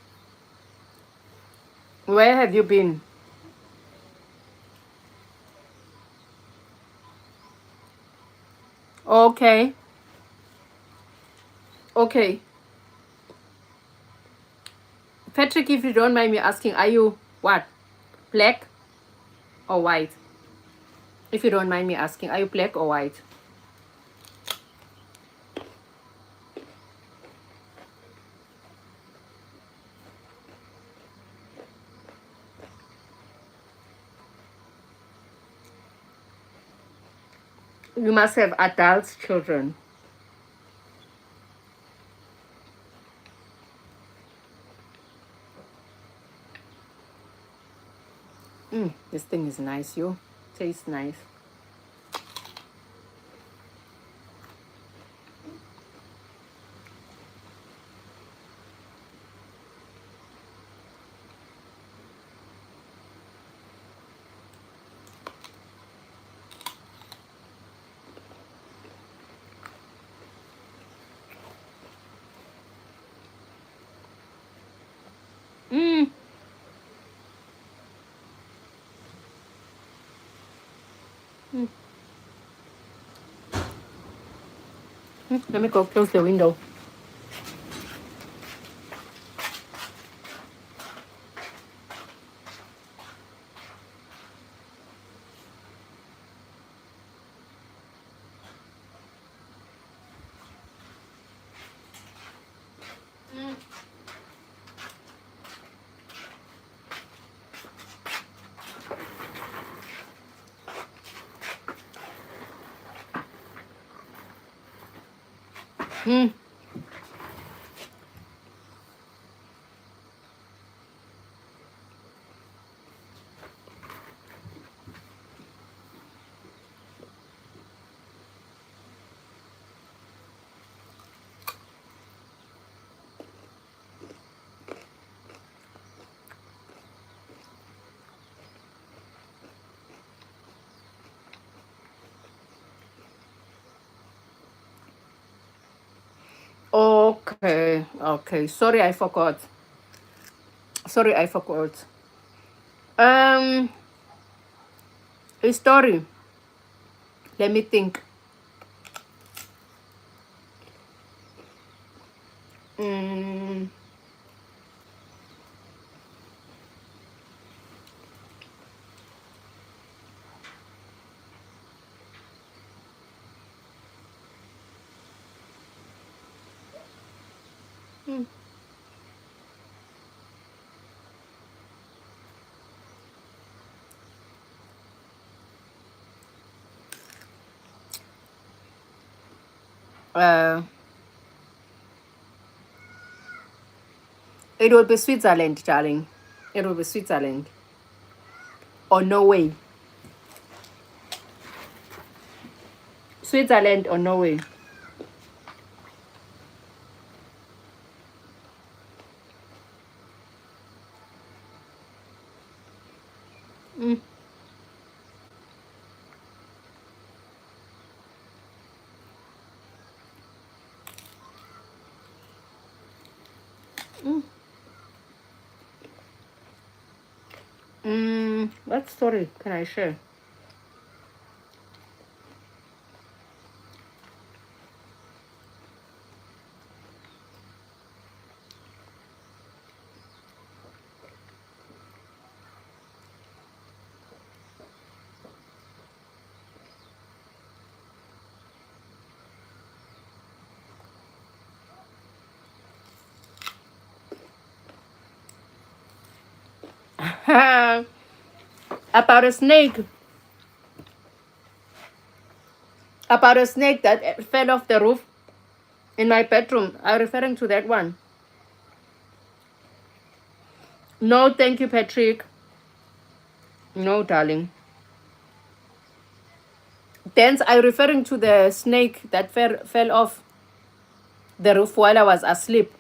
Where have you been? Okay. Okay. Patrick, if you don't mind me asking, are you what? Black or white? If you don't mind me asking, are you black or white? You must have adult children. This thing is nice, yo. Tastes nice. Let me go close the window. Okay, okay. Sorry, I forgot. Sorry, I forgot. A story. Let me think. Mm, uh, it will be Switzerland, darling. It will be Switzerland. Or Norway. Switzerland or Norway. What story can I share? About a snake. About a snake that fell off the roof in my bedroom. Are you referring to that one? No, thank you, Patrick. No, darling. Dance, are you referring to the snake that fell off the roof while I was asleep?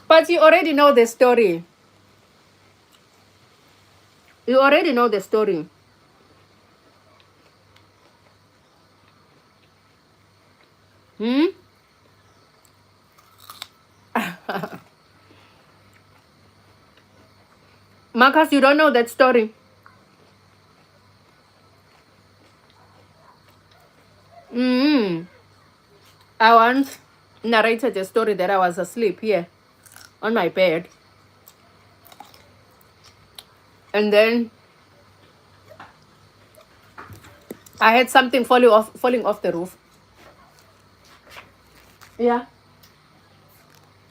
But you already know the story. You already know the story. Hmm? Marcus, you don't know that story. I once narrated a story that I was asleep here on my bed. And then I had something falling off the roof. Yeah.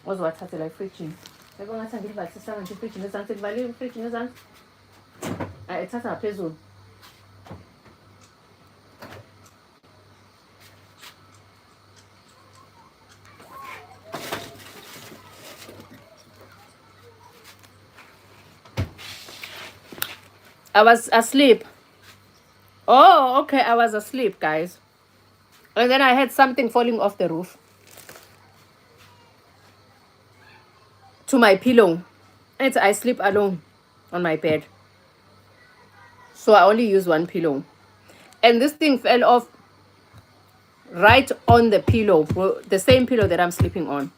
Was what I like preaching. Everyone has to give us some preaching. There's something value preaching. It's a peso. I was asleep. Oh, okay. I was asleep, guys. And then I had something falling off the roof to my pillow. And I sleep alone on my bed. So I only use one pillow. And this thing fell off right on the pillow, the same pillow that I'm sleeping on.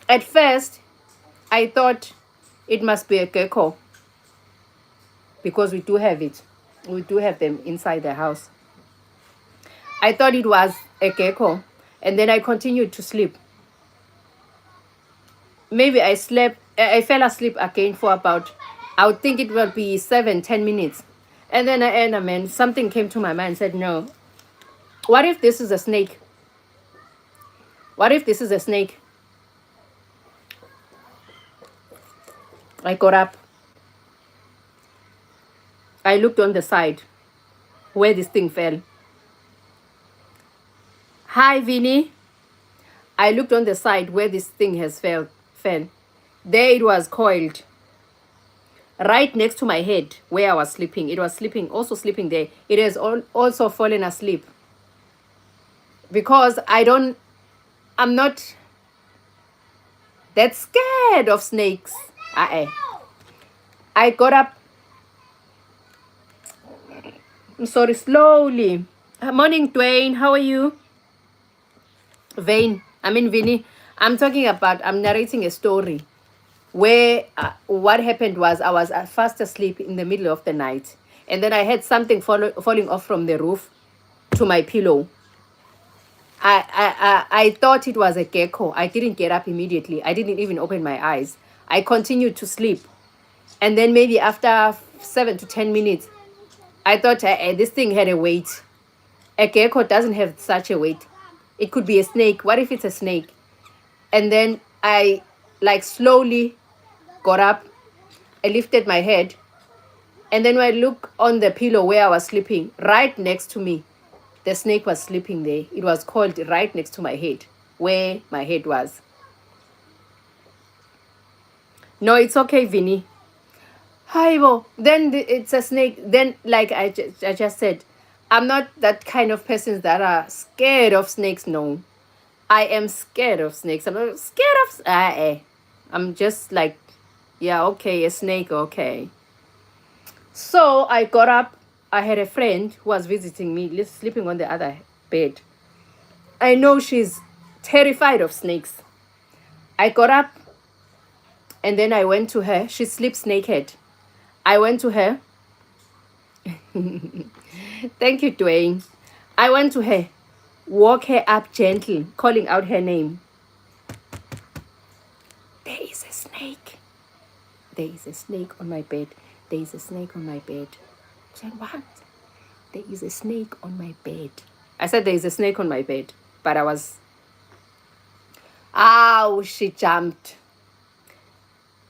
At first, I thought it must be a gecko because we do have it. We do have them inside the house. I thought it was a gecko, and then I continued to sleep. Maybe I fell asleep again for about, I would think it will be 7-10 minutes. And then something came to my mind and said, no, what if this is a snake? What if this is a snake? I got up. I looked on the side where this thing fell. Hi, Vinny. I looked on the side where this thing has fell. There it was coiled. Right next to my head where I was sleeping. It was also sleeping there. It has also fallen asleep. Because I'm not that scared of snakes. I got up. I'm sorry, slowly. Morning, Dwayne. How are you? Vinny. I'm narrating a story where what happened was I was fast asleep in the middle of the night. And then I had something falling off from the roof to my pillow. I thought it was a gecko. I didn't get up immediately. I didn't even open my eyes. I continued to sleep. And then maybe after 7 to 10 minutes, I thought this thing had a weight. A gecko doesn't have such a weight. It could be a snake. What if it's a snake? And then I slowly got up. I lifted my head. And then when I look on the pillow where I was sleeping, right next to me, the snake was sleeping there. It was coiled right next to my head, where my head was. No, it's okay, Vinny. Hi, then it's a snake. Then, like I just said, I'm not that kind of person that are scared of snakes. No, I am scared of snakes. I'm not scared of. I'm just like, yeah, okay, a snake, okay. So I got up. I had a friend who was visiting me, sleeping on the other bed. I know she's terrified of snakes. I got up and then I went to her. She sleeps naked. I went to her. Thank you, Dwayne. I went to her, woke her up gently, calling out her name. There is a snake. There is a snake on my bed. There is a snake on my bed. I said, what? There is a snake on my bed. I said, there is a snake on my bed. But I was... Ow, she jumped.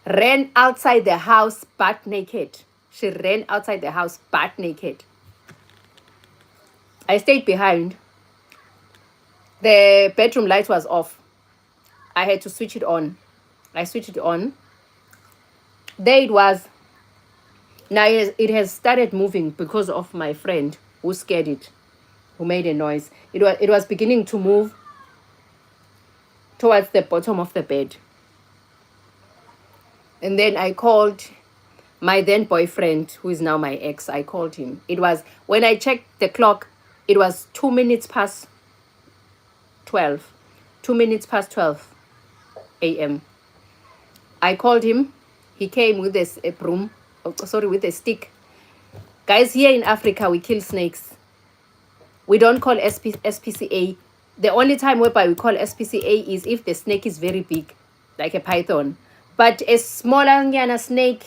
Ran outside the house butt naked. She ran outside the house butt naked. I stayed behind. The bedroom light was off. I had to switch it on. I switched it on. There it was. Now it has started moving because of my friend who scared it, who made a noise. It was beginning to move towards the bottom of the bed. And then I called my then boyfriend, who is now my ex. I called him. It was, when I checked the clock, it was 2 minutes past 12. 2 minutes past 12 a.m. I called him. He came with a broom. With a stick. Guys, here in Africa, we kill snakes. We don't call SPCA. The only time whereby we call SPCA is if the snake is very big, like a python. But a smaller snake,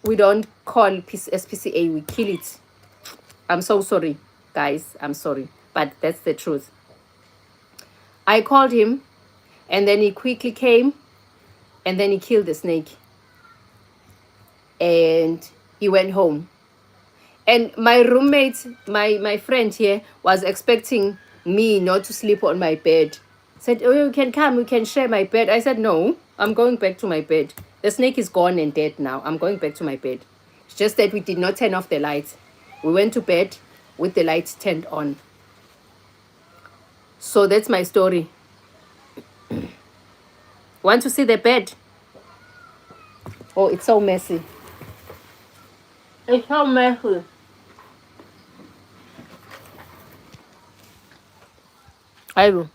we don't call SPCA. We kill it. I'm so sorry, guys. I'm sorry. But that's the truth. I called him, and then he quickly came, and then he killed the snake. And he went home. And my roommate, my friend here, was expecting me not to sleep on my bed. Said, oh, you can come, we can share my bed. I said, no, I'm going back to my bed. The snake is gone and dead now. I'm going back to my bed. It's just that we did not turn off the lights. We went to bed with the lights turned on. So that's my story. Want to see the bed? Oh, it's so messy. It's so messy. I will.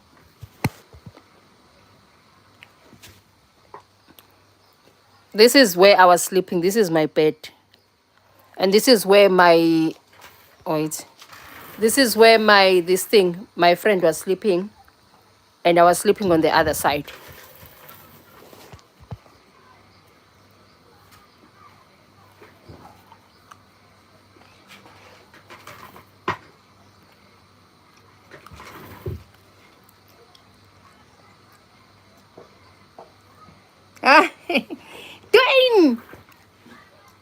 This is where I was sleeping. This is my bed. And this is where my... Wait. This is where my friend was sleeping. And I was sleeping on the other side. Dwayne!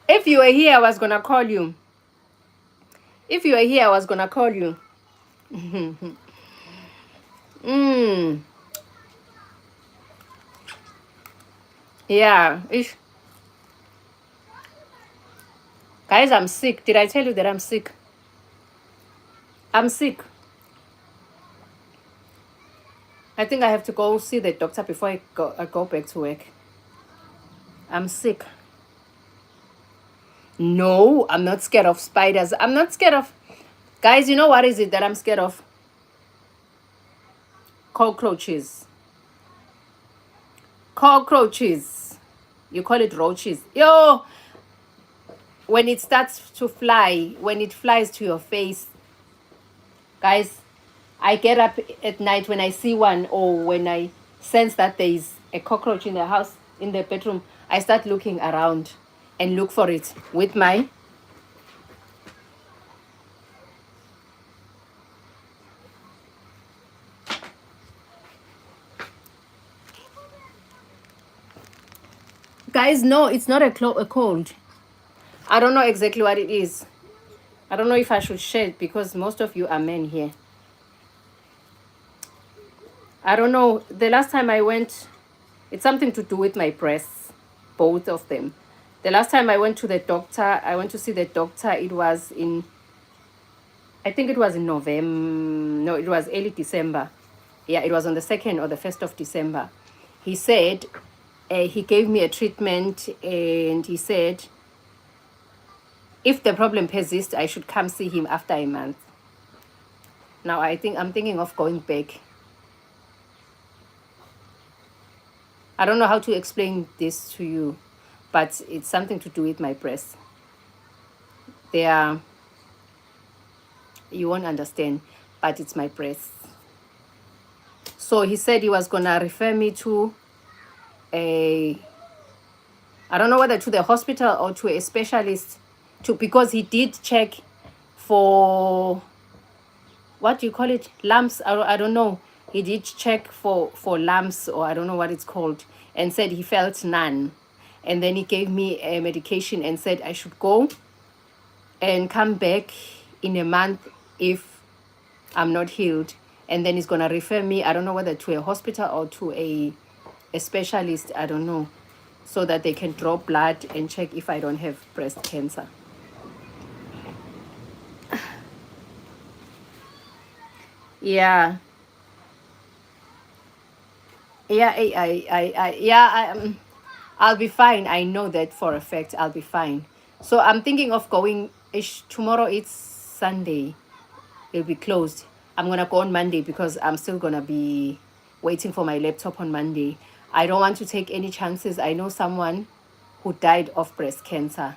If you were here, I was going to call you. If you were here, I was going to call you. Yeah. Guys, I'm sick. Did I tell you that I'm sick? I'm sick. I think I have to go see the doctor before I go back to work. I'm sick. No, I'm not scared of spiders. I'm not scared of... Guys, you know what is it that I'm scared of? Cockroaches. Cockroaches. You call it roaches. Yo! When it starts to fly, when it flies to your face. Guys, I get up at night when I see one, or when I sense that there is a cockroach in the house, in the bedroom. I start looking around and look for it with my... Guys, no, it's not a cold. I don't know exactly what it is. I don't know if I should share it because most of you are men here. I don't know. The last time I went, it's something to do with my breasts, both of them. The last time I went to the doctor, I went to see the doctor, it was in, I think it was in November. No, it was early December. Yeah, it was on the 2nd or the 1st of December. He said, he gave me a treatment, and he said, if the problem persists, I should come see him after a month. Now, I'm thinking of going back. I don't know how to explain this to you, but it's something to do with my breasts. You won't understand, but it's my breasts. So he said he was gonna refer me to I don't know whether to the hospital or to a specialist, because he did check for, what do you call it, lumps? I don't know. He did check for lumps, or I don't know what it's called, and said he felt none. And then he gave me a medication and said I should go and come back in a month if I'm not healed. and then he's gonna refer me, I don't know whether to a hospital or to a specialist, I don't know, so that they can draw blood and check if I don't have breast cancer. Yeah. Yeah, I'll be fine. I know that for a fact. I'll be fine. So I'm thinking of going. Tomorrow it's Sunday. It'll be closed. I'm gonna go on Monday because I'm still gonna be waiting for my laptop on Monday. I don't want to take any chances. I know someone who died of breast cancer.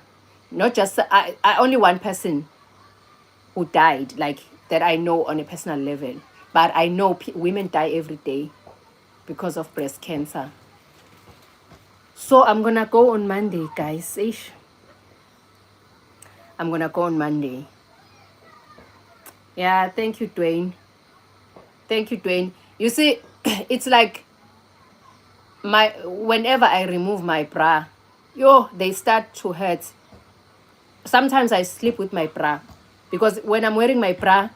Not just I only one person who died like that I know on a personal level. But I know women die every day because of breast cancer. So I'm gonna go on Monday, guys. Ish. I'm gonna go on Monday. Yeah, thank you, Dwayne. Thank you, Dwayne. You see, it's like whenever I remove my bra, they start to hurt. Sometimes I sleep with my bra because when I'm wearing my bra,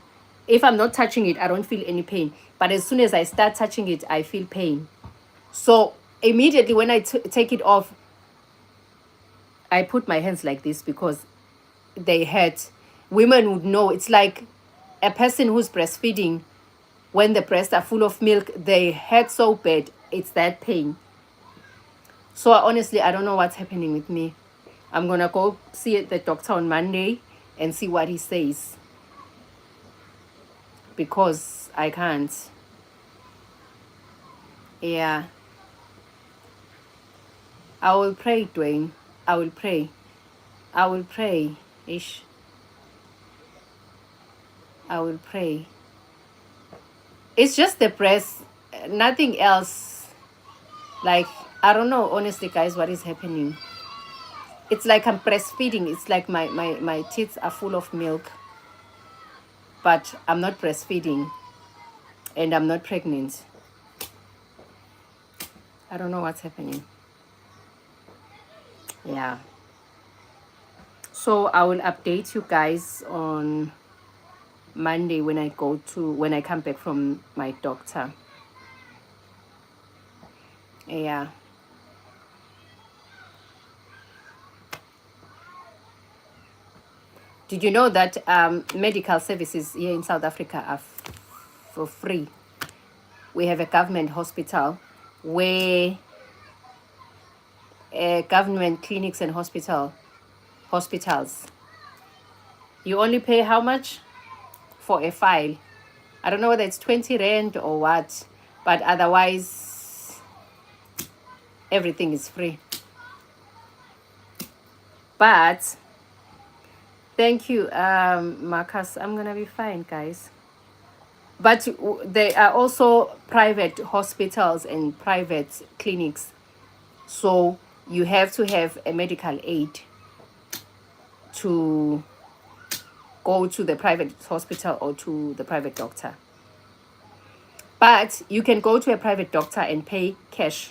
if I'm not touching it, I don't feel any pain. But as soon as I start touching it, I feel pain. So immediately when I take it off, I put my hands like this because they hurt. Women would know. It's like a person who's breastfeeding. When the breasts are full of milk, they hurt so bad. It's that pain. So honestly, I don't know what's happening with me. I'm gonna go see the doctor on Monday and see what he says, because I can't. Yeah. I will pray, Dwayne. I will pray. I will pray. Ish. I will pray. It's just the breast, nothing else. Like, I don't know, honestly, guys, what is happening. It's like I'm breastfeeding. It's like my teeth are full of milk. But I'm not breastfeeding. And I'm not pregnant. I don't know what's happening. Yeah. So I will update you guys on Monday when I come back from my doctor. Yeah. Did you know that medical services here in South Africa are for free? We have a government hospital where government clinics and hospitals. You only pay how much for a file? I don't know whether it's 20 rand or what, but otherwise everything is free. But thank you, Marcus. I'm gonna be fine, guys. But there are also private hospitals and private clinics, so you have to have a medical aid to go to the private hospital or to the private doctor. But you can go to a private doctor and pay cash.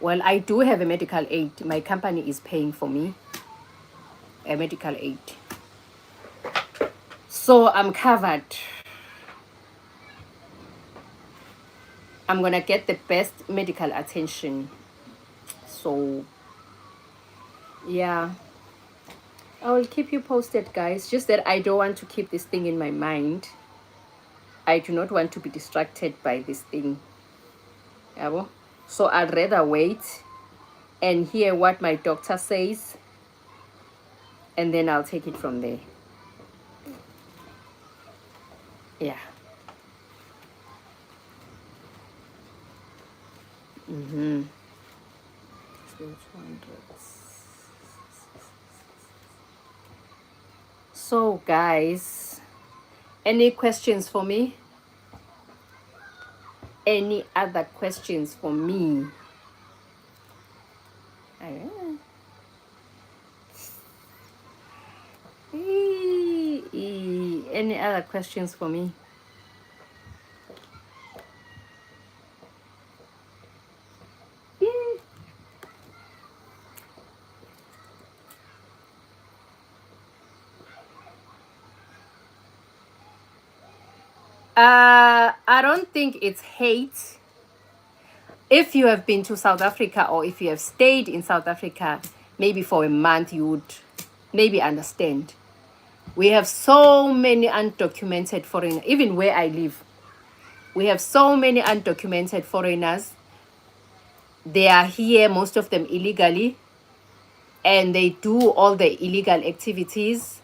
Well, I do have a medical aid. My company is paying for me a medical aid. So I'm covered. I'm gonna get the best medical attention. So yeah, I will keep you posted, guys. Just that I don't want to keep this thing in my mind. I do not want to be distracted by this thing. Yeah, so I'd rather wait and hear what my doctor says, and then I'll take it from there. Yeah. So guys, any questions for me? Any other questions for me? Any other questions for me? I don't think it's hate. If you have been to South Africa or if you have stayed in South Africa, maybe for a month, you would maybe understand. We have so many undocumented foreigners, even where I live. We have so many undocumented foreigners. They are here, most of them illegally, and they do all the illegal activities.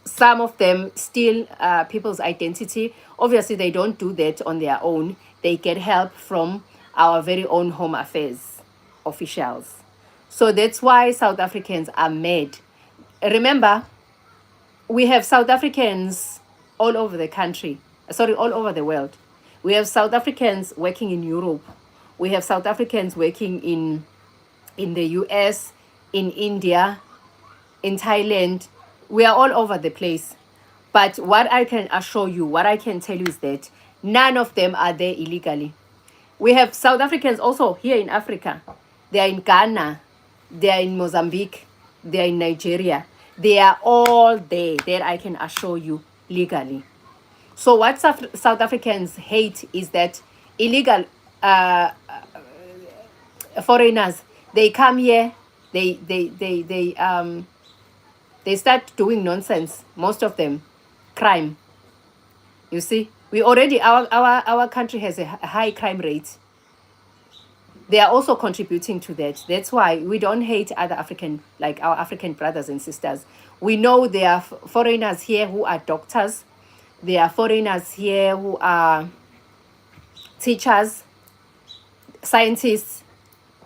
Some of them steal people's identity. Obviously, they don't do that on their own. They get help from our very own Home Affairs officials. So that's why South Africans are mad. Remember, we have South Africans all over the country. Sorry, all over the world. We have South Africans working in Europe. We have South Africans working in the US, in India, in Thailand. We are all over the place. But what I can assure you, what I can tell you is that none of them are there illegally. We have South Africans also here in Africa. They are in Ghana. They are in Mozambique. They are in Nigeria. They are all there, that I can assure you, legally. So what South Africans hate is that illegal foreigners, they come here, they start doing nonsense, most of them crime. You see, we already, our country has a high crime rate. They are also contributing to that. That's why we don't hate other African, like our African brothers and sisters. We know there are foreigners here who are doctors. There are foreigners here who are teachers, scientists,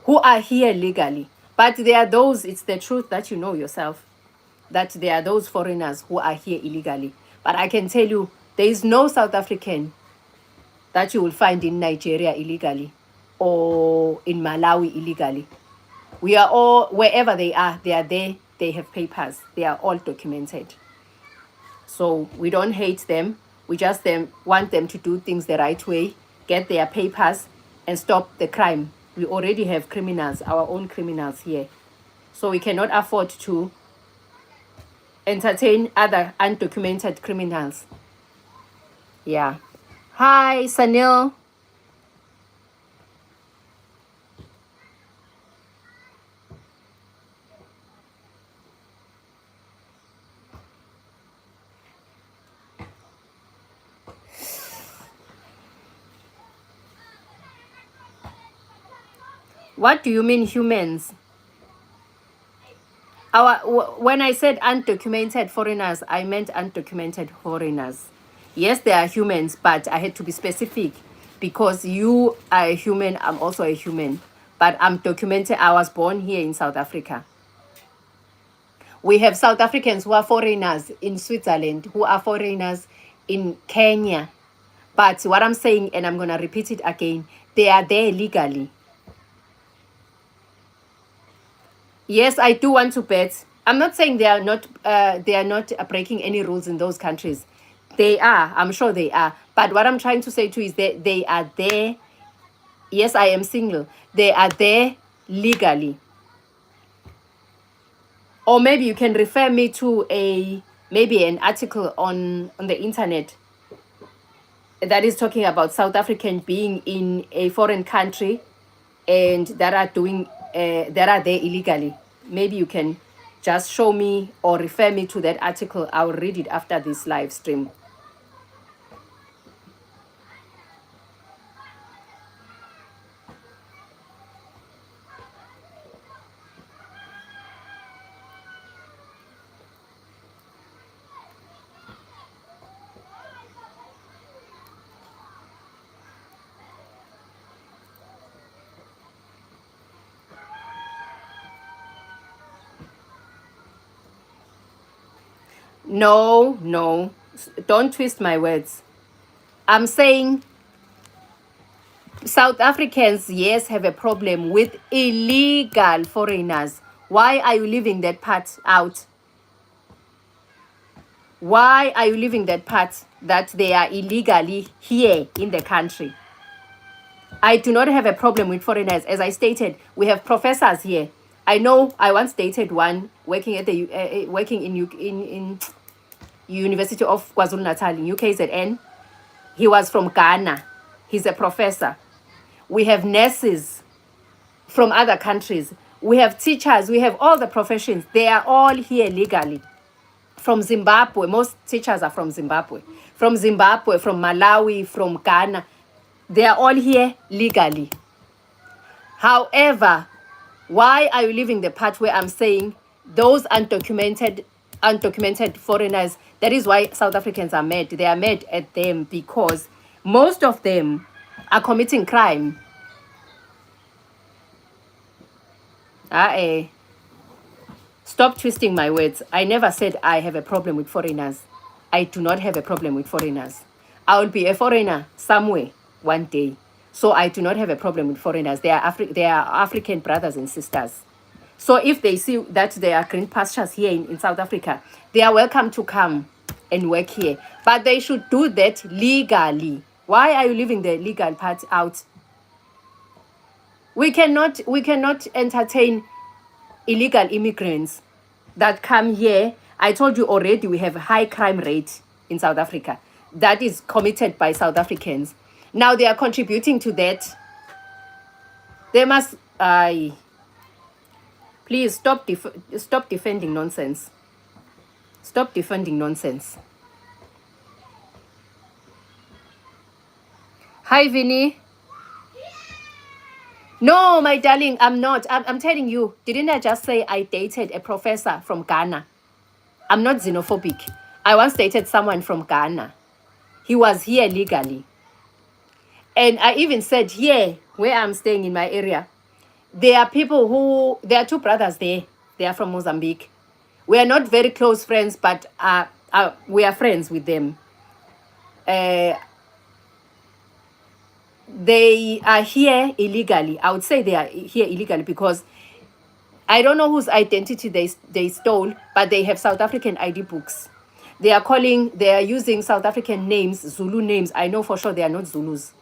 who are here legally. But there are those, it's the truth that you know yourself, that there are those foreigners who are here illegally. But I can tell you, there is no South African that you will find in Nigeria illegally or in Malawi illegally. We are all, wherever they are there, they have papers. They are all documented. So we don't hate them. We just want them to do things the right way, get their papers, and stop the crime. We already have criminals, our own criminals here. So we cannot afford to entertain other undocumented criminals. Yeah. Hi, Sanil. What do you mean humans? When I said undocumented foreigners, I meant undocumented foreigners. Yes, they are humans, but I had to be specific because you are a human, I'm also a human. But I'm documented, I was born here in South Africa. We have South Africans who are foreigners in Switzerland, who are foreigners in Kenya. But what I'm saying, and I'm going to repeat it again, they are there legally. Yes, I do want to bet. I'm not saying they are not breaking any rules in those countries. They are. I'm sure they are. But what I'm trying to say too is that they are there. Yes, I am single. They are there legally. Or maybe you can refer me to maybe an article on the internet that is talking about South African being in a foreign country and that are there illegally. Maybe you can just show me or refer me to that article. I'll read it after this live stream. No, don't twist my words. I'm saying South Africans, yes, have a problem with illegal foreigners. Why are you leaving that part out? Why are you leaving that part that they are illegally here in the country? I do not have a problem with foreigners. As I stated, we have professors here. I know I once dated one working at the working in University of KwaZulu-Natal, UKZN. He was from Ghana. He's a professor. We have nurses from other countries. We have teachers. We have all the professions. They are all here legally. From Zimbabwe, most teachers are from Zimbabwe. From Zimbabwe, from Malawi, from Ghana. They are all here legally. However, why are you leaving the part where I'm saying those undocumented foreigners? That is why South Africans are mad. They are mad at them because most of them are committing crime. Stop twisting my words. I never said I have a problem with foreigners. I do not have a problem with foreigners. I will be a foreigner somewhere one day. So I do not have a problem with foreigners. They are African brothers and sisters. So if they see that there are green pastures here in South Africa, they are welcome to come and work here. But they should do that legally. Why are you leaving the legal part out? We cannot entertain illegal immigrants that come here. I told you already we have a high crime rate in South Africa that is committed by South Africans. Now they are contributing to that. They must please stop defending nonsense. Stop defending nonsense. Hi, Vinny. No, my darling, I'm not. I'm telling you, didn't I just say I dated a professor from Ghana? I'm not xenophobic. I once dated someone from Ghana. He was here legally. And I even said here, where I'm staying in my area, there are two brothers there. They are from Mozambique. We are not very close friends, but we are friends with them. They are here illegally. I would say they are here illegally because I don't know whose identity they stole, but they have South African ID books. They are using South African names, Zulu names. I know for sure they are not Zulus.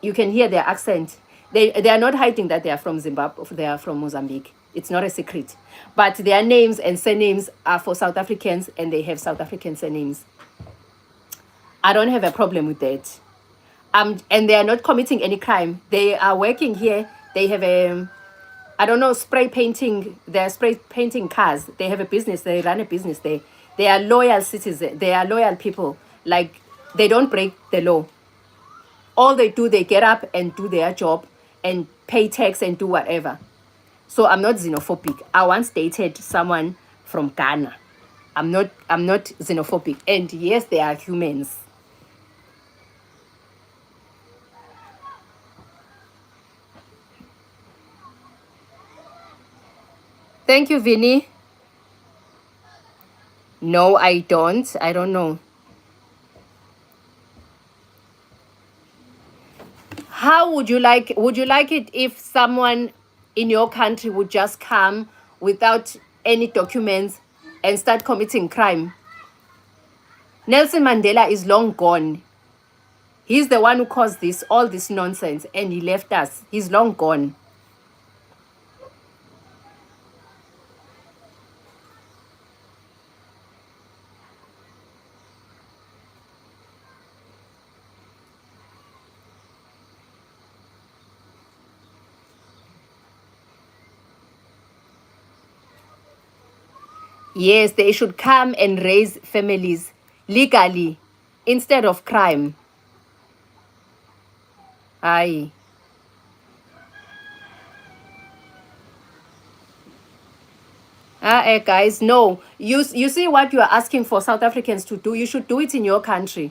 You can hear their accent. They are not hiding that they are from Zimbabwe. They are from Mozambique. It's not a secret. But their names and surnames are for South Africans, and they have South African surnames. I don't have a problem with that. And they are not committing any crime. They are working here. They have spray painting. They are spray painting cars. They have a business. They run a business there. They are loyal citizens. They are loyal people. Like, they don't break the law. All they do, they get up and do their job and pay tax and do whatever. So I'm not xenophobic. I once dated someone from Ghana. I'm not xenophobic. And yes, they are humans. Thank you, Vinny. No, I don't. I don't know. How would you like it if someone in your country would just come without any documents and start committing crime? Nelson Mandela is long gone. He's the one who caused all this nonsense, and he left us. He's long gone. Yes, they should come and raise families legally instead of crime. Aye. Guys, no. You see what you are asking for South Africans to do? You should do it in your country.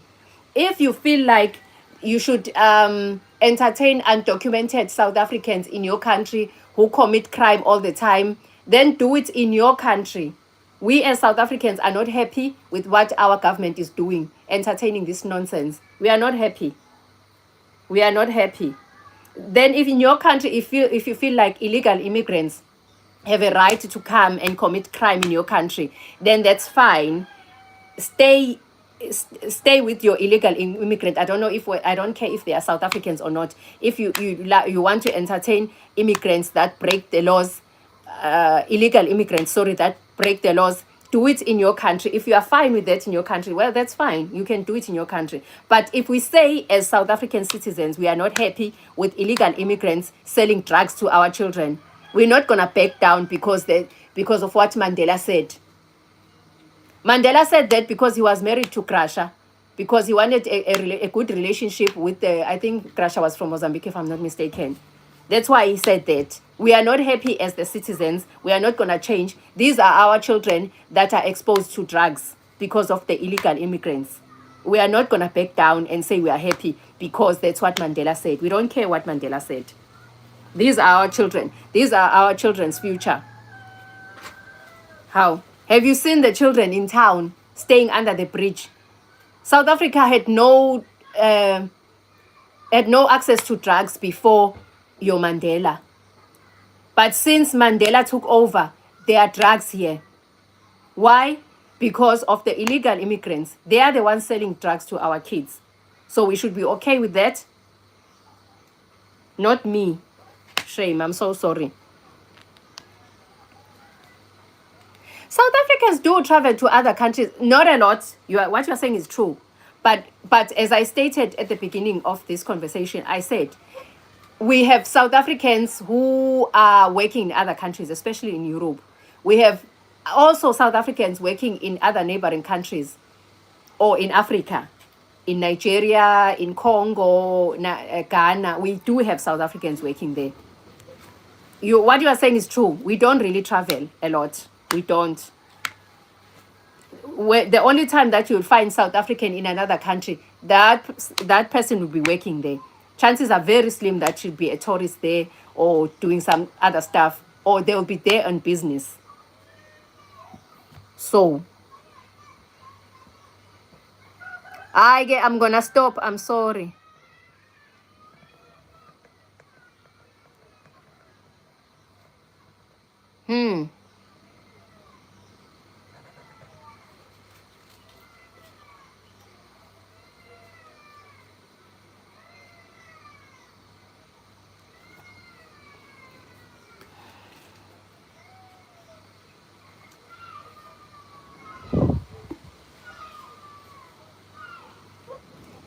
If you feel like you should entertain undocumented South Africans in your country who commit crime all the time, then do it in your country. We as South Africans are not happy with what our government is doing, entertaining this nonsense. We are not happy. We are not happy. Then if in your country, if you feel like illegal immigrants have a right to come and commit crime in your country, then that's fine. Stay with your illegal immigrant. I don't care if they are South Africans or not. If you want to entertain immigrants that break the laws, illegal immigrants, that break the laws, do it in your country. If you are fine with that in your country, well, that's fine. You can do it in your country. But if we say as South African citizens, we are not happy with illegal immigrants selling drugs to our children, we're not going to back down because of what Mandela said. Mandela said that because he was married to Krasha, because he wanted a good relationship with I think Krasha was from Mozambique, if I'm not mistaken. That's why he said that. We are not happy as the citizens. We are not going to change. These are our children that are exposed to drugs because of the illegal immigrants. We are not going to back down and say we are happy because that's what Mandela said. We don't care what Mandela said. These are our children. These are our children's future. How? Have you seen the children in town staying under the bridge? South Africa had no access to drugs before your Mandela. But since Mandela took over, there are drugs here. Why? Because of the illegal immigrants. They are the ones selling drugs to our kids. So we should be okay with that. Not me. Shame, I'm so sorry. South Africans do travel to other countries. Not a lot. What you're saying is true. But as I stated at the beginning of this conversation, I said, we have South Africans who are working in other countries, especially in Europe. We have also South Africans working in other neighboring countries or in Africa, in Nigeria, in Congo, Ghana. We do have South Africans working there. What you are saying is true. We don't really travel a lot. We don't. The only time that you'll find South African in another country, that person will be working there. Chances are very slim that she'll be a tourist there or doing some other stuff, or they'll be there on business. So I'm gonna stop. I'm sorry.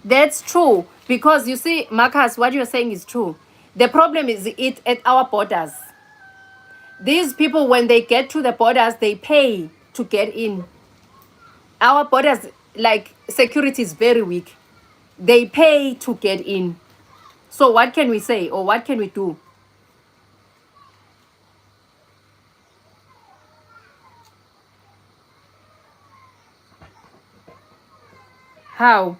That's true. Because you see, Marcus, what you're saying is true. The problem is it at our borders. These people, when they get to the borders, they pay to get in. Our borders, like, security is very weak. They pay to get in. So what can we say, or what can we do? How?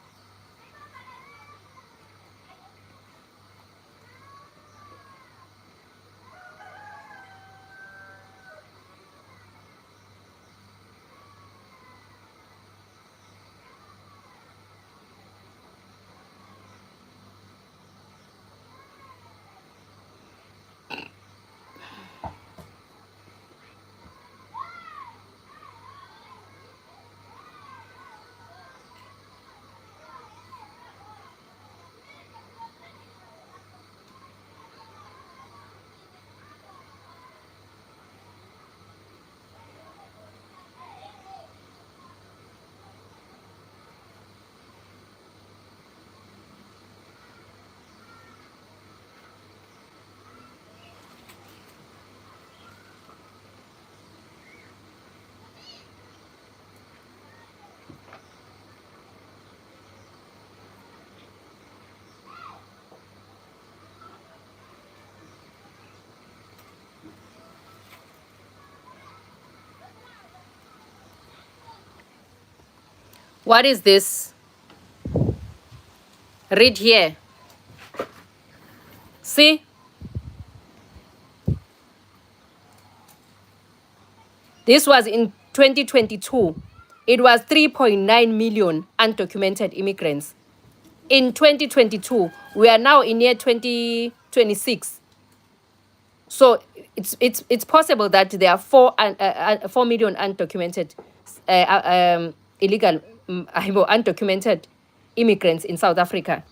What is this? Read here. See? This was in 2022. It was 3.9 million undocumented immigrants. In 2022, we are now in year 2026. So it's possible that there are 4 million undocumented illegal undocumented immigrants in South Africa.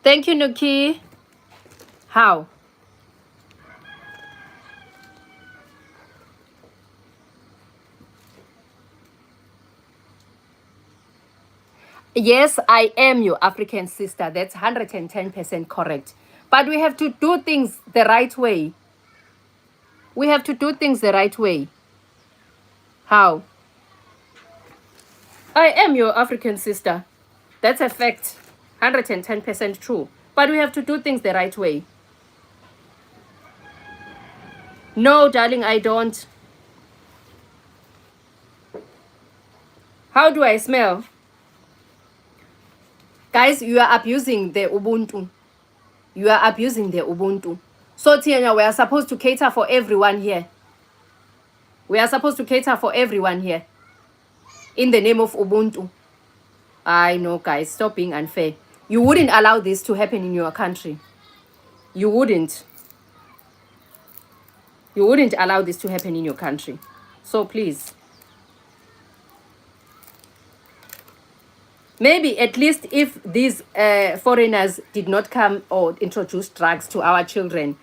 Thank you, Nuki. How? Yes, I am your African sister. That's 110% correct. But we have to do things the right way. We have to do things the right way. How? I am your African sister. That's a fact. 110% true. But we have to do things the right way. No, darling, I don't. How do I smell? Guys, you are abusing the Ubuntu. You are abusing the Ubuntu. So, Tiana, we are supposed to cater for everyone here. We are supposed to cater for everyone here. In the name of Ubuntu. I know, guys. Stop being unfair. You wouldn't allow this to happen in your country. You wouldn't. You wouldn't allow this to happen in your country. So, please. Maybe at least if these foreigners did not come or introduce drugs to our children,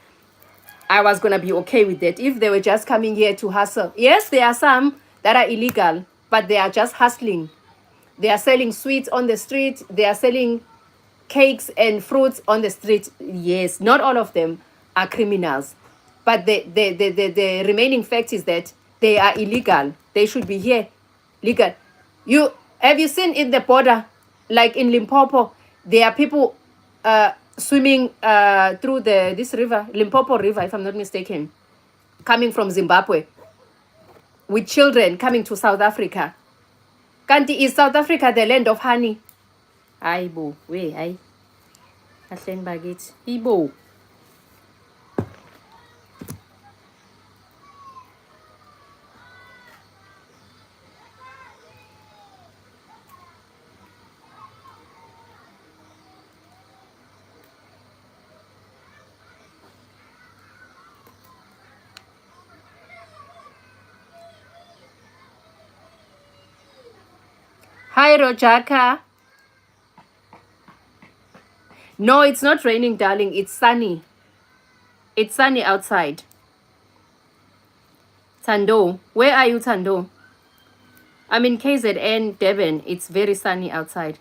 I was going to be okay with that. If they were just coming here to hustle. Yes, there are some that are illegal, but they are just hustling. They are selling sweets on the street. They are selling cakes and fruits on the street. Yes, not all of them are criminals. But the remaining fact is that they are illegal. They should be here legal. Have you seen in the border, like in Limpopo, there are people swimming through this river, Limpopo River, if I'm not mistaken, coming from Zimbabwe, with children coming to South Africa. Kanti, is South Africa the land of honey? Hayi bo, we hayi. Kahleni bakithi. Ibo. Hi, Rojaka. No, it's not raining, darling. It's sunny. It's sunny outside. Tando. Where are you, Tando? I'm in KZN, Devon. It's very sunny outside.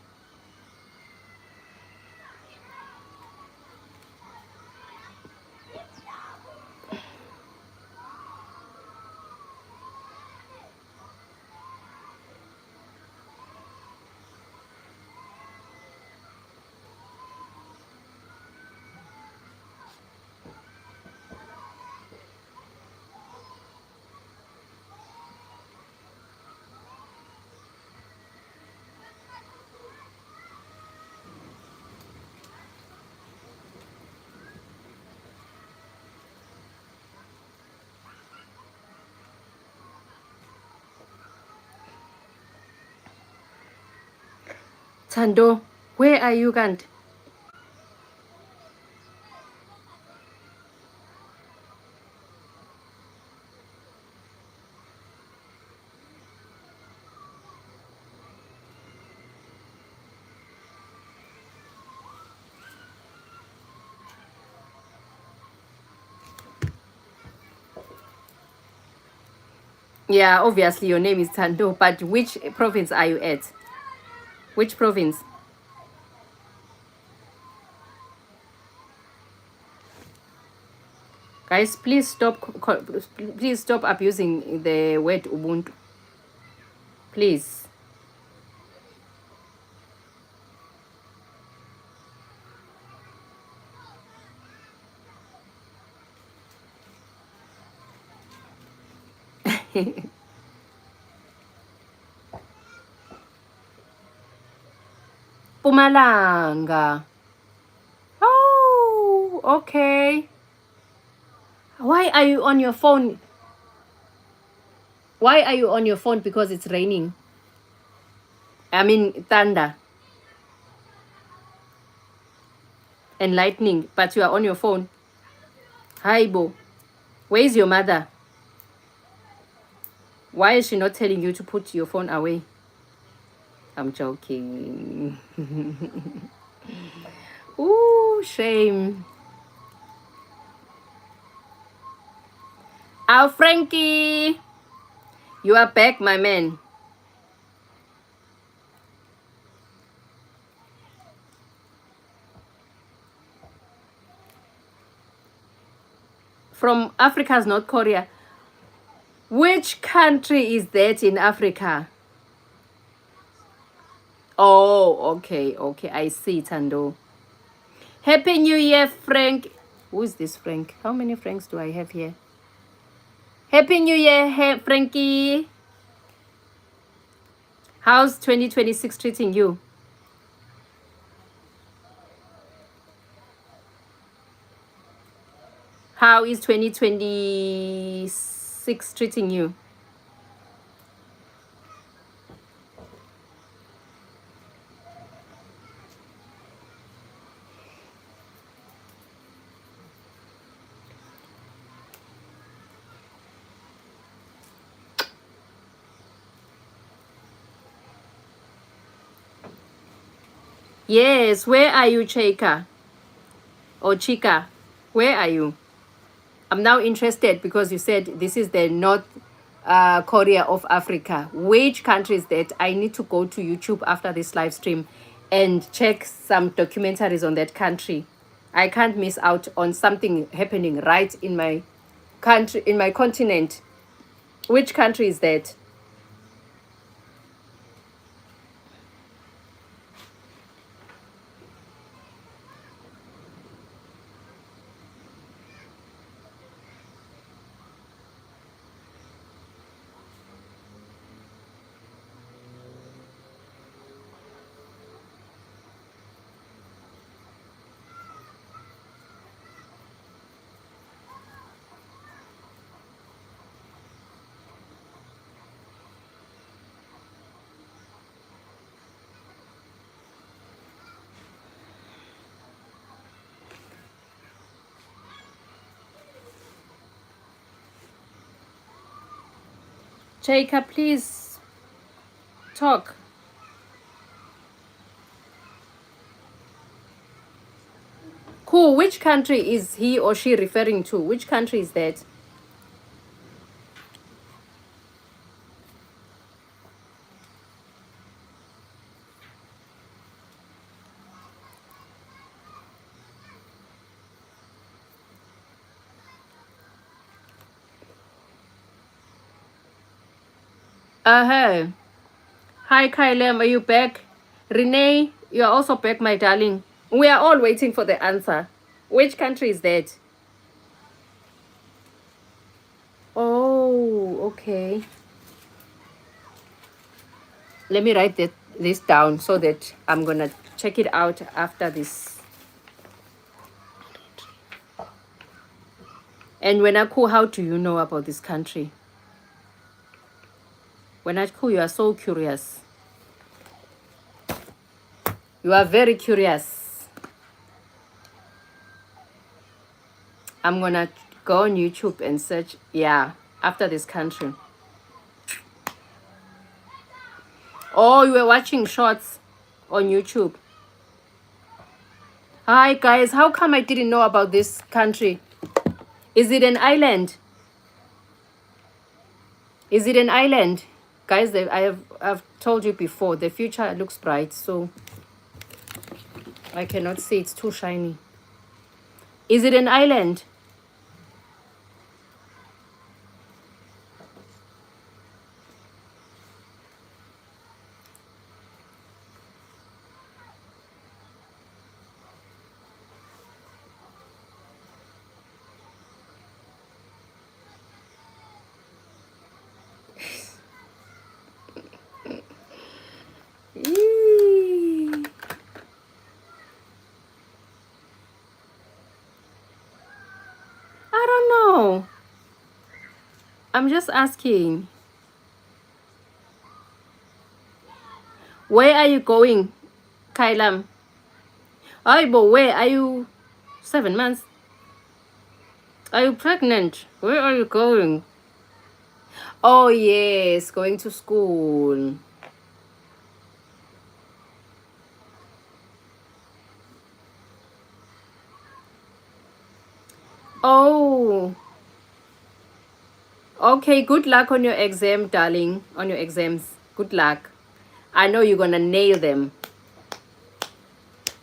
Tando, where are you, Gant? Yeah, obviously your name is Tando, but which province are you at? Which province? Guys, please stop abusing the word Ubuntu. Please. Pumalanga. Oh, okay. Why are you on your phone? Why are you on your phone? Because it's raining. I mean, thunder and lightning, but you are on your phone. Hi, Bo. Where is your mother? Why is she not telling you to put your phone away? I'm joking. Ooh, shame. Oh, Frankie. You are back, my man. from Africa's North Korea. Which country is that in Africa? Oh, okay, I see, Tando. Happy New Year, Frank. Who is this Frank? How many Franks do I have here? Happy New Year, Frankie. How's 2026 treating you? How is 2026 treating you? Yes, where are you, Chika? Or Chika? Where are you? I'm now interested because you said this is the North Korea of Africa. Which country is that? I need to go to YouTube after this live stream and check some documentaries on that country. I can't miss out on something happening right in my country, in my continent. Which country is that? Jacob, please talk. Cool. Which country is he or she referring to? Which country is that? Hi, Kylem, are you back? Renee, you are also back, my darling. We are all waiting for the answer. Which country is that? Oh, okay. Let me write this down so that I'm gonna check it out after this. And when I call, how do you know about this country? When I call, you are so curious. You are very curious. I'm gonna go on YouTube and search, yeah, after this country. Oh, you were watching shorts on YouTube. Hi guys, how come I didn't know about this country? Is it an island? Is it an island? Guys, I've told you before, the future looks bright, so I cannot see, it's too shiny. Is it an island? Eee. I don't know. I'm just asking. Where are you going, Kailam? But where are you? 7 months. Are you pregnant? Where are you going? Oh yes, going to school. Oh. Okay, good luck on your exam, darling. On your exams. Good luck. I know you're gonna nail them.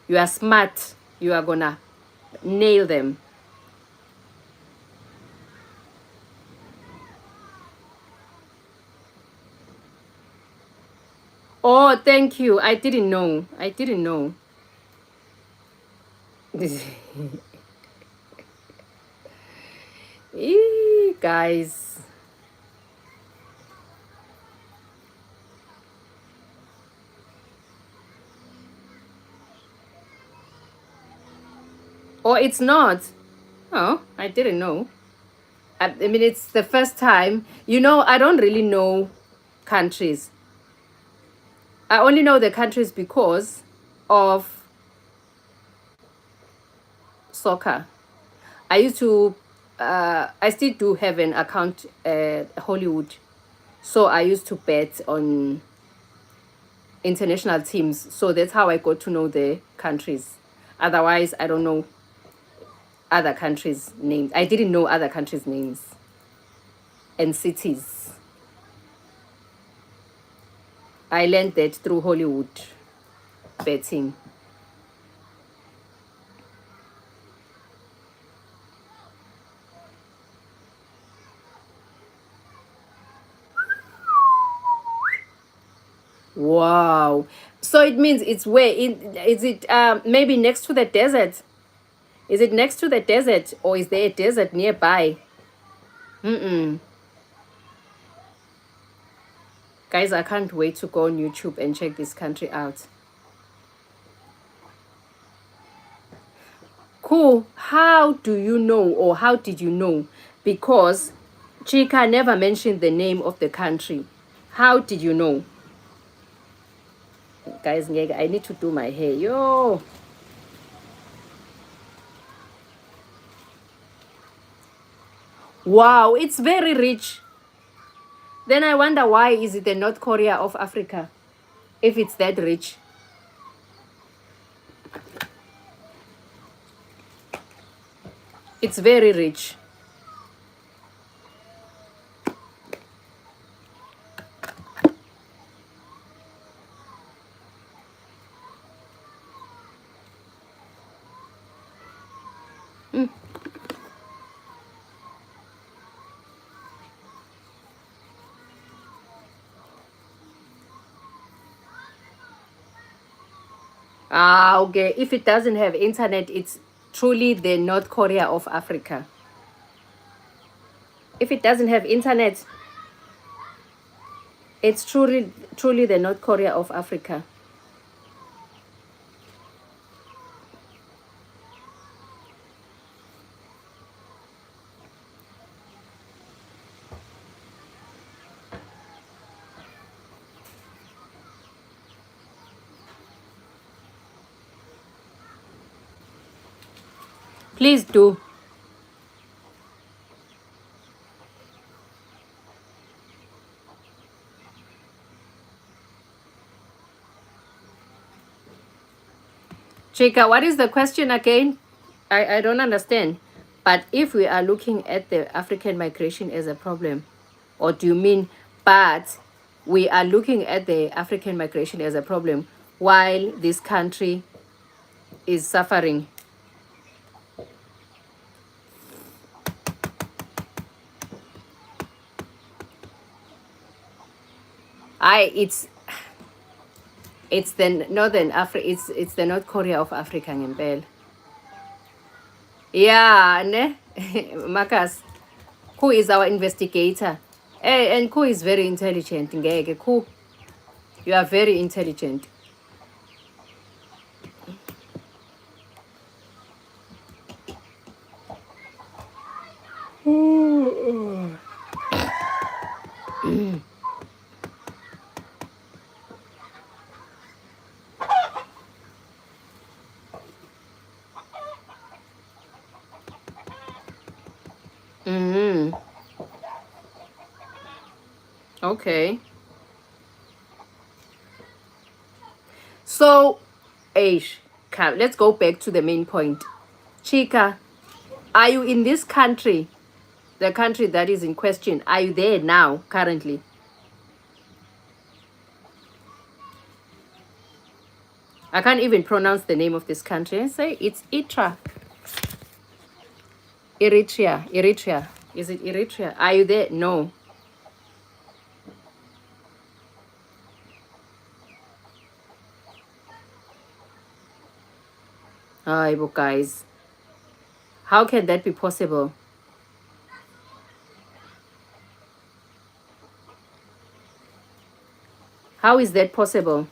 You are smart. You are gonna nail them. Oh, thank you. I didn't know. I didn't know. Guys. Oh, it's not. Oh, I didn't know. I mean, it's the first time. You know, I don't really know countries. I only know the countries because of soccer. I used to, I still do have an account at Hollywood. So I used to bet on international teams. So that's how I got to know the countries. Otherwise, I don't know other countries' names. I didn't know other countries' names and cities. I learned that through Hollywood betting. Wow. So it means it's where is it maybe next to the desert? Is it next to the desert or is there a desert nearby? Guys, I can't wait to go on YouTube and check this country out. Cool. How do you know or how did you know? Because Chica never mentioned the name of the country. How did you know? Guys, I need to do my hair. Yo. Wow, it's very rich. Then I wonder why is it the North Korea of Africa if it's that rich? It's very rich. Ah, okay. If it doesn't have internet, it's truly the North Korea of Africa. If it doesn't have internet, it's truly the North Korea of Africa. Please do. Chica, what is the question again? I don't understand. But if we are looking at the African migration as a problem, or do you mean, but we are looking at the African migration as a problem while this country is suffering? It's the Northern Africa, it's the North Korea of Africa ngempela. Yeah, ne? Marcus, who is our investigator? And who is very intelligent, ngeke, who? You are very intelligent. Okay. So, Aish, let's go back to the main point. Chica, are you in this country? The country that is in question. Are you there now, currently? I can't even pronounce the name of this country. I say it's Eritrea. Eritrea. Is it Eritrea? Are you there? No. But guys, how can that be possible? How is that possible?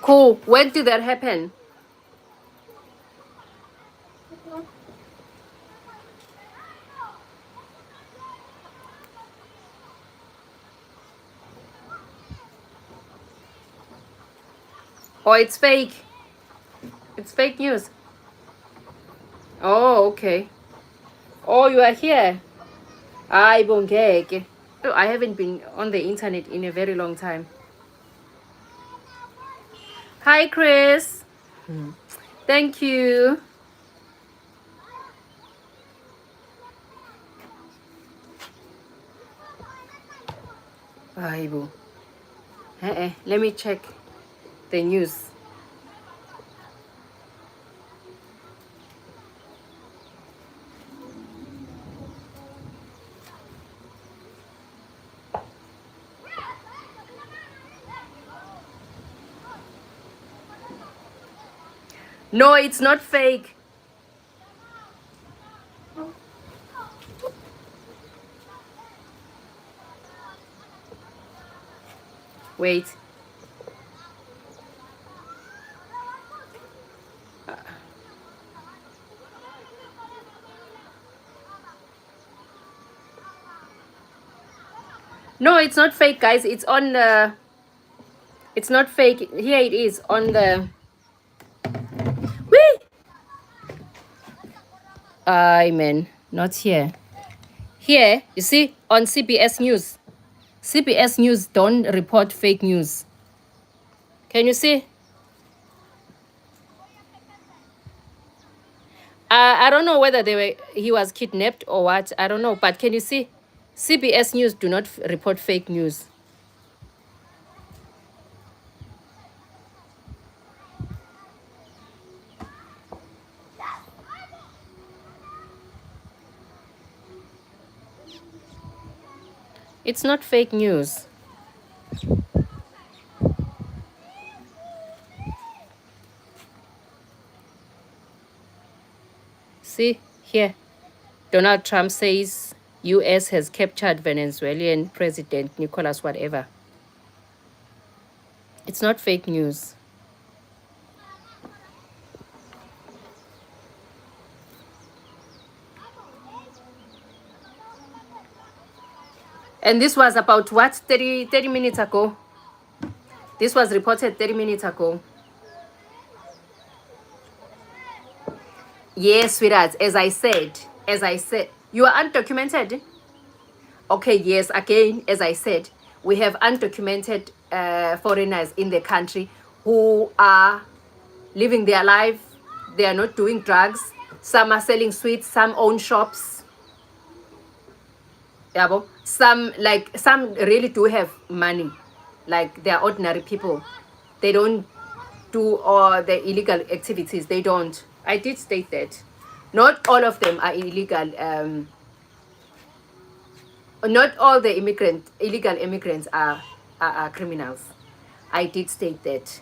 Cool. When did that happen? Oh, it's fake. It's fake news. Oh, okay. Oh, you are here. I bongeke. Oh, I haven't been on the internet in a very long time. Hi, Chris. Thank you. Aibo. Let me check the news. No, it's not fake. Wait. No, it's not fake, guys. It's on the... It's not fake. Here it is on the... Whee! Man, not here. Here, you see, on CBS News. CBS News don't report fake news. Can you see? I don't know whether he was kidnapped or what. I don't know. But can you see? CBS News do not report fake news. It's not fake news. See here, Donald Trump says U.S. has captured Venezuelan President Nicolas whatever. It's not fake news. And this was about what, 30 minutes ago? This was reported 30 minutes ago. Yes, sweetheart, as I said, you are undocumented. Okay, yes, again, as I said, we have undocumented foreigners in the country who are living their life. They are not doing drugs. Some are selling sweets, some own shops. Some really do have money. Like, they are ordinary people. They don't do all the illegal activities. They don't. I did state that. Not all of them are illegal. Not all the illegal immigrants are criminals. I did state that.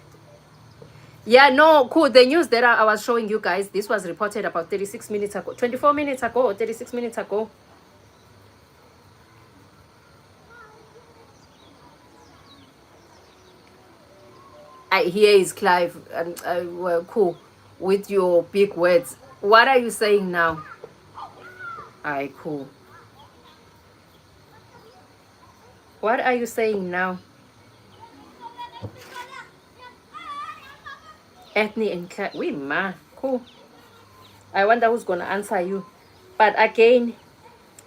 Yeah, no, cool. The news that I was showing you guys, this was reported about 36 minutes ago, 24 minutes ago, or 36 minutes ago. I hear is Clive, and well, cool, with your big words. What are you saying now? Aye, cool. What are you saying now? Ethnic and Clive. We man, cool. I wonder who's gonna answer you. But again,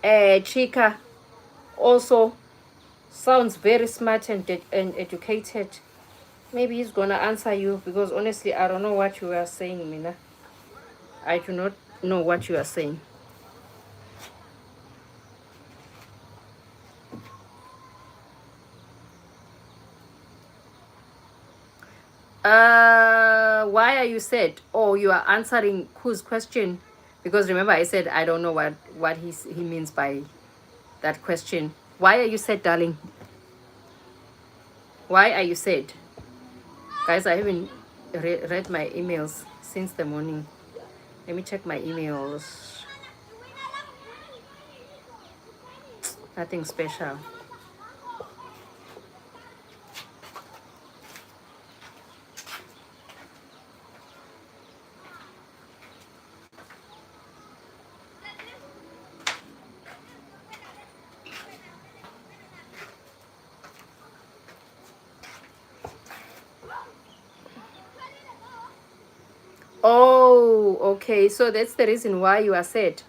Chika also sounds very smart and educated. Maybe he's gonna answer you, because honestly, I don't know what you are saying, Mina. I do not know what you are saying. Why are you sad? Oh, you are answering whose question? Because remember, I said I don't know what he means by that question. Why are you sad, darling? Why are you sad? Guys, I haven't read my emails since the morning. Let me check my emails. Nothing special. Oh, okay. So that's the reason why you are sad.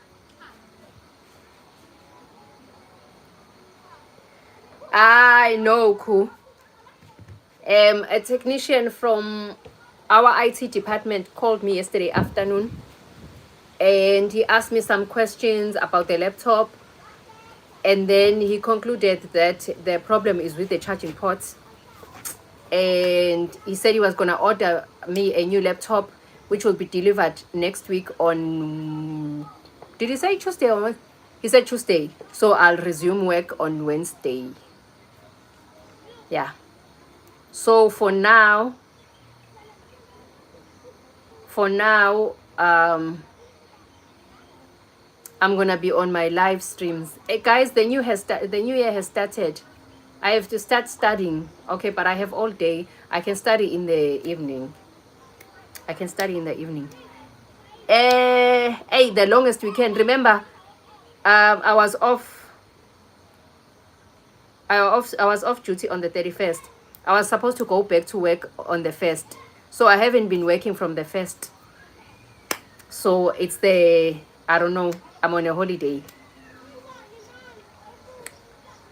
I know, cool. A technician from our IT department called me yesterday afternoon, and he asked me some questions about the laptop, and then he concluded that the problem is with the charging ports, and he said he was going to order me a new laptop, which will be delivered next week on, did he say Tuesday or what? He said Tuesday, so I'll resume work on Wednesday. Yeah, so for now I'm gonna be on my live streams. Hey guys, the new year has started. I have to start studying. Okay, but I have all day. I can study in the evening. Hey, the longest weekend. Remember, I was off. I was off duty on the 31st. I was supposed to go back to work on the 1st, so I haven't been working from the 1st. So it's I don't know. I'm on a holiday.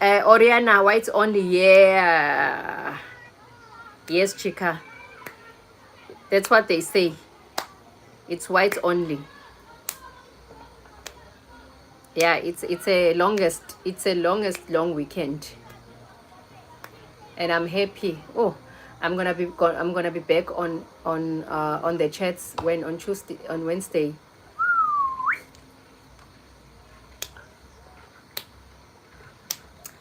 Oriana, whites only. Yeah. Yes, Chica. That's what they say. It's white only. Yeah, it's a longest long weekend, and I'm happy. Oh, I'm gonna be back on the chats on Wednesday.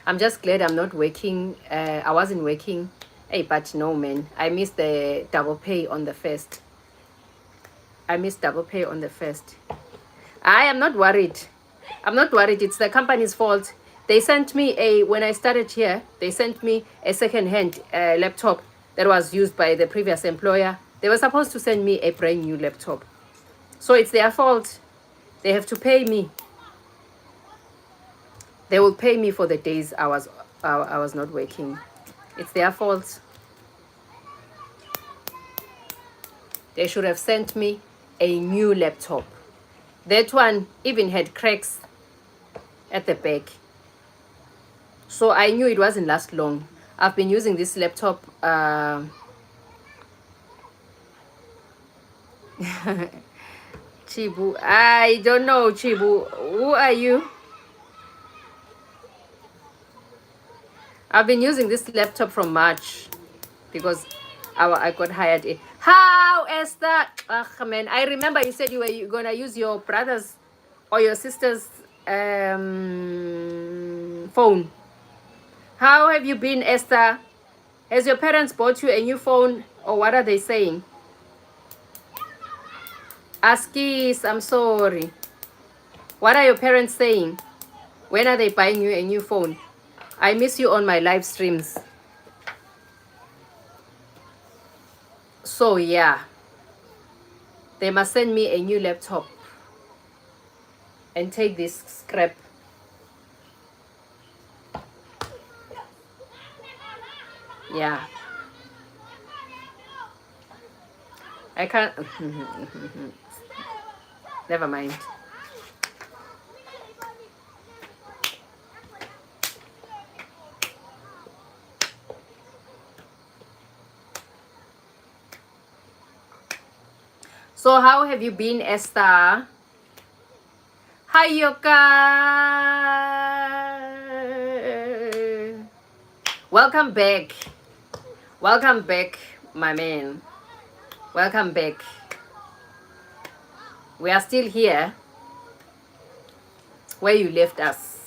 I'm just glad I'm not working. I wasn't working. Hey, but no, man. I missed the double pay on the 1st. I am not worried. It's the company's fault. They sent me when I started here, they sent me a second-hand laptop that was used by the previous employer. They were supposed to send me a brand new laptop. So it's their fault. They have to pay me. They will pay me for the days I was not working. It's their fault. They should have sent me a new laptop. That one even had cracks at the back. So I knew it wasn't last long. I've been using this laptop. Chibu, I don't know, Chibu. Who are you? I've been using this laptop from March because I got hired. How, Esther? Ugh, man. I remember you said you were going to use your brother's or your sister's phone. How have you been, Esther? Has your parents bought you a new phone, or what are they saying? Askis, I'm sorry. What are your parents saying? When are they buying you a new phone? I miss you on my live streams. So yeah, they must send me a new laptop and take this scrap. Yeah. I can't. Never mind. So how have you been, Esther? Hi, Yoka. Welcome back. Welcome back, my man. Welcome back. We are still here where you left us.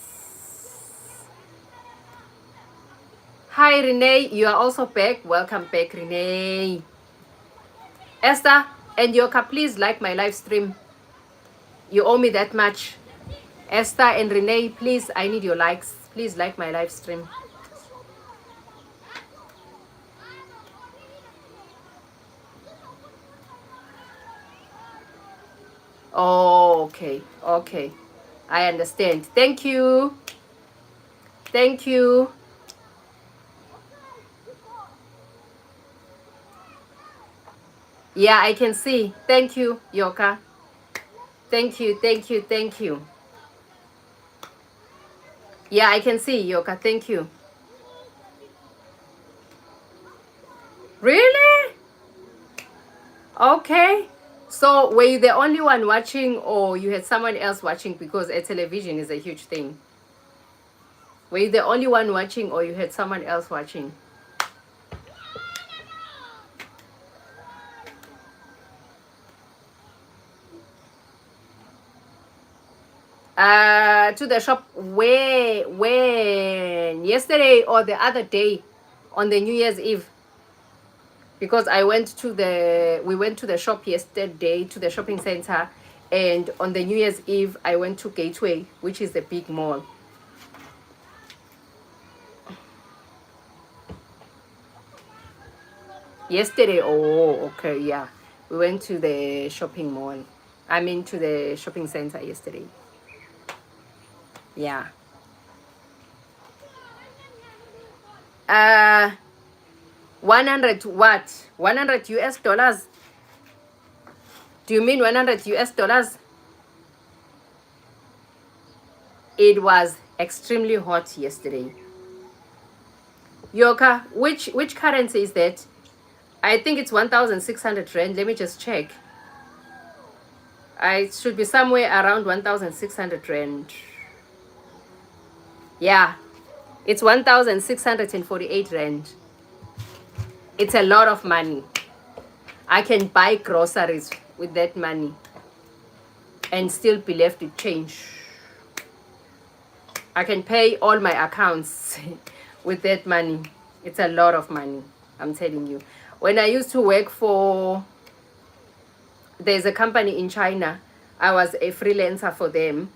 Hi, Renee. You are also back. Welcome back, Renee. Esther and Yoka, please like my live stream. You owe me that much. Esther and Renee, please, I need your likes. Please like my live stream. Oh, okay. Okay. I understand. Thank you. Thank you. Yeah, I can see. Thank you, Yoka. Thank you, thank you, thank you. Yeah, I can see, Yoka. Thank you. Really? Okay. So, were you the only one watching or you had someone else watching? Because a television is a huge thing. Were you the only one watching or you had someone else watching? To the shop when yesterday or the other day on the New Year's Eve, because we went to the shop yesterday, to the shopping center, and on the New Year's Eve I went to Gateway, which is the big mall. Yesterday. Oh, okay. Yeah, we went to the shopping mall, I mean to the shopping center yesterday. Yeah. 100 what? 100 US dollars? Do you mean 100 US dollars? It was extremely hot yesterday. Yoka, which currency is that? I think it's 1,600 rand. Let me just check. It should be somewhere around 1,600 rand. Yeah, it's 1,648 rand. It's a lot of money. I can buy groceries with that money and still be left with change. I can pay all my accounts with that money. It's a lot of money, I'm telling you. When I used to work there's a company in China. I was a freelancer for them.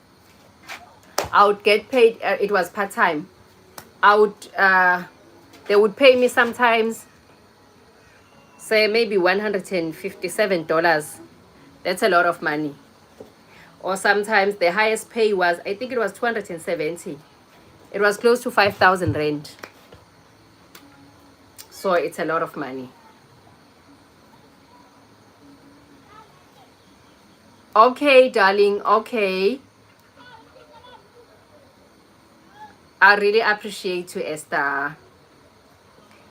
I would get paid, it was part-time. They would pay me sometimes, say maybe $157. That's a lot of money. Or sometimes the highest pay was, I think it was 270. It was close to 5,000 rand. So it's a lot of money. Okay, darling, okay. I really appreciate you, Esther.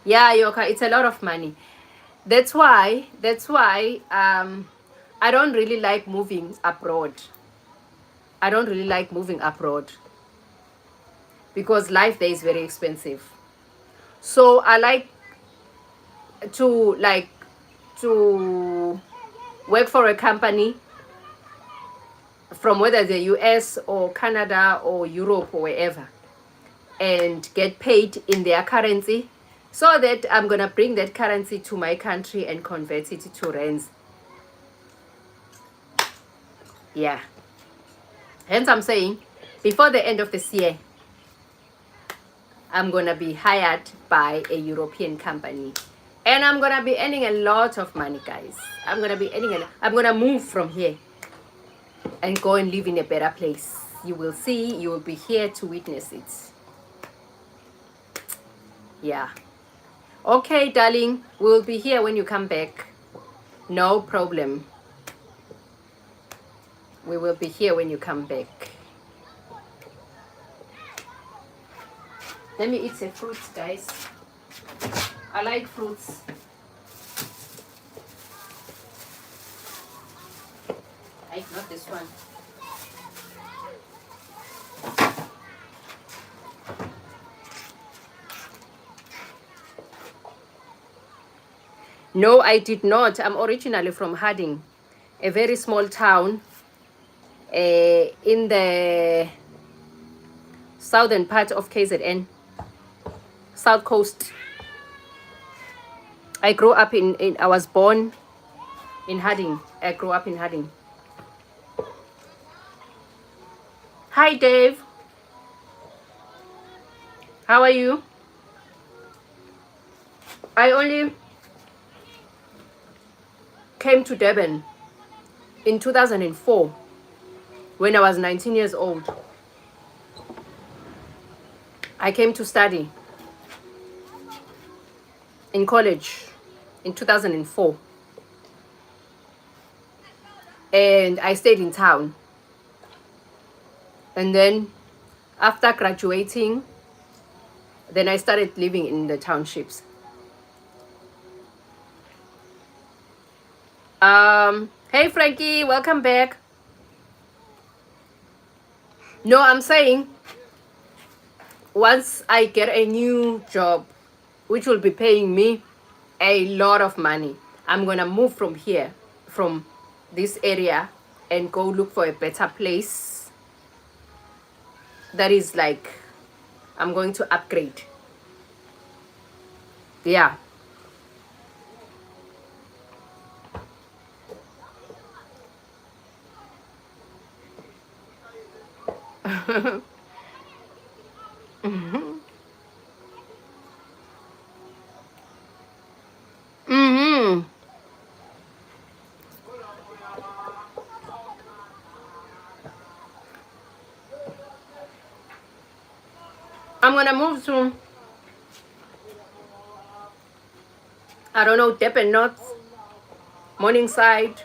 Yeah, Yoka, it's a lot of money. That's why I don't really like moving abroad. I don't really like moving abroad because life there is very expensive. So I like to work for a company from whether the US or Canada or Europe or wherever, and get paid in their currency, so that I'm gonna bring that currency to my country and convert it to rands. Yeah. Hence I'm saying, before the end of this year, I'm gonna be hired by a European company. And I'm gonna be earning a lot of money, guys. I'm gonna move from here and go and live in a better place. You will see, you will be here to witness it. Yeah. Okay, darling, we'll be here when you come back. No problem. We will be here when you come back. Let me eat some fruits, guys. I like fruits. Not this one. No, I did not. I'm originally from Harding, a very small town in the southern part of KZN, South Coast. I grew up I was born in Harding. I grew up in Harding. Hi, Dave. How are you? I only came to Durban in 2004 when I was 19 years old. I came to study in college in 2004. And I stayed in town. And then after graduating, then I started living in the townships. Hey Frankie, welcome back. No, I'm saying once I get a new job, which will be paying me a lot of money, I'm gonna move from here, from this area, and go look for a better place. That is like, I'm going to upgrade. Yeah. I'm gonna move to, I don't know, Durban North, Morningside,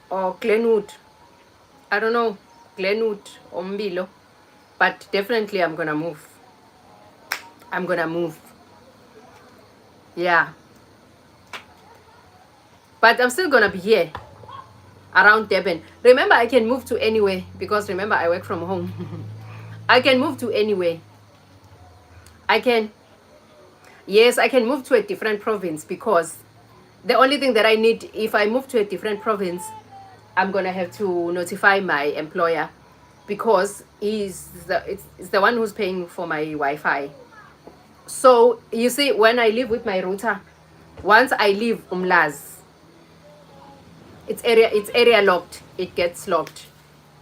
or Glenwood. I don't know, Glenwood or Mbilo. But definitely I'm gonna move. I'm gonna move. Yeah. But I'm still gonna be here around Durban. Remember, I can move to anywhere because remember, I work from home. I can move to anywhere. I can move to a different province because the only thing that I need, if I move to a different province, I'm gonna have to notify my employer because it's the one who's paying for my Wi-Fi. So you see, when I live with my router, once I leave Umlaz, it's area locked. It gets locked.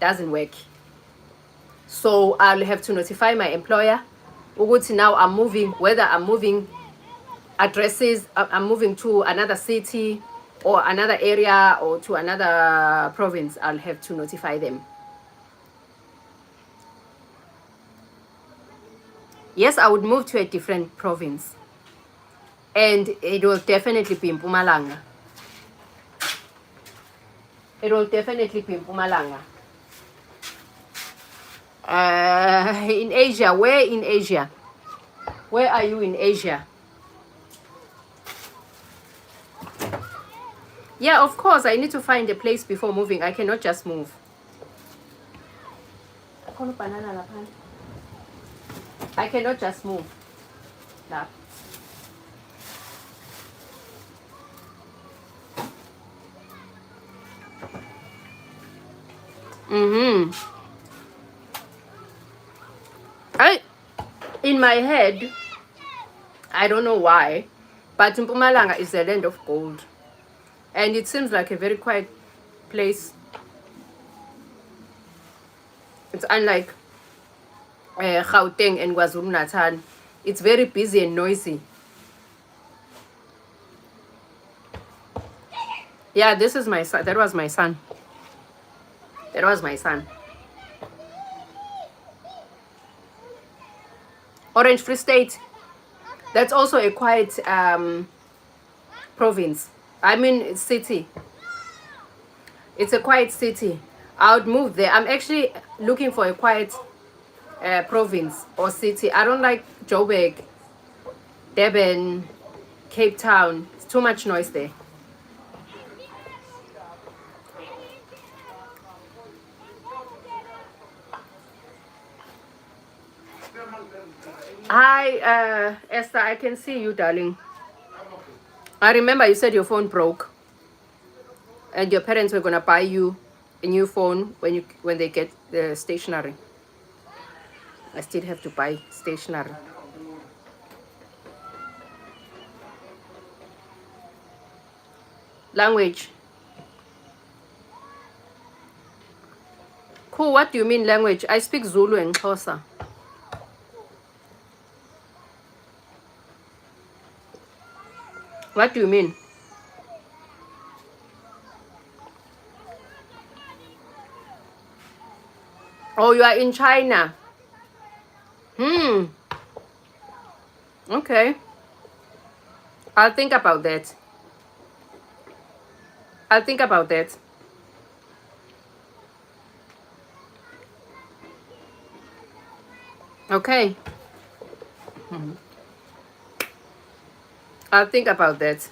Doesn't work. So I'll have to notify my employer. Now I'm moving, whether I'm moving addresses, I'm moving to another city or another area or to another province, I'll have to notify them. Yes, I would move to a different province. And it will definitely be in Mpumalanga. It will definitely be in Mpumalanga. In Asia. Where in Asia? Where are you in Asia? Yeah, of course, I need to find a place before moving. I cannot just move. I cannot just move. Nah. In my head, I don't know why, but Mpumalanga is the land of gold. And it seems like a very quiet place It's unlike Gauteng and KwaZulu-Natal. It's very busy and noisy. Yeah, this is my son. That was my son. That was my son. Orange Free State. That's also a quiet province. I mean city. It's a quiet city. I would move there. I'm actually looking for a quiet province or city. I don't like Joburg, Durban, Cape Town. It's too much noise there. Hi, Esther. I can see you, darling. I remember you said your phone broke, and your parents were gonna buy you a new phone when they get the stationery. I still have to buy stationery. Language. Cool. What do you mean language? I speak Zulu and Xhosa. What do you mean? Oh, you are in China. Okay. I'll think about that. I'll think about that. Okay. I'll think about that.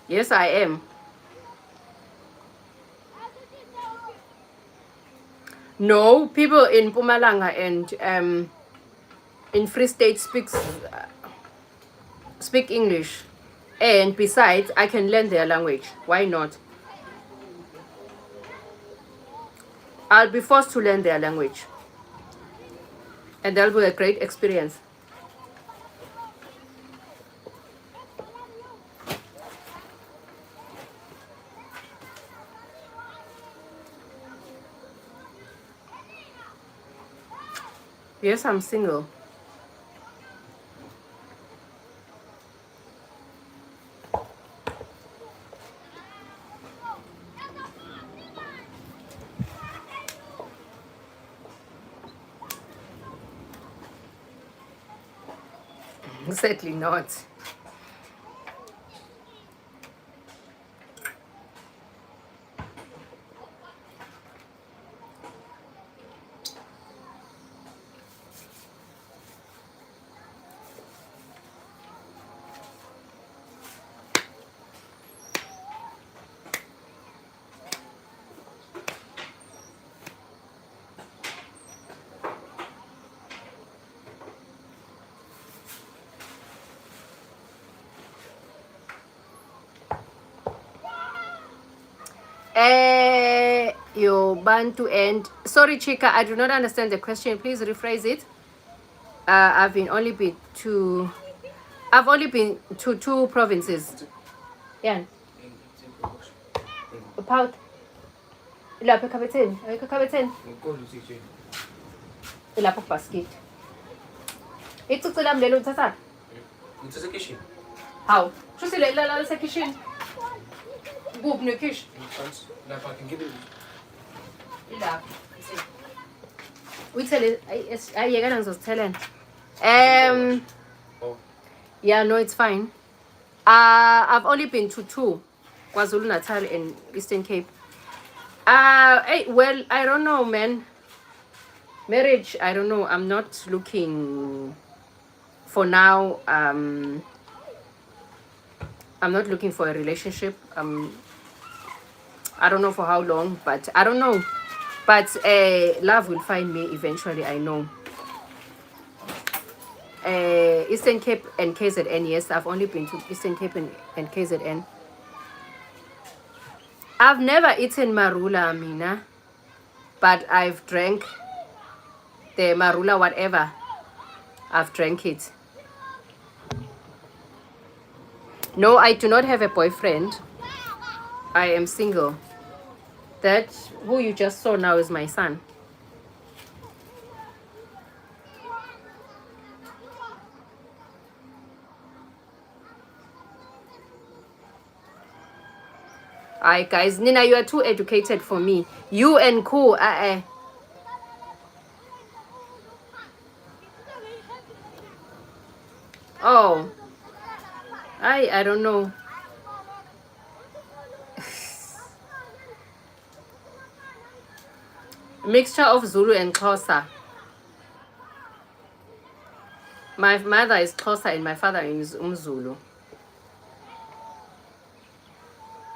Yes, I am. No, people in Mpumalanga and in Free State speak English, and besides, I can learn their language. Why not? I'll be forced to learn their language, and that'll be a great experience. Yes, I'm single. Certainly not. Your Bantu and sorry, Chika, I do not understand the question. Please rephrase it. I've only been to two provinces. Yeah. About lapha ekhabetheni, ayikho ekhabetheni. Ilapha kubasket. Icicile lami lelo uthatha. It's a kitchen. How? Shusi la lase kitchen. Kuphi nekhishi? Like I can give it. Ilapha. Uyithele ayiyekela ngizozithelena. Oh. Yeah, no, it's fine. I've only been to 2, KwaZulu-Natal and Eastern Cape. Well, I don't know, man. Marriage, I don't know. I'm not looking for now. I'm not looking for a relationship. I don't know for how long, but I don't know. But love will find me eventually, I know. Eastern Cape and KZN, yes, I've only been to Eastern Cape and KZN. I've never eaten marula, Mina, but I've drank the marula, whatever. I've drank it. No, I do not have a boyfriend. I am single. That who you just saw now is my son. Alright, guys. Nina, you are too educated for me. You and Ku. Oh. I don't know. Mixture of Zulu and Xhosa. My mother is Xhosa and my father is Zulu.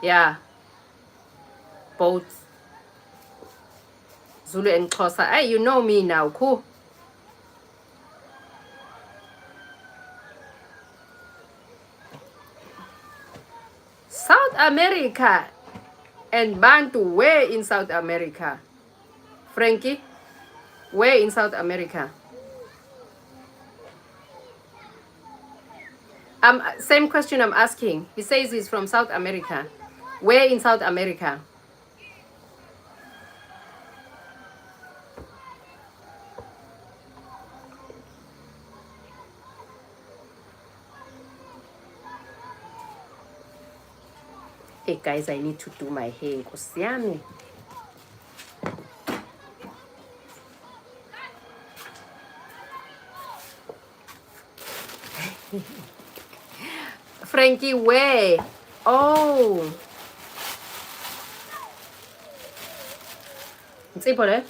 Yeah. Both Zulu and Xhosa. Hey, you know me now, cool. South America and Bantu, where in South America? Frankie, where in South America? Same question I'm asking. He says he's from South America. Where in South America? Hey guys, I need to do my hair. Nkosi yami. Frankie, where? Oh. It's Ipole.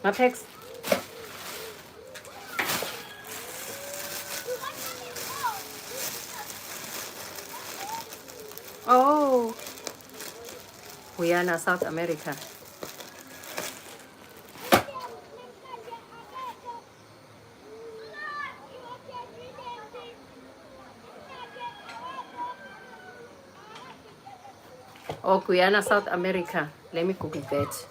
Mapex. Oh. Guyana, South America. Oh, Guyana, South America. Let me Google that.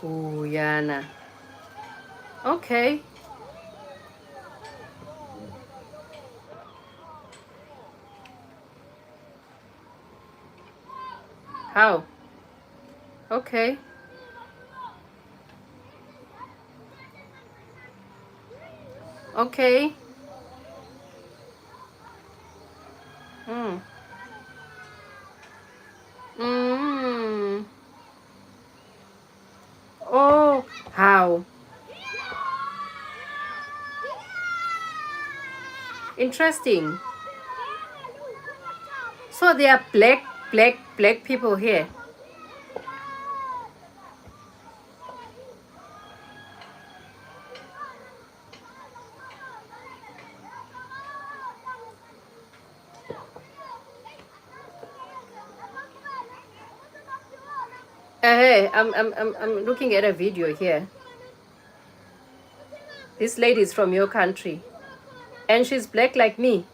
Guyana. Okay. How? Okay. Okay. Hmm. Mm. Oh, how? Interesting. So there are black people here. Hey, I'm looking at a video here. This lady is from your country, and she's black like me.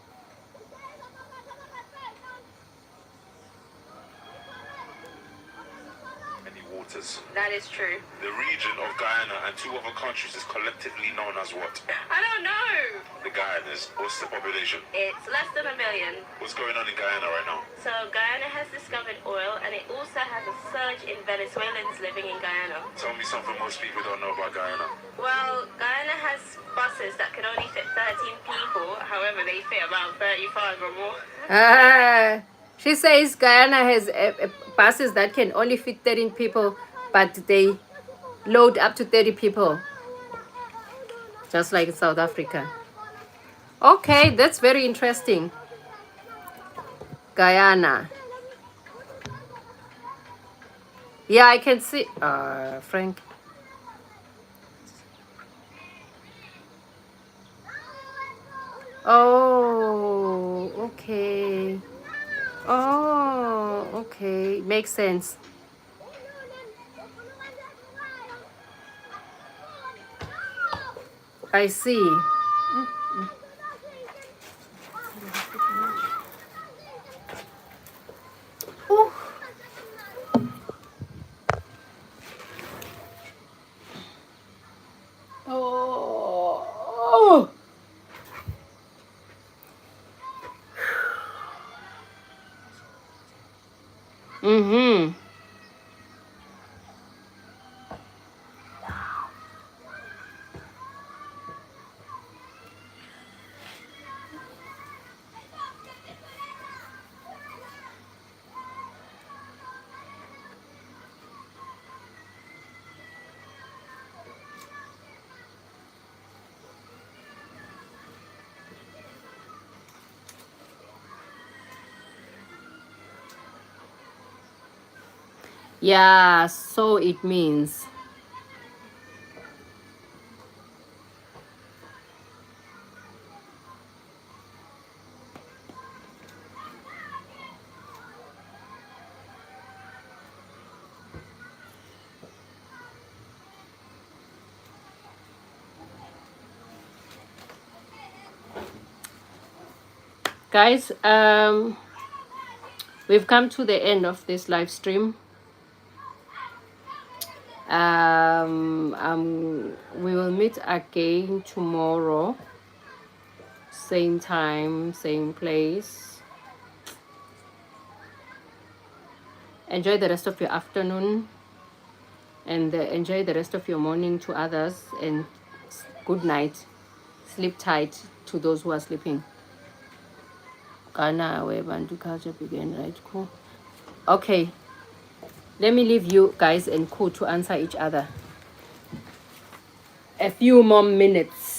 Many waters. That is true. The region of Guyana and 2 other countries is collectively known as what? I don't know. The Guyanese. What's the population? It's less than 1 million. What's going on in Guyana right now? So Guyana has discovered oil, and it also has a surge in Venezuelans living in Guyana. Tell me something most people don't know about Guyana. Well, Guyana has buses that can only fit 13 people. However, they fit about 35 or more. She says Guyana has buses that can only fit 13 people, but they load up to 30 people, just like South Africa. Okay, that's very interesting. Guyana. Yeah, I can see. Frank. Oh, okay. Oh, okay. Makes sense. I see. Ooh. Oh. Mm-hmm. Yeah, so it means. Guys, we've come to the end of this live stream. We will meet again tomorrow, same time, same place. Enjoy the rest of your afternoon, and enjoy the rest of your morning to others, and good night. Sleep tight to those who are sleeping. Ghana, where Bantu culture began, right? Cool. Okay, let me leave you guys and Ku to answer each other. A few more minutes.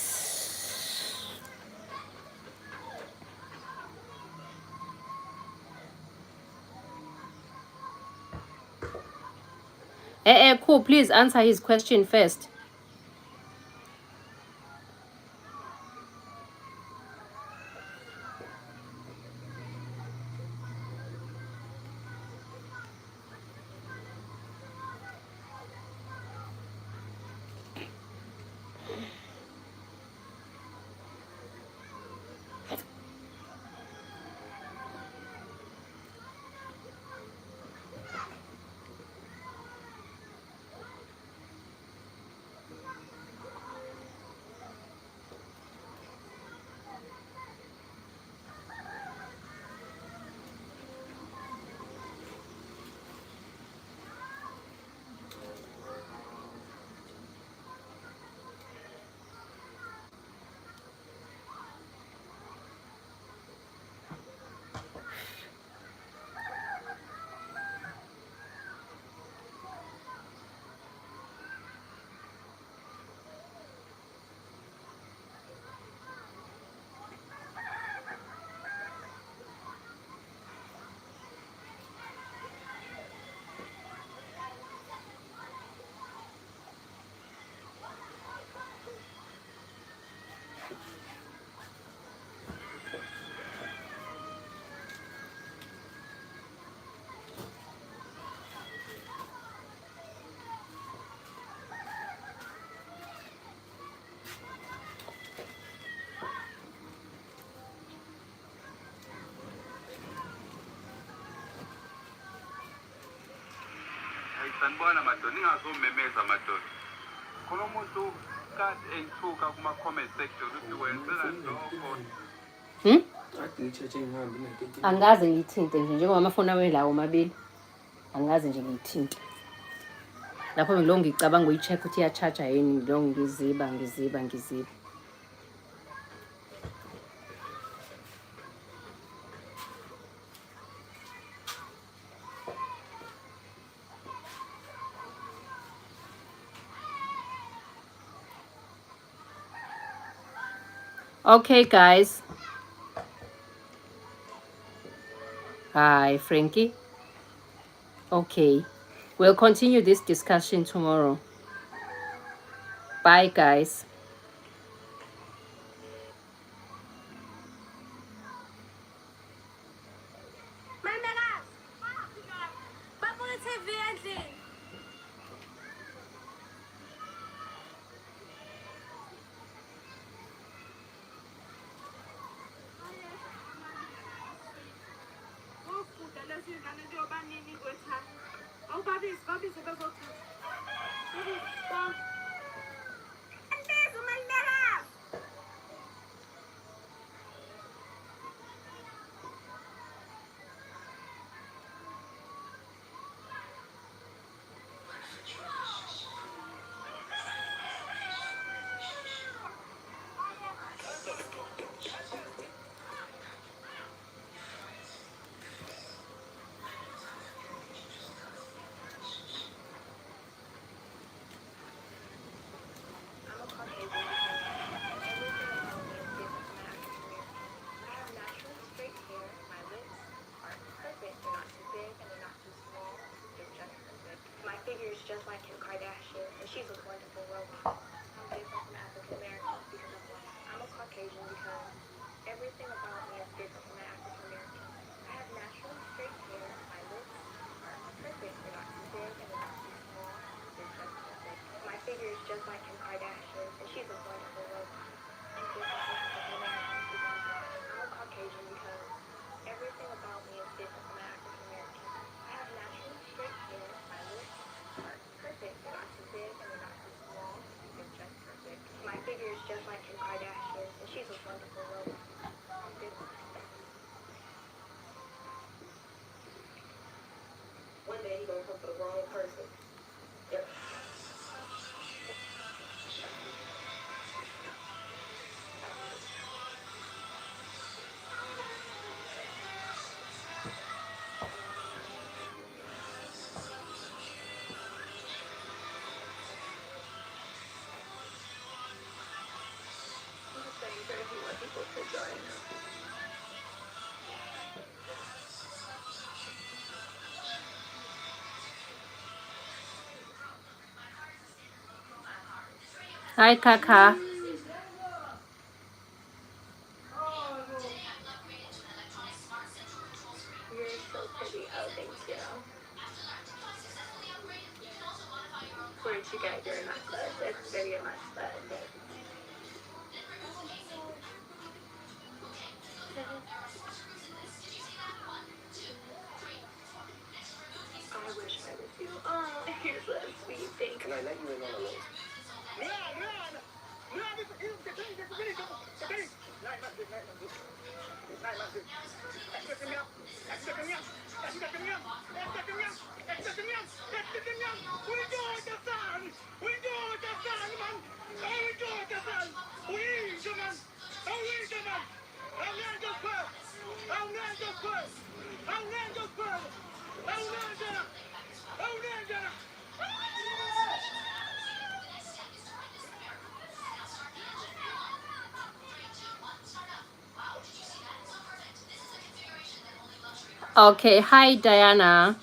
Ku, please answer his question first. Sanibona madoda, ningazomemeza madoda. Khona umuntu kade engithuka kuma comment section uthi wenzela lokho. Angaze ngithinte nje njengoba amafoni awe lawo mabili. Angaze nje ngithinte. Lapho ngilo ngicabanga uyi-check ukuthi iya-charge yini, lo ngiziba. Okay, guys. Hi, Frankie. Okay. We'll continue this discussion tomorrow. Bye, guys. Just like Kim Kardashian, and she's a wonderful robot. I'm different from African Americans because I'm black. I'm a Caucasian because everything about me is different from African Americans. I have natural straight hair. My lips are perfect. They're not too big and they're not too small. They're just perfect. My figure is just like Kim Kardashian, and she's a wonderful robot. I'm different from African Americans because I'm black. I'm a Caucasian because everything about me is different from African Americans. I have natural straight hair. My lips are perfect. They're not too big and they're not too small. They're just perfect. My figure is just like Kim Kardashian, and she's a wonderful robot. I'm different. One day you're gonna come for the wrong person. Yep. Hi, Kaka. You're so pretty. Oh, thank you. Where did you get your necklace? It's very much fun. I wish I was you. Oh, you're so sweet. Thank you. Can I let you in on a little? Okay, hi, Diana.